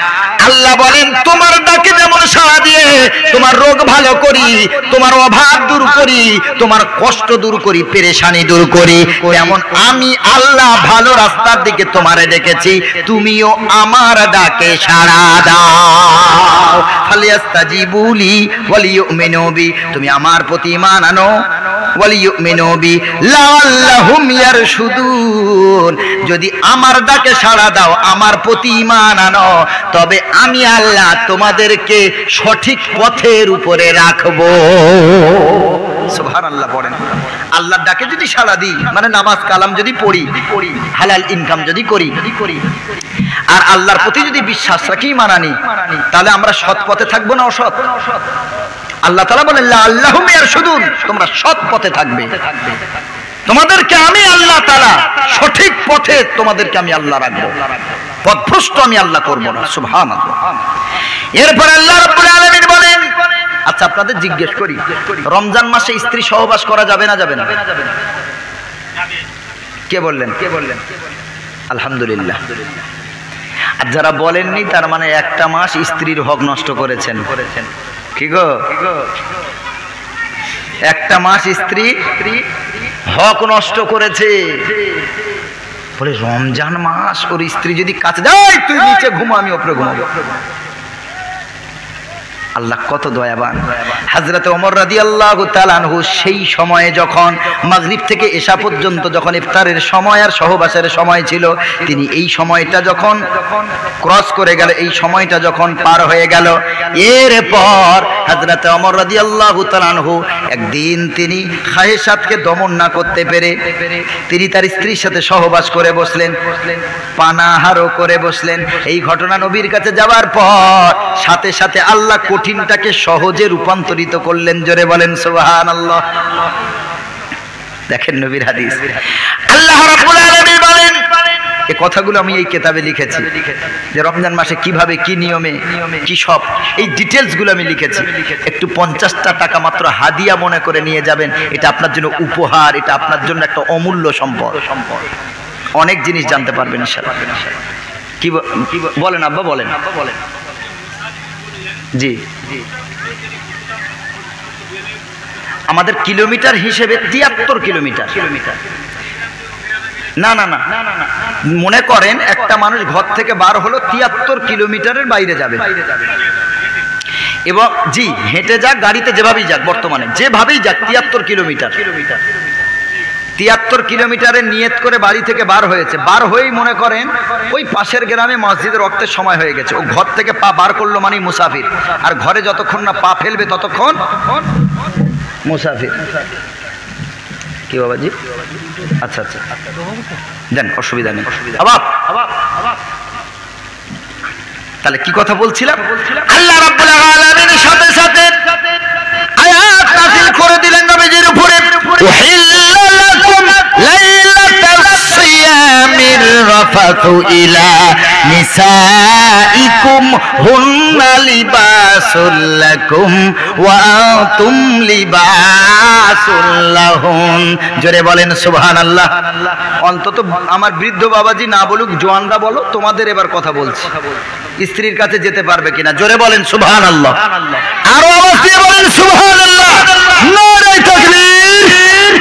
আল্লাহ বলেন তোমার ডাকে যেমন সাড়া দিয়ে তোমার রোগ ভালো করি, তোমার অভাব দূর করি, তোমার কষ্ট দূর করি, পেরেশানি দূর করি, তেমন আমি আল্লাহ ভালো রাস্তার দিকে তোমারে ডেকেছি, তুমিও আমার ডাকে সাড়া দাও। ফালিয়াস্তাজিবুলি ওয়ালিয়ুমিনু বি, তুমি আমার প্রতি ঈমান আনো, ওয়ালিয়ুমিনু বি লাআল্লাহুম ইয়ারশুদুন, যদি আমার ডাকে সাড়া দাও, আমার প্রতি ঈমান আনো, তবে আমি আল্লাহ তোমাদেরকে সঠিক পথের উপরে রাখবো। সুবহানাল্লাহ পড়েন। আল্লাহর ডাকে যদি সাড়া দিই, মানে নামাজ কালাম যদি পড়ি, হালাল ইনকাম যদি করি, আর আল্লাহর প্রতি যদি বিশ্বাস রাখি, মানানি, তাহলে আমরা সৎ পথে থাকবো না অসৎ? আল্লাহ তাআলা বলেন লাআল্লাহুম ইয়ারশুদুন, তোমরা সৎ পথে থাকবে, তোমাদেরকে আমি আল্লাহ তাআলা সঠিক পথে তোমাদেরকে আমি আল্লাহ রাখবো, পথভ্রষ্ট আমি আল্লাহ করব না। সুবহানাল্লাহ। এরপর আল্লাহ রাব্বুল আলামিন বলেন, আচ্ছা আপনাদের জিজ্ঞেস করি, রমজান মাসে স্ত্রী সহবাস করা যাবে না যাবে না? কে বললেন? আলহামদুলিল্লাহ। আর যারা বলেননি, তার মানে একটা মাস স্ত্রীর হক নষ্ট করেছেন। কি গো? একটা মাস স্ত্রী হক নষ্ট করেছে। বলে রমজান মাস, ওর স্ত্রী যদি কাছে যায়, তুই নিচে ঘুমা, আমি উপরে ঘুমাবো। আল্লাহ কত দয়াবান। হযরত ওমর রাদিয়াল্লাহু তাআলা আনহু সেই সময়ে যখন মাগরিব থেকে এশা পর্যন্ত যখন ইফতারের সময় আর সহবাসের সময় ছিল, তিনি এই সময়টা যখন ক্রস করে গেল, এই সময়টা যখন পার হয়ে গেল, এরপর হযরত ওমর রাদিয়াল্লাহু তাআলা আনহু একদিন তিনি খায়েশাতকে দমন না করতে পেরে তিনি তার স্ত্রীর সাথে সহবাস করে বসলেন, পানাহারও করে বসলেন। এই ঘটনা নবীর কাছে যাওয়ার পর সাথে সাথে আল্লাহ কঠিনটাকে সহজে রূপান্তরিত করলেন। জোরে বলেন সুবহানাল্লাহ। দেখেন নবীর হাদিস। আল্লাহ রাব্বুল আলামিন বলেন এই কথাগুলো আমি এই কিতাবে লিখেছি যে রমজান মাসে কিভাবে কি নিয়মে কি সব এই ডিটেলসগুলো আমি লিখেছি। একটু 50টা টাকা মাত্র হাদিয়া মনে করে নিয়ে যাবেন, এটা আপনার জন্য উপহার, এটা আপনার জন্য একটা অমূল্য সম্পদ। অনেক জিনিস জানতে পারবেন ইনশাআল্লাহ। কি বলেন আব্বা, বলেন জি জি। আমাদের কিলোমিটার হিসেবে 73 কিলোমিটার। না না না, মনে করেন একটা মানুষ ঘর থেকে বার হলো 73 কিলোমিটারের বাইরে যাবে, এবং জি হেঁটে যাক গাড়িতে যেভাবেই যাক, বর্তমানে যেভাবেই যাক 73 কিলোমিটার। 73 কিলোমিটারের নিয়ত করে বাড়ি থেকে বার হয়েছে, বার হয়েই মনে করেন ওই পাশের গ্রামে মসজিদের রক্তের সময় হয়ে গেছে, ও ঘর থেকে পা বার করলো মানে মুসাফির, আর ঘরে যতক্ষণ না পা ফেলবে ততক্ষণ মুসাফির। কি বাবাজি? আচ্ছা আচ্ছা দেন, অসুবিধা নেই। তাহলে কি কথা বলছিলাম? আল্লাহ রাব্বুল আলামিনের সাথে সাথে আয়াত নাযিল করে দিলেন নবীজির উপরে, উহিল্লা লাকুম লাইলাতাস সিয়ামির রাফাতু ইলা নিসাইকুম হুন্না লিবাসুল লাকুম ওয়া আনতুম লিবাসুল লাহুন। জোরে বলেন সুবহানাল্লাহ। অন্তত আমার বৃদ্ধ বাবাজি না বলুক, জওয়ানরা বলো, তোমাদের এবার কথা বলছি, স্ত্রীর কাছে যেতে পারবে কিনা? জোরে বলেন সুবহানাল্লাহ। আরো আওয়াজ দিয়ে বলেন সুবহানাল্লাহ। নারে তাকবীর।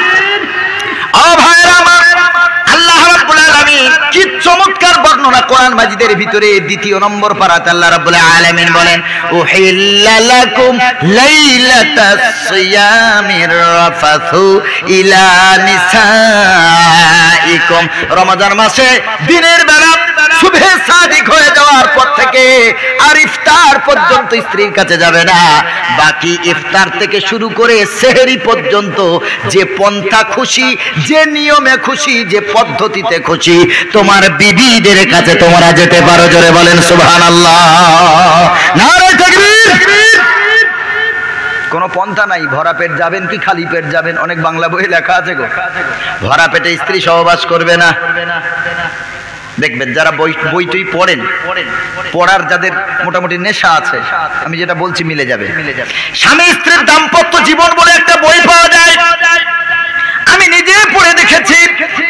ও ভাইরা আমার, আল্লাহ রাব্বুল আলামিন কি চমৎকার বর্ণনা কোরআন মাজিদের ভিতরে। দ্বিতীয় নম্বর পারাতে আল্লাহ রাব্বুল আলামিন বলেন, উহিল্লা লাকুম লাইলাতাস সিয়ামির রাফাতু ইলা নিসাইকুম। রমজান মাসে দিনের বেলা সুবহে সাদিক হয়ে যাওয়ার পর থেকে আর ইফতার পর্যন্ত স্ত্রীর কাছে যাবে না। বাকি ইফতার থেকে শুরু করে সেহরি পর্যন্ত যে পন্থা খুশি, যে নিয়মে খুশি, যে পদ্ধতিতে খুশি, তোমার বিবিদের কাছে তোমরা যেতে পারো। জোরে বলেন সুবহানাল্লাহ। নারে তাকবীর। কোনো পন্থা নাই, ভরা পেট যাবেন কি খালি পেট যাবেন? অনেক বাংলা বই লেখা আছে গো, ভরা পেটে স্ত্রী সহবাস করবে না। দেখবেন যারা বই টই পড়েন, পড়ার যাদের মোটামুটি নেশা আছে, আমি যেটা বলছি মিলে যাবে। স্বামী স্ত্রীর দাম্পত্য জীবন বলে একটা বই পাওয়া যায়, আমি নিজে পড়ে দেখেছি।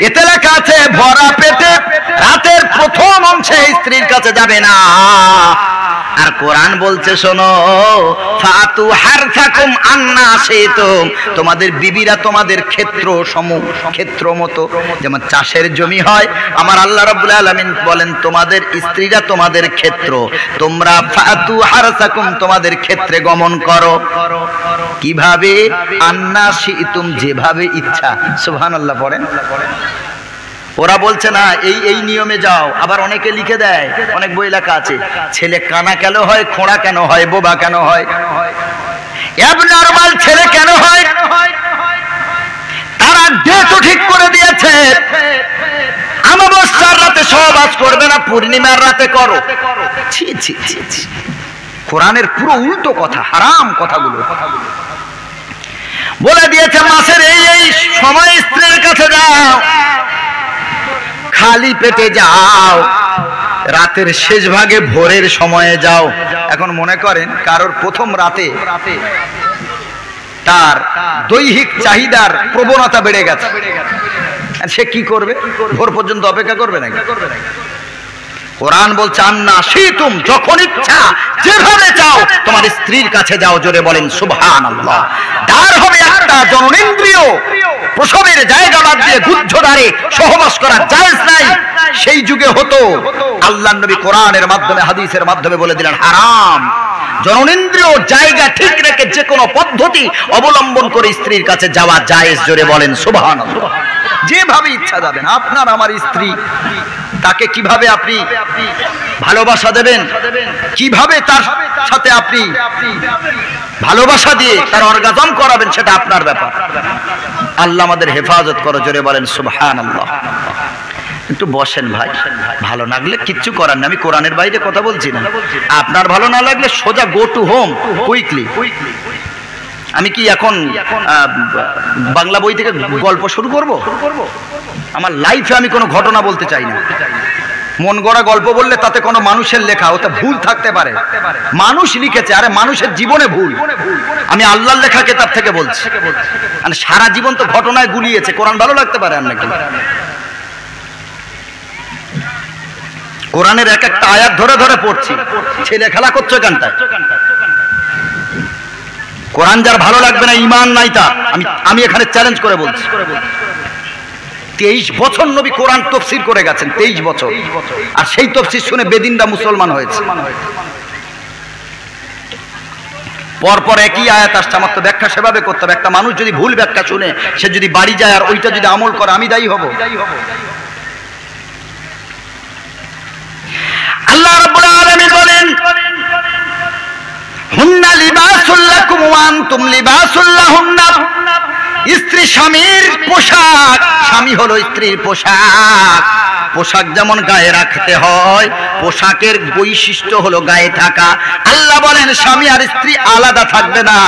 এতে লেখা আছে ভরা পেটে রাতের প্রথম অংশে স্ত্রীর কাছে যাবে না। আর কোরআন বলছে শোনো, ফাতু হারথাকুম আন্না শিতুম, তোমাদের বিবিরা তোমাদের ক্ষেত্র সমূহ, ক্ষেত্র মতো যেমন চাষের জমি হয়, আমার আল্লাহ রাব্বুল আলামিন বলেন তোমাদের স্ত্রীরা তোমাদের ক্ষেত্র, তোমরা ফাতু হারথাকুম তোমাদের ক্ষেত্রে গমন করো। কিভাবে? আন্না শিতুম, যেভাবে ইচ্ছা। সুবহানাল্লাহ পড়েন। ওরা বলছে না এই নিয়মে যাও, আবার অনেকে লিখে দেয়, অনেক বই লেখা আছে, ছেলে কানা কেন হয়, খোঁড়া কেন হয়, বোবা কেন হয়, অ্যাবনরমাল ছেলে কেন হয়, তারা ডেটও ঠিক করে দিয়েছে। অমাবস্যার রাতে সহবাস করবে না, পূর্ণিমার রাতে করো। ছি ছি ছি ছি, কোরআনের পুরো উল্টো কথা, হারাম কথাগুলো বলে দিয়েছে। মাসের এই সময় স্ত্রীর কাছে যাও, খালি পেটে যাও, রাতের শেষ ভাগে ভোরের সময়ে যাও। এখন মনে করেন কারোর প্রথম রাতে তার দৈহিক চাহিদার প্রবণতা বেড়ে গেছে, সে কি করবে? ভোর পর্যন্ত অপেক্ষা করবে নাকি? কোরআন বলছে আন্না শিতুম, যখন ইচ্ছা যেভাবে চাও তোমার স্ত্রীর কাছে যাও। জোরে বলেন সুবহানাল্লাহ। দ্বার হবে একটা, জননেন্দ্রিয় প্রসবের জায়গা বাদ দিয়ে গুহ্যদ্বারে সহবাস করা জায়েজ নাই। সেই যুগে হতো, আল্লাহর নবী কোরআনের মাধ্যমে হাদিসের মাধ্যমে বলে দিলেন হারাম। জননেন্দ্রিয় জায়গা ঠিক রেখে যে কোনো পদ্ধতি অবলম্বন করে স্ত্রীর কাছে যাওয়া জায়েজ। জোরে বলেন সুবহানাল্লাহ। যেভাবে ইচ্ছা যাবেন। আপনার আমার স্ত্রী, তাকে কিভাবে আপনি ভালোবাসা দেবেন, কিভাবে তার সাথে আপনি ভালোবাসা দিয়ে তার অর্গাজম করাবেন, সেটা আপনার ব্যাপার। আল্লাহ আমাদের হেফাজত করো। জোরে বলেন সুবহানাল্লাহ। একটু বসেন ভাই, ভালো না লাগলে কিচ্ছু করার না, আমি কোরআনের বাইরে কথা বলছি না। আপনার ভালো না লাগলে সোজা গো টু হোম কুইকলি। আমি কি এখন বাংলা বই থেকে গল্প শুরু করব? আমার লাইফে আমি কোনো ঘটনা বলতে চাই না। মন গড়া গল্প বললে তাতে কোনো মানুষের লেখা, ওতে ভুল থাকতে পারে, মানুষ লিখেছে, আরে মানুষের জীবনে ভুল। আমি আল্লাহর লেখা কিতাব থেকে বলছি। মানে সারা জীবন তো ঘটনায় গুলিয়েছে, কোরআন ভালো লাগতে পারে আর নাকি? কোরআনের এক একটা আয়াত ধরে ধরে পড়ছি, ছেলে খেলা করছো কেনটায়? কোরআন যার ভালো লাগবে না, ঈমান নাই তার। আমি এখানে চ্যালেঞ্জ করে বলছি, 23 বছর নবী কোরআন তাফসীর করে গেছেন, 23 বছর, আর সেই তাফসীর শুনে বেদিনরা মুসলমান হয়েছে। পরপর একই আয়াত আসছে, আমার তো ব্যাখ্যা সেভাবে করতে হবে। একটা মানুষ যদি ভুল ব্যাখ্যা শুনে সে যদি বাড়ি যায় আর ওইটা যদি আমল করে, আমি দায়ী হব? আল্লাহ রাব্বুল আলামিন বলেন, হুন্না লিবাসুল লাকুম ওয়া আনতুম লিবাসুল লাহুন্না। স্ত্রী স্বামীর পোশাক, স্বামী হলো স্ত্রীর পোশাক। পোশাক যেমন গায়ে রাখতে হয়, পোশাকের বৈশিষ্ট্য হলো গায়ে থাকা। আল্লাহ বলেন স্বামী আর স্ত্রী আলাদা থাকবে না।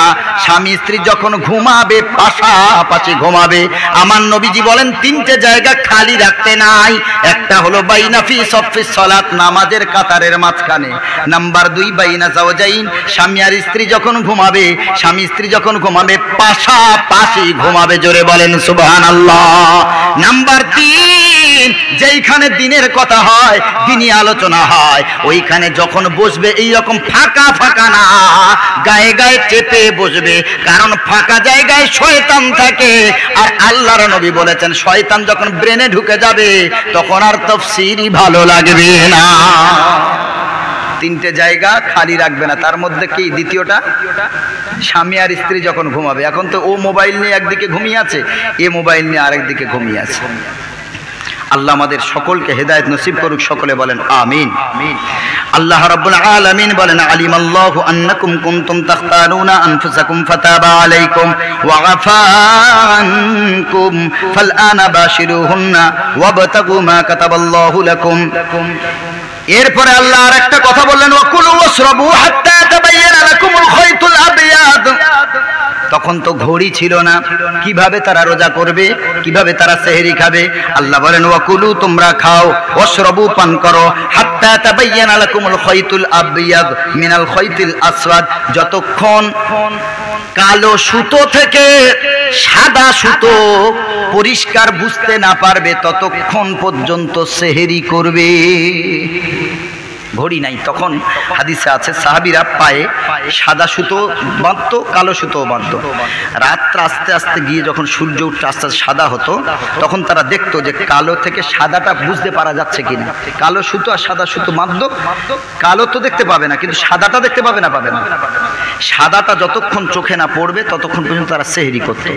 স্বামী স্ত্রী যখন ঘুমাবে পাশাপাশি ঘুমাবে। আমার নবীজি বলেন 3টে জায়গা খালি রাখতে নাই। একটা হলো বাইনা ফি সফিস সালাত, নামাজের কাতারের মাঝখানে। নাম্বার 2 বাইনা যাওজাইন, স্বামী আর স্ত্রী যখন ঘুমাবে, স্বামী স্ত্রী যখন ঘুমাবে পাশাপাশি ঘুমাবে। জোরে বলেন সুবহানাল্লাহ। নাম্বার 3, যেইখানে দিনের কথা হয়, দিনই আলোচনা হয়, ওইখানে যখন বসবে এইরকম ফাঁকা ফাঁকা না, গায়ে গায়ে চেপে বসবে। কারণ ফাঁকা জায়গায় শয়তান থাকে, আর আল্লাহর নবী বলেছেন শয়তান যখন ব্রেনে ঢুকে যাবে তখন আর তাফসীরই ভালো লাগবে না। 3টে জায়গা খালি রাখবে না। তার মধ্যে কি দ্বিতীয়টা? স্বামী আর স্ত্রী যখন ঘুমাবে। এখন তো ও মোবাইল নিয়ে একদিকে ঘুমিয়ে আছে, এ মোবাইল নিয়ে আরেকদিকে ঘুমিয়ে আছে। আল্লাহ আমাদের সকলকে হেদায়েত নসিব করুক, সকলে বলেন আমিন। আল্লাহ রাব্বুল আলামিন বলেন, আলিমাল্লাহু আন্নাকুম কুনতুম তাখতানুনা আনফুসাকুম ফাতাবা আলাইকুম ওয়া আফা আনকুম ফালআনা বাশিরুহুন্না ওয়াবতাগু মা কাতাবাল্লাহু লাকুম। এরপরে আল্লাহ আর একটা কথা বললেন, ওয়াকুলু ওয়াশরাবু হাত্তা তাবায়্যানা লাকুমুল খায়তুল আবয়াদ। তখন তো ঘড়ি ছিল না, কিভাবে তারা রোজা করবে, কিভাবে তারা সেহরি খাবে? আল্লাহ বলেন ওয়াকুলু, তোমরা খাও, ওয়াশরাবু, পান করো, হাত্তা তাবায়্যানা লাকুমুল খায়তুল আবয়াদ মিনাল খায়তিল আসওয়াদ, যতক্ষণ কালো সুতো থেকে সাদা সুতো পরিষ্কার বুঝতে না পারবে ততক্ষণ পর্যন্ত সেহরি করবে। ঘড়ি নাই তখন। হাদিসে আছে সাহাবীরা পায়ে সাদা সুতো বাঁধতো, কালো সুতো বাঁধতো। রাত্রে আস্তে আস্তে গিয়ে যখন সূর্য উঠতে আস্তে আস্তে সাদা হতো, তখন তারা দেখতো যে কালো থেকে সাদাটা বুঝতে পারা যাচ্ছে কিনা। কালো সুতো আর সাদা সুতো বাঁধতো, কালো তো দেখতে পাবে না, কিন্তু সাদাটা দেখতে পাবে না, পাবে না। সাদাটা যতক্ষণ চোখে না পড়বে ততক্ষণ পর্যন্ত তারা সেহরি করতো।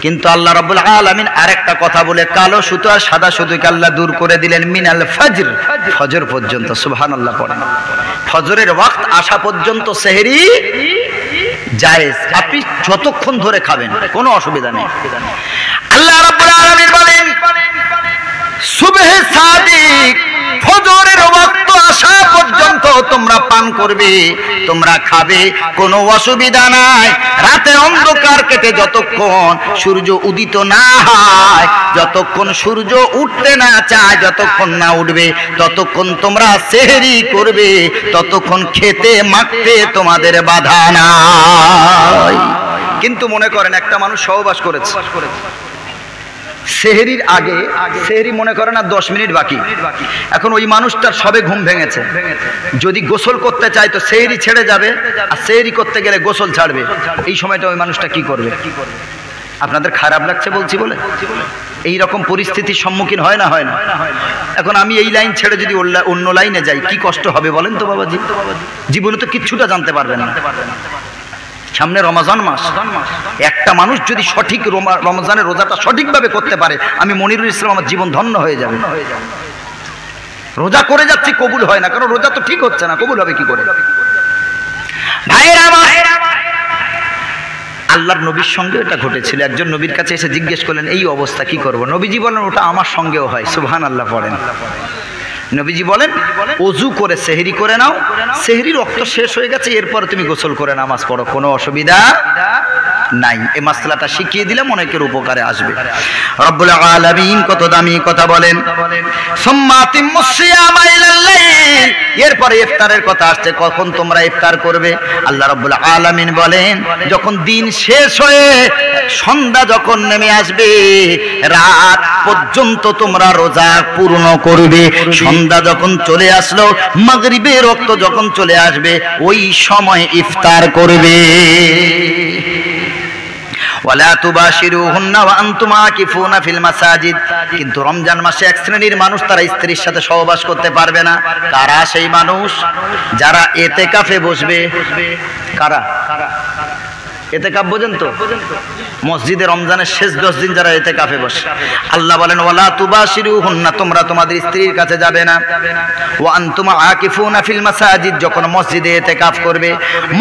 কিন্তু আল্লাহ রাব্বুল আলামিন আরেকটা কথা বলে কালো সুতো আর সাদা সুতোকে আল্লাহ দূর করে দিলেন মিনাল ফজর, ফজর পর্যন্ত। সুবহানাল্লাহ পড়েন। ফজরের ওয়াক্ত আসা পর্যন্ত সেহরি জায়েজ, আপনি যতক্ষণ ধরে খাবেন কোনো অসুবিধা নেই। আল্লাহ রাব্বুল আলামিন বলেন সুবহে সাদিক, ফজরের ওয়াক্ত আসা পর্যন্ত তোমরা পান করবে, তোমরা খাবে, কোনো অসুবিধা নাই। রাতে অন্ধকার কেটে যতক্ষণ সূর্য উদিত না হয়, যতক্ষণ সূর্য উঠতে না চায়, যতক্ষণ না উঠবে ততক্ষণ তোমরা সেহরি করবে, ততক্ষণ খেতে মাখতে তোমাদের বাধা নাই। কিন্তু মনে করেন একটা মানুষ সহবাস করেছে, সেহরির আগে, সেহরি মনে করেন আর 10 মিনিট বাকি, এখন ওই মানুষটার সবে ঘুম ভেঙেছে, যদি গোসল করতে চায় তো সেহরি ছেড়ে যাবে, আর সেহরি করতে গেলে গোসল ছাড়বে। এই সময়টা ওই মানুষটা কি করবে? আপনাদের খারাপ লাগছে বলছি বলে? এই রকম পরিস্থিতির সম্মুখীন হয় না, হয় না? এখন আমি এই লাইন ছেড়ে যদি অন্য লাইনে যাই কি কষ্ট হবে বলেন তো বাবাজি? জীবনে তো কিচ্ছুটা জানতে পারবেন না। সামনে রমজান মাস, একটা মানুষ যদি সঠিক রমজানের রোজাটা সঠিকভাবে করতে পারে, আমি মনিরুল ইসলাম, আমার জীবন ধন্য হয়ে যাবে। রোজা করে যাচ্ছি, কবুল হয় না, কারণ রোজা তো ঠিক হচ্ছে না, কবুল হবে কি করে? ভাইরা আমার, আল্লাহর নবীর সঙ্গে এটা ঘটেছিল। একজন নবীর কাছে এসে জিজ্ঞেস করলেন এই অবস্থা কি করব? নবীজি বলেন ওটা আমার সঙ্গেও হয়। সুবহানাল্লাহ পড়েন। নবীজি বলেন ওযু করে সেহরি করে নাও, সেহরির রক্ত শেষ হয়ে গেছে, এরপর তুমি গোসল করে নামাজ পড়ো, কোনো অসুবিধা নাই। এই মাসলাটা শিখিয়ে দিলে অনেকের উপকারে আসবে। রব্বুল আলামিন কত দামি কথা বলেন, সুম্মা আতিম্মুস সিয়ামা ইলাল লাইল, এরপরে ইফতারের কথা আসছে, কখন তোমরা ইফতার করবে? আল্লাহ রাব্বুল আলামিন বলেন যখন দিন শেষ হয়ে সন্ধ্যা যখন নেমে আসবে, রাত পর্যন্ত তোমরা রোজা পূর্ণ করবে। সন্ধ্যা যখন চলে আসলো, মাগরিবের রক্ত যখন চলে আসবে, ওই সময় ইফতার করবে। ওয়ালা তুবাশিরুহুন্না ওয়া আনতুম আকিফুনা ফিল মাসাজিদ, কিন্তু রমজান মাসে এক শ্রেণীর মানুষ তারা স্ত্রীর সাথে সহবাস করতে পারবে না। কারা সেই মানুষ? যারা ইতিকাফে বসবে। কারা? ইতিকাফ বোঝেন তো? মসজিদে রমজানের শেষ 10 দিন যারা ইতিকাফে বসে, আল্লাহ বলেন ওয়ালা তুবাশিরুহুন্না, তোমরা তোমাদের স্ত্রীর কাছে যাবে না। ওয়া আনতুম আকিফুনা ফিল মাসাজিদ, যখন মসজিদে ইতিকাফ করবে।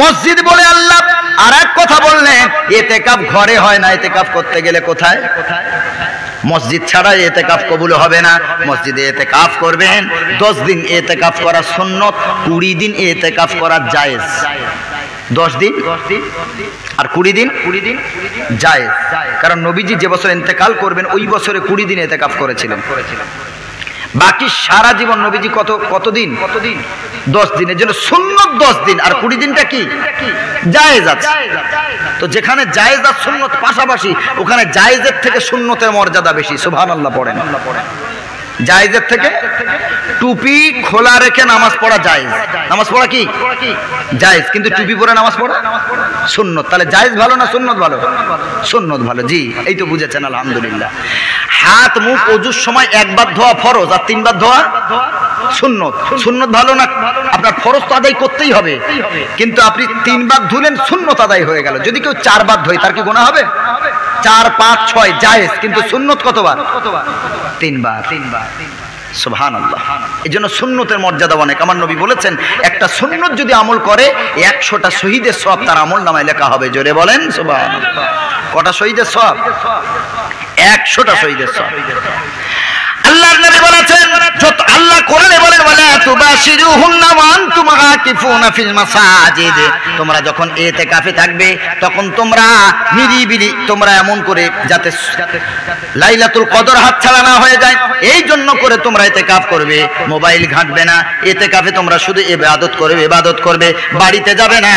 মসজিদ বলে আল্লাহ আর এক কথা বললেন, ইতিকাফ ঘরে হয় না, ইতিকাফ করতে গেলে কোথায়? মসজিদ ছাড়া ইতিকাফ কবুল হবে না। মসজিদে ইতিকাফ করবেন। 10 দিন ইতিকাফ করা সুন্নত, 20 দিন ইতিকাফ করা জায়েজ। 10 দিন আর 20 দিন জায়েজ, কারণ নবীজি যে বছর ইন্তেকাল করবেন ওই বছরে 20 দিন ইতিকাফ করেছিলেন। বাকি সারা জীবন নবীজি কতদিন? 10 দিনের জন্য সুন্নত 10 দিন, আর 20 দিনটা কি জায়েজ আছে। তো যেখানে জায়েজ আর সুন্নত পাশাপাশি, ওখানে জায়েজের থেকে সুন্নতের মর্যাদা বেশি। সুবহানাল্লাহ পড়েন। জায়েজের থেকে টুপি খোলা রেখে নামাজ পড়া জায়েজ। নামাজ পড়া কি জায়েজ, কিন্তু টুপি পরে নামাজ পড়া সুন্নত। তাহলে জায়েজ ভালো না সুন্নত ভালো? সুন্নত ভালো। জি, এই তো বুঝেছেন, আলহামদুলিল্লাহ। হাত মুখ ওযুর সময় একবার ধোয়া ফরজ আর 3 বার ধোয়া সুন্নত। সুন্নত ভালো না? আপনার ফরজ তো আদায় করতেই হবে, কিন্তু আপনি 3 বার ধুলেন, সুন্নত আদায় হয়ে গেল। যদি কেউ 4 বার ধোয় তার কি গুনাহ হবে? 4, 5, 6 জায়েজ, কিন্তু সুন্নত কতবার? 3 বার। সুবহানাল্লাহ। এজন্য সুন্নতের মর্যাদা অনেক। আমার নবী বলেছেন একটা সুন্নত যদি আমল করে 100টা শহীদের সওয়াব তার আমল নামায় লেখা হবে। জোরে বলেন সুবহানাল্লাহ। কটা শহীদের সওয়াব? 100টা শহীদের সওয়াব। আল্লাহর নবী বলেছেন, যত আল্লাহ কোরআনে বলেন ওয়ালা তুবাশিরুহুন্না ওয়া আনতুম আকিফুনা ফিল মাসাজিদ, তোমরা যখন ইতিকাফে থাকবে তখন তোমরা নিরিবিলি, তোমরা এমন করে যাতে লাইলাতুল কদর হাতছাড়া না হয়ে যায়, এই জন্য করে তোমরা ইতিকাফ করবে। মোবাইল ঘাঁটবে না, ইতিকাফে তোমরা শুধু ইবাদত করবে, বাড়িতে যাবে না।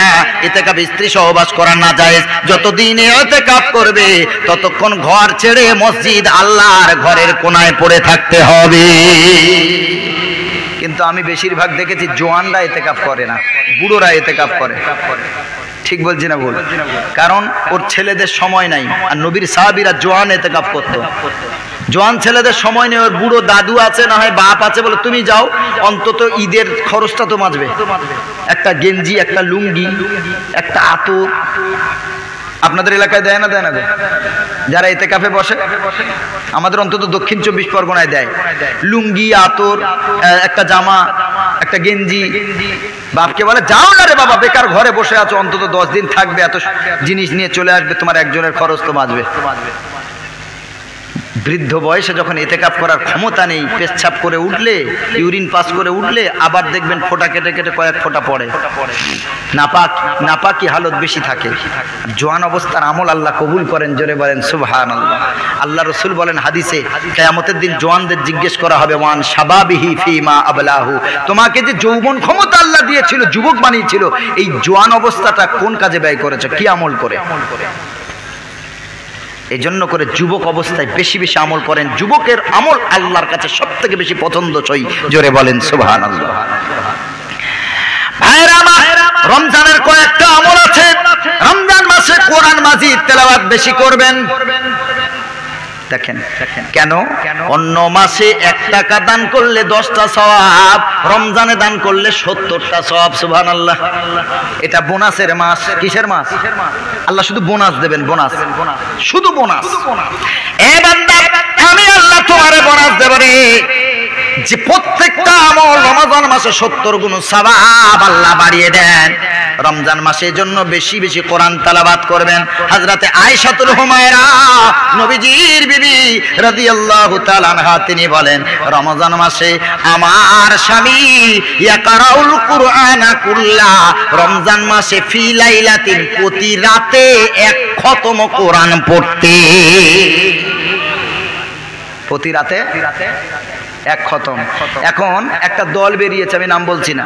ইতিকাফে স্ত্রী সহবাস করা না জায়েজ। যতদিন ইতিকাফ করবে ততক্ষণ ঘর ছেড়ে মসজিদ আল্লাহর ঘরের কোনায় পড়ে থাকতে হবে। কিন্তু আমি বেশিরভাগ দেখেছি জওয়ানরা ইতিকাফ করে না, বুড়োরা ইতিকাফ করে। ঠিক বলছি না ভুল? কারণ ওর ছেলেদের সময় নাই, আর নবীর সাহাবীরা জওয়ান ইতিকাফ করতো। জওয়ান ছেলেদের সময় নেই, ওর বুড়ো দাদু আছে, না হয় বাপ আছে, বলে তুমি যাও, অন্তত ঈদের খরচটা তো বাঁচবে। একটা গেঞ্জি, একটা লুঙ্গি, একটা আতর আপনাদের এলাকায় দেয় না? দেয় না? যারা ইতিকাফে বসে, আমাদের অন্তত দক্ষিণ 24 পরগনায় দেয়। লুঙ্গি, আতর, একটা জামা, একটা গেঞ্জি। বাপকে বলে যাও না রে বাবা, বেকার ঘরে বসে আছো, অন্তত 10 দিন থাকবে, এত জিনিস নিয়ে চলে আসবে, তোমার একজনের খরচ তো বাঁচবে। বৃদ্ধ বয়সে যখন ইতিকাফ করার ক্ষমতা নেই, পেচ্ছাপ করে উঠলে, ইউরিন পাস করে উঠলে, আবার দেখবেন ফোঁটা কেটে কেটে কয়েক ফোঁটা পড়ে, নাপাকি হালত বেশি থাকে। জওয়ান অবস্থার আমল আল্লাহ কবুল করেন। জোরে বলেন সুবহানাল্লাহ। আল্লাহ রাসূল বলেন হাদিসে, কিয়ামতের দিন জওয়ানদের জিজ্ঞেস করা হবে ওয়ান শাবাবিহি ফিমা আবলাহু, তোমাকে যে যৌবন ক্ষমতা আল্লাহ দিয়েছিল, যুবক বানিয়েছিল, এই জওয়ান অবস্থাটা কোন কাজে ব্যয় করেছো, কি আমল করে? এই জন্য করে যুবক অবস্থায় বেশি বেশি আমল করেন। যুবকের আমল আল্লাহর কাছে সব থেকে বেশি পছন্দসই। জোরে বলেন সুবহানাল্লাহ। ভাইরা আমার, রমজানের কয়েকটা আমল আছে। রমজান মাসে কোরআন মাজিদ তেলাওয়াত বেশি করবেন। দেখেন কেন? অন্য মাসে 1 টাকা দান করলে 10টা সওয়াব, রমজানে দান করলে 70টা সওয়াব। সুবহানাল্লাহ। এটা বোনাসের মাস। কিসের মাস? আল্লাহ শুধু বোনাস দেবেন, বোনাস, শুধু বোনাস। এ বান্দা, আমি আল্লাহ তোমারে বোনাস দেব রে, যে প্রত্যেকটা আমল রমজান মাসে 70 গুণ সওয়াব আল্লাহ বাড়িয়ে দেন। রমজান মাসের জন্য বেশি বেশি কোরআন তেলাওয়াত করবেন। হযরতে আয়েশাতুল হুমায়রা নবীজির বিবি রাদিয়াল্লাহু তাআলা আনহা তিনি বলেন, রমজান মাসে আমার স্বামী ইয়াকরাউল কুরআনা কুল্লা, রমজান মাসে ফি লাইলাতিন প্রতি রাতে এক খতম কোরআন পড়তে, প্রতি রাতে এক খতম। এখন একটা দল বেরিয়েছে, আমি নাম বলছি না,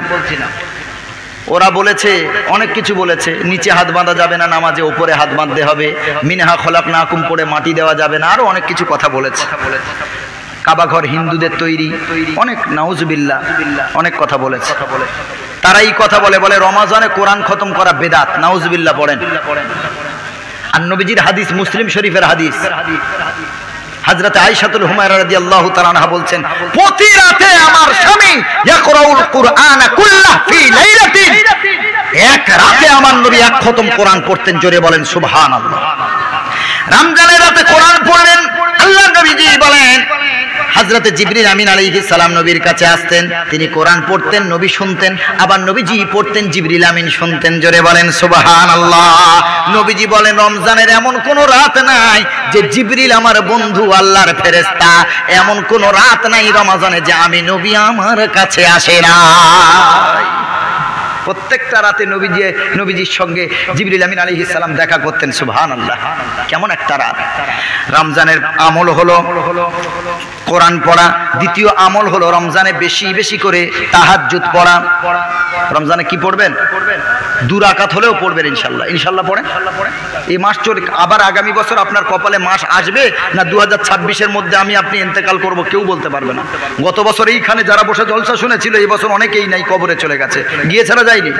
ওরা বলেছে অনেক কিছু বলেছে, নিচে হাত বাঁধা যাবে না নামাজে, উপরে হাত বাঁধতে হবে, মিনহা খলাকনাকুম পড়ে মাটি দেওয়া যাবে না, আরো অনেক কিছু কথা বলেছে। কাবা ঘর হিন্দুদের তৈরি, অনেক নাউজুবিল্লাহ অনেক কথা বলেছে। তারা এই কথা বলে রমজানে কোরআন খতম করা বেদাত, নাউজুবিল্লাহ পড়েন। আর নবীজির হাদিস, মুসলিম শরীফের হাদিস, হযরতে আয়েশাতুল হুমায়রা রাদিয়াল্লাহু তাআলা আনহা বলছেন, প্রতি রাতে আমার স্বামী ইয়াকরাউল কুরআনা কুল্লাহ ফি লাইলাতিন, এক রাতে আমার নবী এক খতম কোরআন পড়তেন। জোরে বলেন সুবহানাল্লাহ। রমজানের রাতে কোরআন পড়লেন, আল্লাহর নবীজি বলেন হযরতে জিবরিল আমিন আলাইহিস সালাম নবীর কাছে আসতেন, তিনি কোরআন পড়তেন, নবী শুনতেন, আবার নবীজি পড়তেন, জিবরিল আমিন শুনতেন। জোরে বলেন সুবহানাল্লাহ। নবীজি বলেন রমজানের এমন কোন রাত নাই যে জিবরিল আমার বন্ধু আল্লাহর ফেরেশতা, এমন কোন রাত নাই রমজানে যে আমি নবী আমার কাছে আসে না। প্রত্যেকটা রাতে নবীজির সঙ্গে জিবরিল আমিন আলাইহিস সালাম দেখা করতেন। সুবহানাল্লাহ, কেমন একটা রাত। রমজানের আমল হলো কোরআন পড়া, দ্বিতীয় আমল হলো রমজানে বেশি বেশি করে তাহাজ্জুদ পড়া। রমজানে কি পড়বেন? 2 রাকাত হলেও পড়বেন ইনশাআল্লাহ। ইনশাআল্লাহ পড়েন। এই মাস চলে, আবার আগামী বছর আপনার কপালে মাস আসবে না 2026-এর মধ্যে আমি আপনি ইন্তেকাল করব, কেউ বলতে পারবে না। গত বছর এইখানে যারা বসে জলসা শুনেছিল, এই বছর অনেকেই নাই, কবরে চলে গেছে, গিয়ে ছাড়া যায়নি।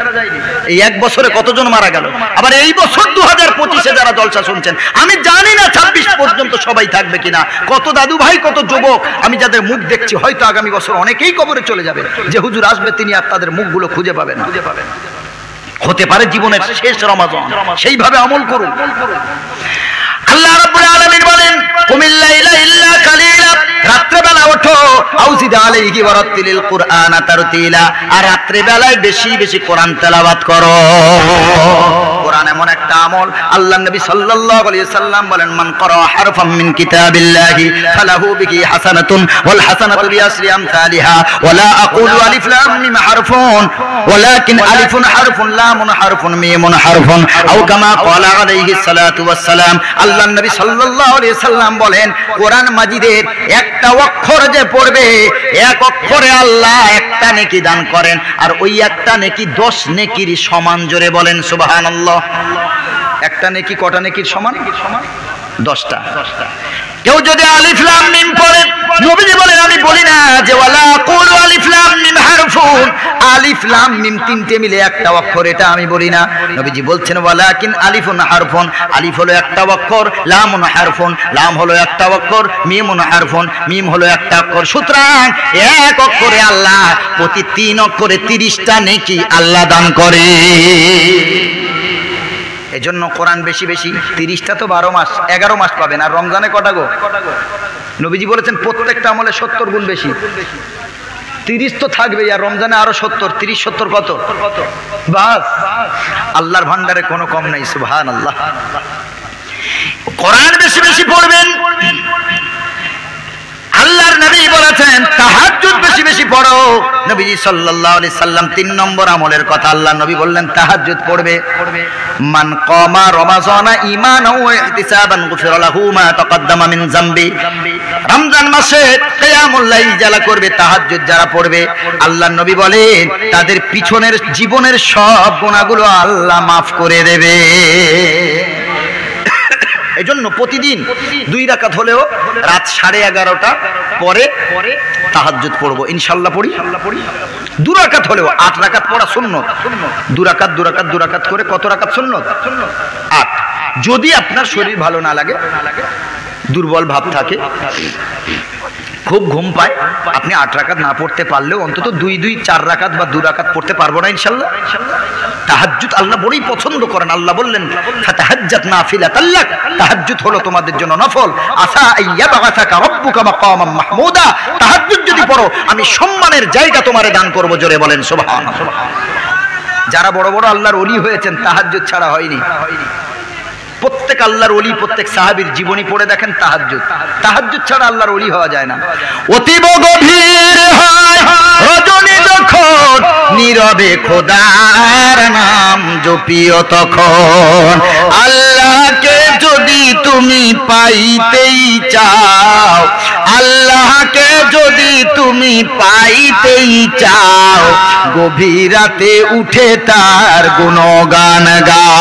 এই এক বছরে কতজন মারা গেল। আবার এই বছর 2025-এ যারা জলসা শুনছেন, আমি জানি না 26 পর্যন্ত সবাই থাকবে কিনা। কত দাদু ভাই, কত যুবক আমি যাদের মুখ দেখছি, হয়তো আগামী বছর অনেকেই কবরে চলে যাবে। যে হুজুর আসবে তিনি আর তাদের মুখগুলো খুঁজে পাবেন না। হতে পারে জীবনের শেষ রমজান, সেইভাবে আমল করুন। আল্লাহ রাব্বুল আলামিন বলেন, কুমিল লাইলা ইল্লা কালিলা, রাত্রিবেলা ওঠো, আউজিদ আলাইহি ওয়া রাত্তিলিল কুরআনা তারতিলা, আর রাত্রিবেলায় বেশি বেশি কোরআন তেলাওয়াত করো। কোরআন এমন একটা আমল, আল্লাহর নবী সাল্লাল্লাহু আলাইহি সাল্লাম বলেন, মান ক্বারা হারফাম মিন কিতাবিল্লাহি ফালাহু বিহি হাসানাতুন ওয়াল হাসানাতু বিআশরি আমসালিহা ওয়া লা আকুলু আলিফ লাম মিম হারফুন ওয়ালাকিন আলিফুন হারফুন লামুন হারফুন মিমুন হারফুন আও কামা ক্বালা আলাইহি সালাতু ওয়াস সালাম। আল্লাহর নবী সাল্লাল্লাহু আলাইহি সাল্লাম বলেন, কোরআন মাজিদের একটা অক্ষর যে পড়বে, এক অক্ষরে আল্লাহ একটা নেকি দান করেন, আর ওই একটা নেকি 10 নেকির সমান। জোরে বলেন সুবহানাল্লাহ। একটা নেকি কটা নেকির সমান? 10টা। কেউ যদি আলিফ লাম মিম পড়ে, নবীজি বলেন আমি বলি না যে ওয়ালা কুলু আলিফ লাম মিম হারফুন, আলিফ লাম মিম তিনটে মিলে একটা অক্ষর, এটা আমি বলি না। নবীজি বলছেন ওয়ালাকিন আলিফুন হারফুন, আলিফ হলো একটা অক্ষর, লামুন হারফুন, লাম হলো একটা অক্ষর, মিমুন হারফুন, মিম হলো একটা অক্ষর। সুতরাং এক অক্ষরে আল্লাহ প্রতি 3 অক্ষরে 30টা নেকি আল্লাহ দান করে। এজন্য কোরআন বেশি বেশি, 30টা তো 12 মাস, 11 মাস পাবেন। আর রমজানে কটা গো? নবীজি বলেছেন প্রত্যেকটা আমলে 70 গুণ বেশি। 30 তো থাকবে, আর রমজানে আরো 70, 30 70 কত? বাস, আল্লাহর ভান্ডারে কোনো কম নাই। সুবহানাল্লাহ। কোরআন বেশি বেশি পড়বেন। আল্লাহর নবী বলেছেন তাহাজ্জুদ বেশি বেশি পড়ো। নবীজি সাল্লাল্লাহু আলাইহি সাল্লাম 3 নম্বর আমলের কথা আল্লাহর নবী বললেন তাহাজ্জুদ পড়বে। মান কামা রমাযানা ঈমানাও ওয়া ইহতিসাবান গুফিরা লাহু মা তাকাদ্দামা মিন যামবি। রমজান মাসে কিয়ামুল লাইল যারা করবে, তাহাজ্জুদ যারা পড়বে, আল্লাহর নবী বলেন তাদের পিছনের জীবনের সব গুনাহগুলো আল্লাহ মাফ করে দেবে। এজন্য প্রতিদিন 2 রাকাত হলেও রাত 11:30টা পরে তাহাজ্জুদ পড়বো ইনশাআল্লাহ। পড়ি 2 রাকাত হলেও, 8 রাকাত পড়া সুন্নত। 2 রাকাত 2 রাকাত 2 রাকাত করে কত রাকাত সুন্নত? 8। যদি আপনার শরীর ভালো না লাগে, দুর্বল ভাব থাকে, খুব ঘুম পায়, আপনি 8 রাকাত না পড়তে পারলেও অন্তত 2 4 রাকাত বা 2 রাকাত পড়তে পারবো না ইনশাআল্লাহ। তাহাজ্জুদ আল্লাহ বড়ই পছন্দ করেন। আল্লাহ বললেন ফাতাহাজ্জাত নাফিলাতাল লাক, তাহাজ্জুদ হলো তোমাদের জন্য নফল। আসা আইয়াবাসাকা রাব্বুকা মাকামান মাহমুদা, তাহাজ্জুদ যদি পড়ো আমি সম্মানের জায়গা তোমারে দান করব। জোরে বলেন সুবহানাল্লাহ। যারা বড় বড় আল্লাহর ওলি হয়েছেন তাহাজ্জুদ ছাড়া হয়নি। প্রত্যেক আল্লাহর ওলি, প্রত্যেক সাহাবীর জীবনী পড়ে দেখেন, তাহাজ্জুদ ছাড়া আল্লাহর ওলি হওয়া যায় না। অতীব গভীর হয় রজনী যখন নীরবে খোদার নাম জপিও তখন। আল্লাহকে যদি তুমি পাইতেই চাও, আল্লাহকে যদি তুমি পাইতেই চাও, গভীর রাতে উঠে তার গুণগান গাও।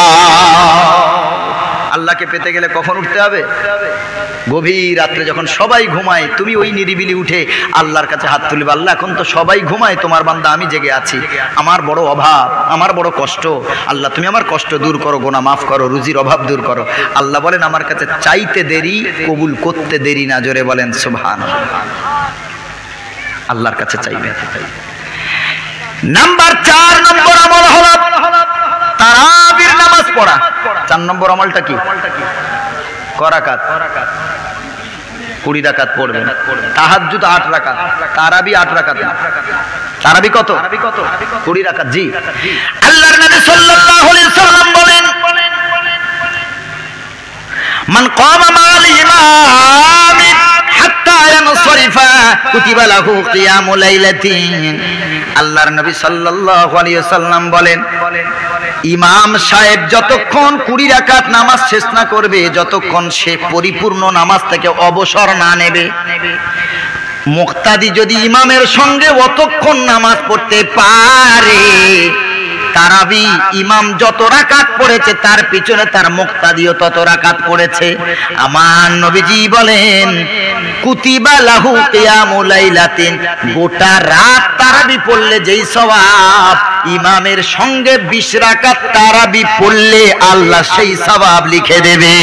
আল্লাহকে পেতে গেলে কখন উঠতে হবে? গভীর রাত্রে যখন সবাই ঘুমায়, তুমি ওই নিরিবিলি উঠে আল্লাহর কাছে হাত তুলবে। আল্লাহ এখন তো সবাই ঘুমায়, তোমার বান্দা আমি জেগে আছি, আমার বড় অভাব, আমার বড় কষ্ট, আল্লাহ তুমি আমার কষ্ট দূর করো, গুনাহ মাফ করো, রুজির অভাব দূর করো। আল্লাহ বলেন আমার কাছে চাইতে দেরি, কবুল করতে দেরি না। জোরে বলেন সুবহানাল্লাহ। আল্লাহর কাছে চাইবে। নাম্বার 4 নম্বর আমল হলো তারাবির নামাজ পড়া। 4 নম্বর আমলটা কি? করাকাত 20 রাকাত পড়বেন। তাহাজ্জুদ 8 রাকাত, তারাবি 8 রাকাত। তারাবি কত? 20 রাকাত। জি, আল্লাহর নবী সাল্লাল্লাহু আলাইহি সাল্লাম বলেন, মান কামা মা'আল ইমামি হাত্তা ইয়ানসারিফা কুতিবা লাহু কিয়ামুল লাইলাতিন। আল্লাহর নবী সাল্লাল্লাহু আলাইহি সাল্লাম বলেন, ইমাম সাহেব যতক্ষণ 20 রাকাত নামাজ শেষ না করবে, যতক্ষণ সে পরিপূর্ণ নামাজ থেকে অবসর না নেবে, মুক্তাদি যদি ইমামের সঙ্গে অতক্ষণ নামাজ পড়তে পারে, তারাবি ইমাম যত রাকাত পড়েছে তার পিছনে তার মুক্তাদিও তত রাকাত পড়েছে। আমার নবীজি বলেন, কুতিবা লাহু কিয়ামুল লাইলাতিন, গোটা রাত তারাবি পড়লে যেই সওয়াব, ইমামের সঙ্গে 20 রাকাত তারাবি পড়লে আল্লাহ সেই সওয়াব লিখে দেবে।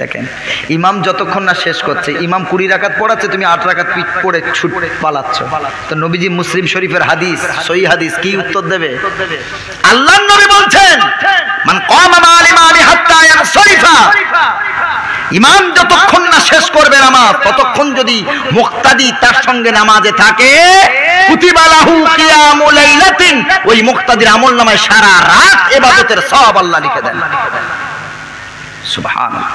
দেখেন, ইমাম যতক্ষণ না শেষ করছে, ইমাম 20 রাকাত পড়াচ্ছে, তুমি 8 রাকাত পিঠ পড়ে ছুট পালাচ্ছ, তো নবীজি মুসলিম শরীফের হাদিস, সহিহ হাদিস, কি উত্তর দেবে? আল্লাহর নবী বলছেন, মান কামা মা'আল ইমামি হাত্তা ইয়ানসারিফা, ইমাম যতক্ষণ না শেষ করবে নামাজ, ততক্ষণ যদি মুক্তাদি তার সঙ্গে নামাজে থাকে, কুতিবা লাহু কিয়ামুল লাইলাতিন, ওই মুক্তাদির আমলনামায় সারা রাত ইবাদতের সওয়াব আল্লাহ লিখে দেন। সুবহানাল্লাহ।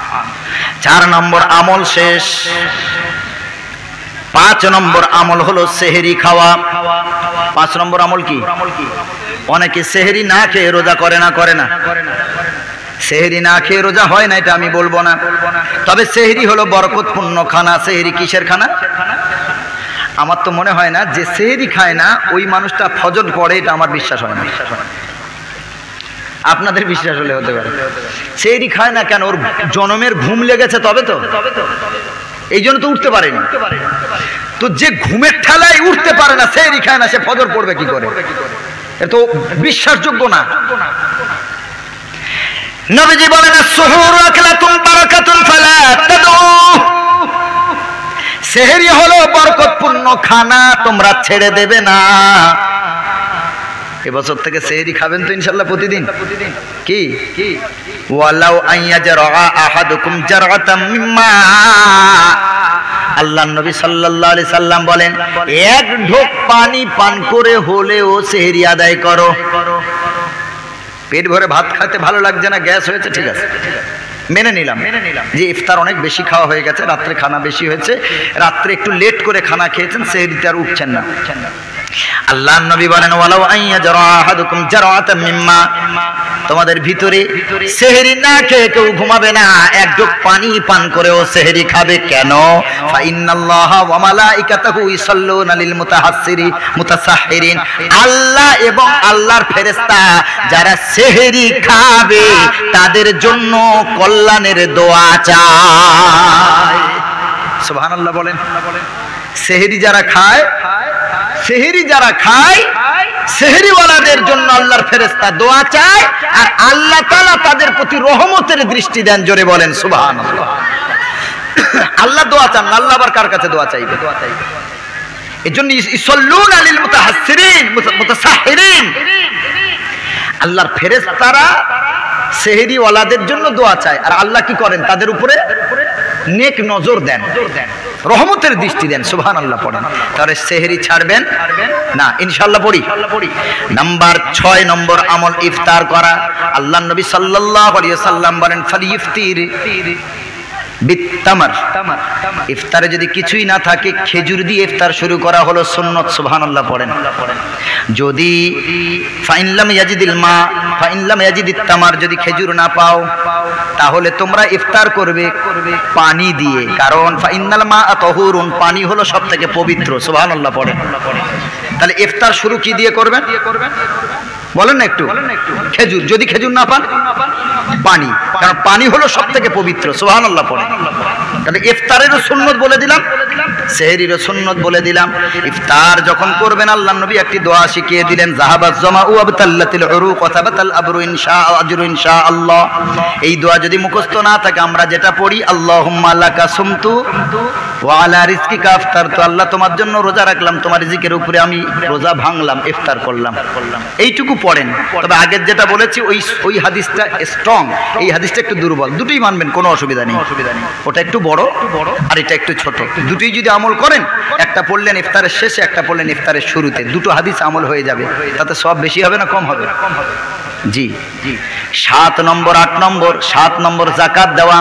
4 নম্বর আমল শেষ। 5 নম্বর আমল হলো সেহরি খাওয়া। 5 নম্বর আমল কি? অনেকে সেহরি না খেয়ে রোজা করে না। সেহরি না খেয়ে রোজা হয় না এটা আমি বলবো না, তবে সেহরি হলো বরকতপূর্ণ খানা। সেহরি কিসের খানা? আমার তো মনে হয় না যে সেহরি খায় না ওই মানুষটা ফজর পড়ে, এটা আমার বিশ্বাস হয় না। আপনাদের বিশ্বাস হলে হতে পারে। সেহরি খায় না কেন? ওর জনমের ঘুম লেগেছে, তবে তো এই জন্য তো উঠতে পারেনি। তো যে ঘুমের ঠেলায় উঠতে পারে না, সেহরি খায় না, সে ফজর পড়বে কি করে? এটা তো বিশ্বাসযোগ্য না। নবীজি বলেন, as-সুহুরু আকলাতুন বারাকাতুন ফালা তাদউ, সেহরি হলো বরকতপূর্ণ খানা, তোমরা ছেড়ে দেবে না। এবছর থেকে সেহরি খাবেন তো ইনশাআল্লাহ প্রতিদিন। কি ওয়ালাউ আইয়াজরা আহাদুকুম জারআতাম মিম্মা, আল্লাহর নবী সাল্লাল্লাহু আলাইহি সাল্লাম বলেন, এক ঢোক পানি পান করে হলেও সেহরি আদায় করো। পেট ভরে ভাত খেতে ভালো লাগছে না, গ্যাস হয়েছে, ঠিক আছে, মেনে নিলাম যে ইফতার অনেক বেশি খাওয়া হয়ে গেছে, রাত্রে খানা বেশি হয়েছে, রাত্রে একটু লেট করে খানা খেয়েছেন, সেহরিতে আর উঠছেন না। আল্লাহর নবী বলেন, ওয়ালাউ আইয়াজরা আহাদুকুম জারআতাম মিম্মা, তোমাদের ভিতরে সেহরি না খেয়ে কেউ ঘুমাবে না, এক ঢোক পানি পান করেও সেহরি খাবে। কেন? ফা ইন্নাল্লাহা ওয়া মালাইকাতাহু ইসাল্লুনা লিল মুতাসাহহিরিন, আল্লাহ এবং আল্লাহর ফেরেশতা যারা সেহরি খাবে তাদের জন্য কল্যাণের দোয়া চায়। সুবহানাল্লাহ বলেন। সেহরি যারা খায়, সেহরিওয়ালাদের জন্য আল্লাহর ফেরেশতা দোয়া চায়, আর আল্লাহ তাআলা তাদের প্রতি রহমতের দৃষ্টি দেন। জোরে বলেন সুবহানাল্লাহ। আল্লাহ দোয়া চান, আল্লাহ আবার কার কাছে দোয়া চাইবে? এজন্য ইসাল্লুনা লিল মুতাসাহহিরিন, আল্লাহর ফেরেশতারা সেহরিওয়ালাদের জন্য দোয়া চায়, আর আল্লাহ কি করেন? তাদের উপরে নেক নজর দেন। রহমতের দৃষ্টি দেন। সুবহানাল্লাহ পড়েন। তাহলে সেহরি ছাড়বেন না ইনশাআল্লাহ পড়ি। নাম্বার 6 নম্বর আমল ইফতার করা। আল্লাহর নবী সাল্লাল্লাহু আলাইহি ওয়াসাল্লাম বলেন ফালিইফতির বিত্তামার, ইফতারে যদি কিছুই না থাকে খেজুর দিয়ে ইফতার শুরু করা হলো সুন্নত। সুবহানাল্লাহ পড়েন। যদি ফাইনলাম ইয়াজিদিল মা ফাইনলাম ইয়াজিদিত তামার, যদি খেজুর না পাও তাহলে তোমরা ইফতার করবে পানি দিয়ে, কারণ ফাইনাল মা তাহুরুন, পানি হলো সবথেকে পবিত্র। সুবহানাল্লাহ পড়েন। তাহলে ইফতার শুরু কি দিয়ে করবেন বলেন না একটু? খেজুর। যদি খেজুর না পান পানি, কারণ পানি হলো সবথেকে পবিত্র। সুবহানাল্লাহ পড়েন। তাহলে ইফতারেরও সুন্নত বলে দিলাম, সেহরিরও সুন্নত বলে দিলাম। ইফতার যখন করবেন আল্লাহর নবী একটি দোয়া শিখিয়ে দিলেন, যাহাবাজ জামাউ আবতাল্লাতিল উরুক ওয়া সাবাতাল আবরু ইনশাআল্লাহ। এই দোয়া যদি মুখস্থ না থাকে আমরা যেটা পড়ি, আল্লাহুম্মা লাকা সুমতু ওয়া আলা রিজকিকা আফতারতু, আল্লাহ তোমার জন্য রোজা রাখলাম, তোমার রিজিকের উপরে আমি রোজা ভাঙলাম, ইফতার করলাম। এইটুকু পড়েন। তবে আগের যেটা বলেছি ওই হাদিসটা স্ট্রং, এই হাদিসটা একটু দুর্বল। দুটোই মানবেন, কোনো অসুবিধা নেই। ওটা একটু বড় আর এটা একটু ছোট। দুটোই যদি আমল করেন, একটা পড়লেন ইফতারের শেষে, একটা পড়লেন ইফতারের শুরুতে, দুটো হাদিস আমল হয়ে যাবে। তাতে সব বেশি হবে না কম হবে? জি। 7 নম্বর 8 নম্বর 7 নম্বর যাকাত দেওয়া।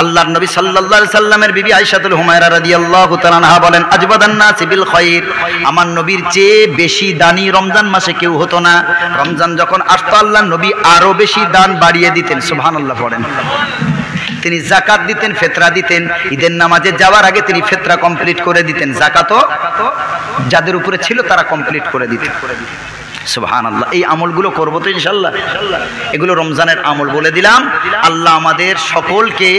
আল্লাহর নবী সাল্লাল্লাহু আলাইহি সাল্লামের বিবি আয়েশাতুল হুমায়রা রাদিয়াল্লাহু তাআলা আনহা বলেন, আজবাদান নাসি বিল খায়র, আমার নবীর চেয়ে বেশি দানি রমজান মাসে কেউ হতো না। রমজান যখন আসতো আল্লাহর নবী আরো বেশি দান বাড়িয়ে দিতেন। সুবহানাল্লাহ পড়েন। তিনি যাকাত দিতেন, ফিতরা দিতেন। ঈদের নামাজে যাওয়ার আগে তিনি ফিতরা কমপ্লিট করে দিতেন, যাকাতও যাদের উপরে ছিল তারা কমপ্লিট করে দিতেন। সুবহানাল্লাহ। এই আমলগুলো করবো তো ইনশাআল্লাহ। এগুলো রমজানের আমল বলে দিলাম। আল্লাহ আমাদের সকলকে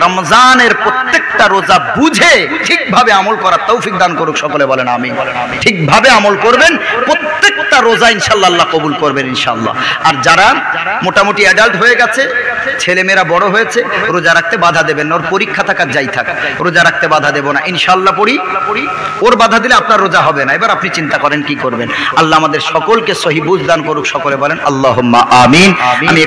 রমজানের প্রত্যেকটা রোজা বুঝে ঠিকভাবে আমল করার তৌফিক দান করুক। সকলে বলেন আমিন। ঠিকভাবে আমল করবেন, প্রত্যেকটা রোজা ইনশাআল্লাহ আল্লাহ কবুল করবেন ইনশাআল্লাহ। আর যারা মোটামুটি অ্যাডাল্ট হয়ে গেছে, ছেলেমেয়েরা বড় হয়েছে, রোজা রাখতে বাধা দেবেন না। ওর পরীক্ষা থাকার যাই থাক, রোজা রাখতে বাধা দেব না ইনশাআল্লাহ। পড়ি। ওর বাধা দিলে আপনার রোজা হবে না। এবার আপনি চিন্তা করেন কি করবেন। আল্লাহ আমাদের সকলকে সহি বুঝ দান করুক। সকলে বলেন আল্লাহুম্মা আমিন। আমি